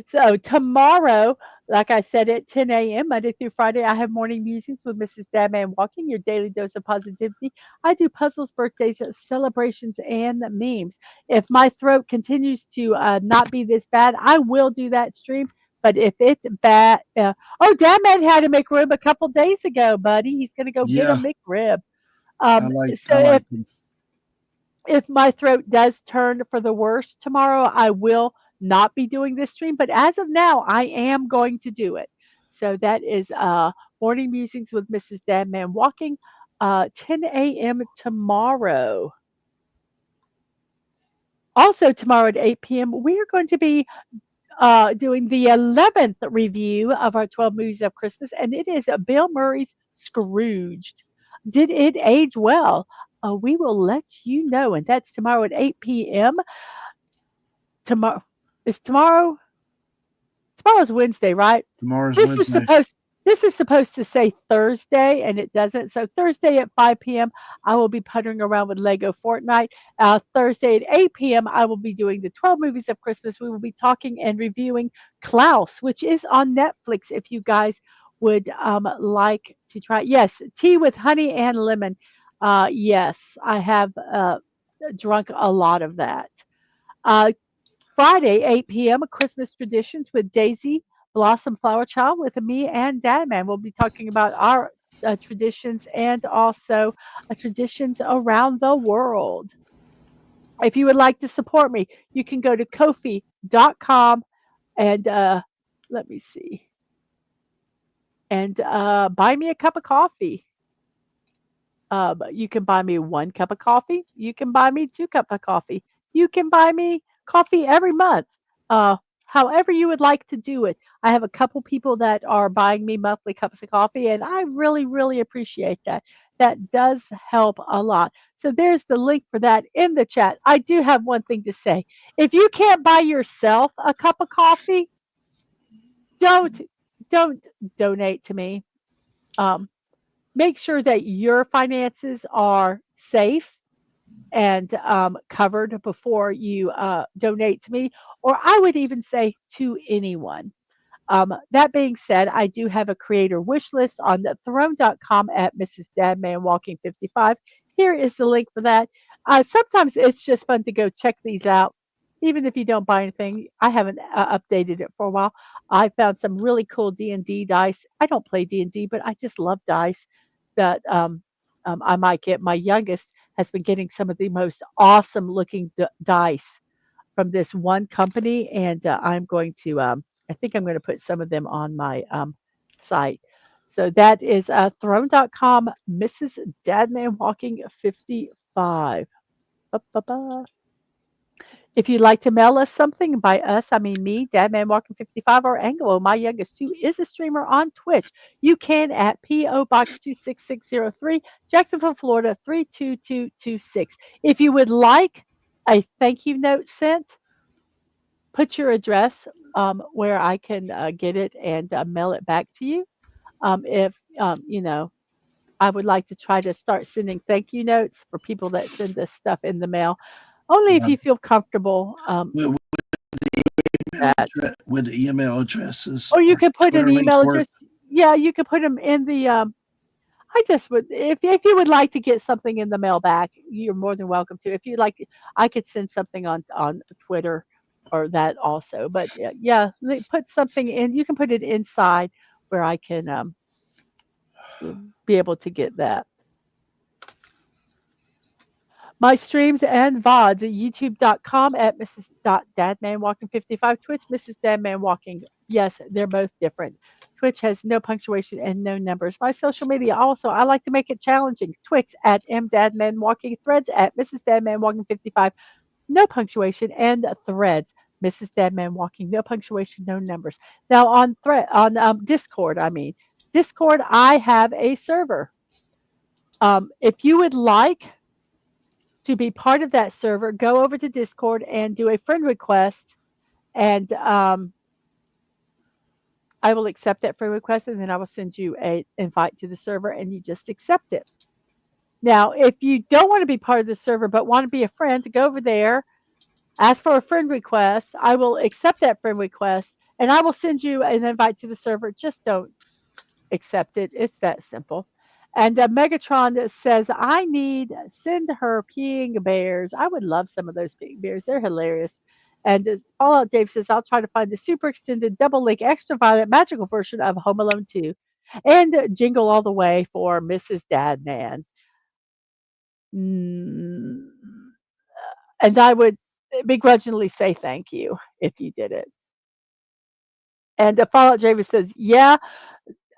So tomorrow, like I said, at 10 a.m., Monday through Friday, I have morning musings with Mrs. Dadman Walking, your daily dose of positivity. I do puzzles, birthdays, celebrations, and memes. If my throat continues to not be this bad, I will do that stream. But if it's bad, oh, Dadman had a McRib a couple days ago, buddy. He's going to go get a yeah, McRib. I So like them. if my throat does turn for the worse tomorrow, I will not be doing this stream. But as of now, I am going to do it. So that is morning musings with Mrs. Dadman Walking, 10 a.m. tomorrow. Also, tomorrow at 8 p.m., we are going to be doing the 11th review of our 12 movies of Christmas, and it is Bill Murray's Scrooged. Did it age well? We will let you know, and that's tomorrow at 8 p.m. Tomorrow is tomorrow. Tomorrow's Wednesday, right? Tomorrow's This is Wednesday. supposed this is supposed to say Thursday, and it doesn't. So Thursday at 5 p.m., I will be puttering around with Lego Fortnite. Thursday at 8 p.m., I will be doing the 12 movies of Christmas. We will be talking and reviewing Klaus, which is on Netflix. If you guys would like to try, yes, tea with honey and lemon. Yes, I have drunk a lot of that. Uh, Friday, 8 p.m., Christmas Traditions with Daisy Blossom Flower Child with me and Dad Man. We'll be talking about our traditions and also traditions around the world. If you would like to support me, you can go to Kofi.com and let me see, and buy me a cup of coffee. You can buy me 1 cup of coffee. You can buy me 2 cup of coffee. You can buy me coffee every month. Uh, However you would like to do it. I have a couple people that are buying me monthly cups of coffee, and I really, really appreciate that. That does help a lot. So there's the link for that in the chat. I do have one thing to say. If you can't buy yourself a cup of coffee, don't don't donate to me. Um, Make sure that your finances are safe and covered before you donate to me, or I would even say to anyone. That being said, I do have a creator wish list on the throne.com at Mrs. Dadman Walking 55. Here is the link for that. Sometimes it's just fun to go check these out. Even if you don't buy anything, I haven't updated it for a while. I found some really cool D&D dice. I don't play D&D, but I just love dice that I might get. My youngest has been getting some of the most awesome looking dice from this one company, and I'm going to. I think I'm going to put some of them on my site. So that is throne.com, Mrs. Dadman Walking 55. Ba-ba-ba. If you'd like to mail us something, by us, I mean me, Dadman Walking 55, or Angelo, my youngest, who is a streamer on Twitch, you can at P.O. Box 26603, Jacksonville, Florida 32226. If you would like a thank you note sent, put your address where I can get it and mail it back to you. If, you know, I would like to try to start sending thank you notes for people that send us stuff in the mail, only if Yeah. you feel comfortable With, that. with email addresses Or you or could put an Twitter links email work. address. Yeah, you could put them in the. I just would, if you would like to get something in the mail back, you're more than welcome to. If you'd like, I could send something on Twitter or that also. But yeah, put something in. You can put it inside where I can be able to get that. My streams and VODs at youtube.com at Mrs. Dadman Walking 55, Twitch, Mrs. Dadman Walking. Yes, they're both different. Twitch has no punctuation and no numbers. My social media also, I like to make it challenging. Twix at MDadmanWalking, Threads at Mrs. Dadman Walking 55, no punctuation, and Threads, Mrs. Dadman Walking, no punctuation, no numbers. Now on Discord, Discord, I have a server. If you would like to be part of that server, go over to Discord and do a friend request, and I will accept that friend request, and then I will send you a invite to the server, and you just accept it. Now, if you don't want to be part of the server but want to be a friend, go over there, ask for a friend request. I will accept that friend request, and I will send you an invite to the server. Just don't accept it. It's that simple. And Megatron says, I need send her peeing bears. I would love some of those peeing bears. They're hilarious. And Fallout Dave says, I'll try to find the super extended double link extra violent magical version of Home Alone 2. And Jingle All the Way for Mrs. Dadman. Mm, and I would begrudgingly say thank you if you did it. And Fallout David says, yeah,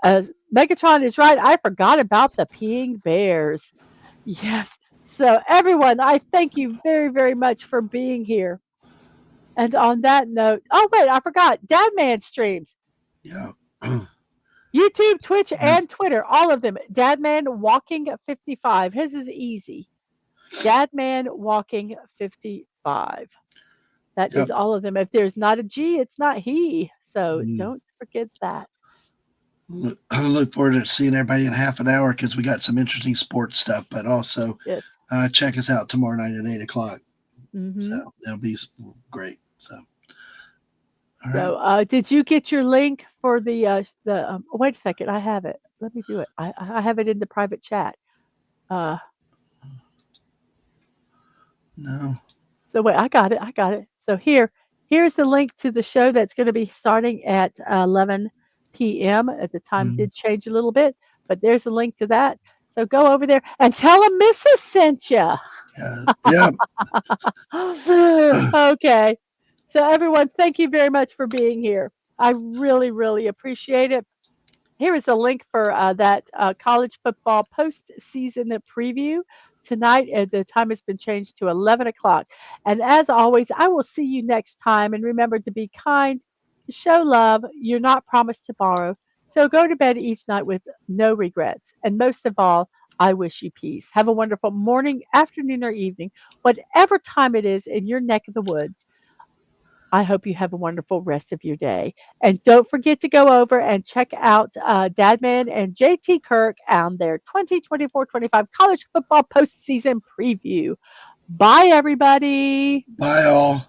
Uh, Megatron is right. I forgot about the peeing bears. Yes. So, everyone, I thank you very, very much for being here. And on that note, oh, wait, I forgot. Dadman streams. Yeah. YouTube, Twitch, Yep. and Twitter, all of them. Dadman Walking 55. His is easy. Dadman Walking 55. That is Yep. all of them. If there's not a G, it's not he. So Mm. don't forget that. I look forward to seeing everybody in half an hour because we got some interesting sports stuff. But also, Yes. check us out tomorrow night at 8 o'clock. Mm-hmm. So that'll be great. So, all right. So, did you get your link for wait a second, I have it. Let me do it. I have it in the private chat. Uh, No. so wait, I got it. I got it. So here's the link to the show that's going to be starting at 11 p.m. At the time Mm. did change a little bit, but there's a link to that. So go over there and tell them Mrs. sent you. Yeah. Okay. So everyone, thank you very much for being here. I really, really appreciate it. Here is a link for that college football postseason preview tonight. The time has been changed to 11 o'clock. And as always, I will see you next time. And remember to be kind, to show love. You're not promised tomorrow. So go to bed each night with no regrets. And most of all, I wish you peace. Have a wonderful morning, afternoon, or evening, whatever time it is in your neck of the woods. I hope you have a wonderful rest of your day. And don't forget to go over and check out Dadman and JT Kirk on their 2024-25 college football postseason preview. Bye, everybody. Bye, all.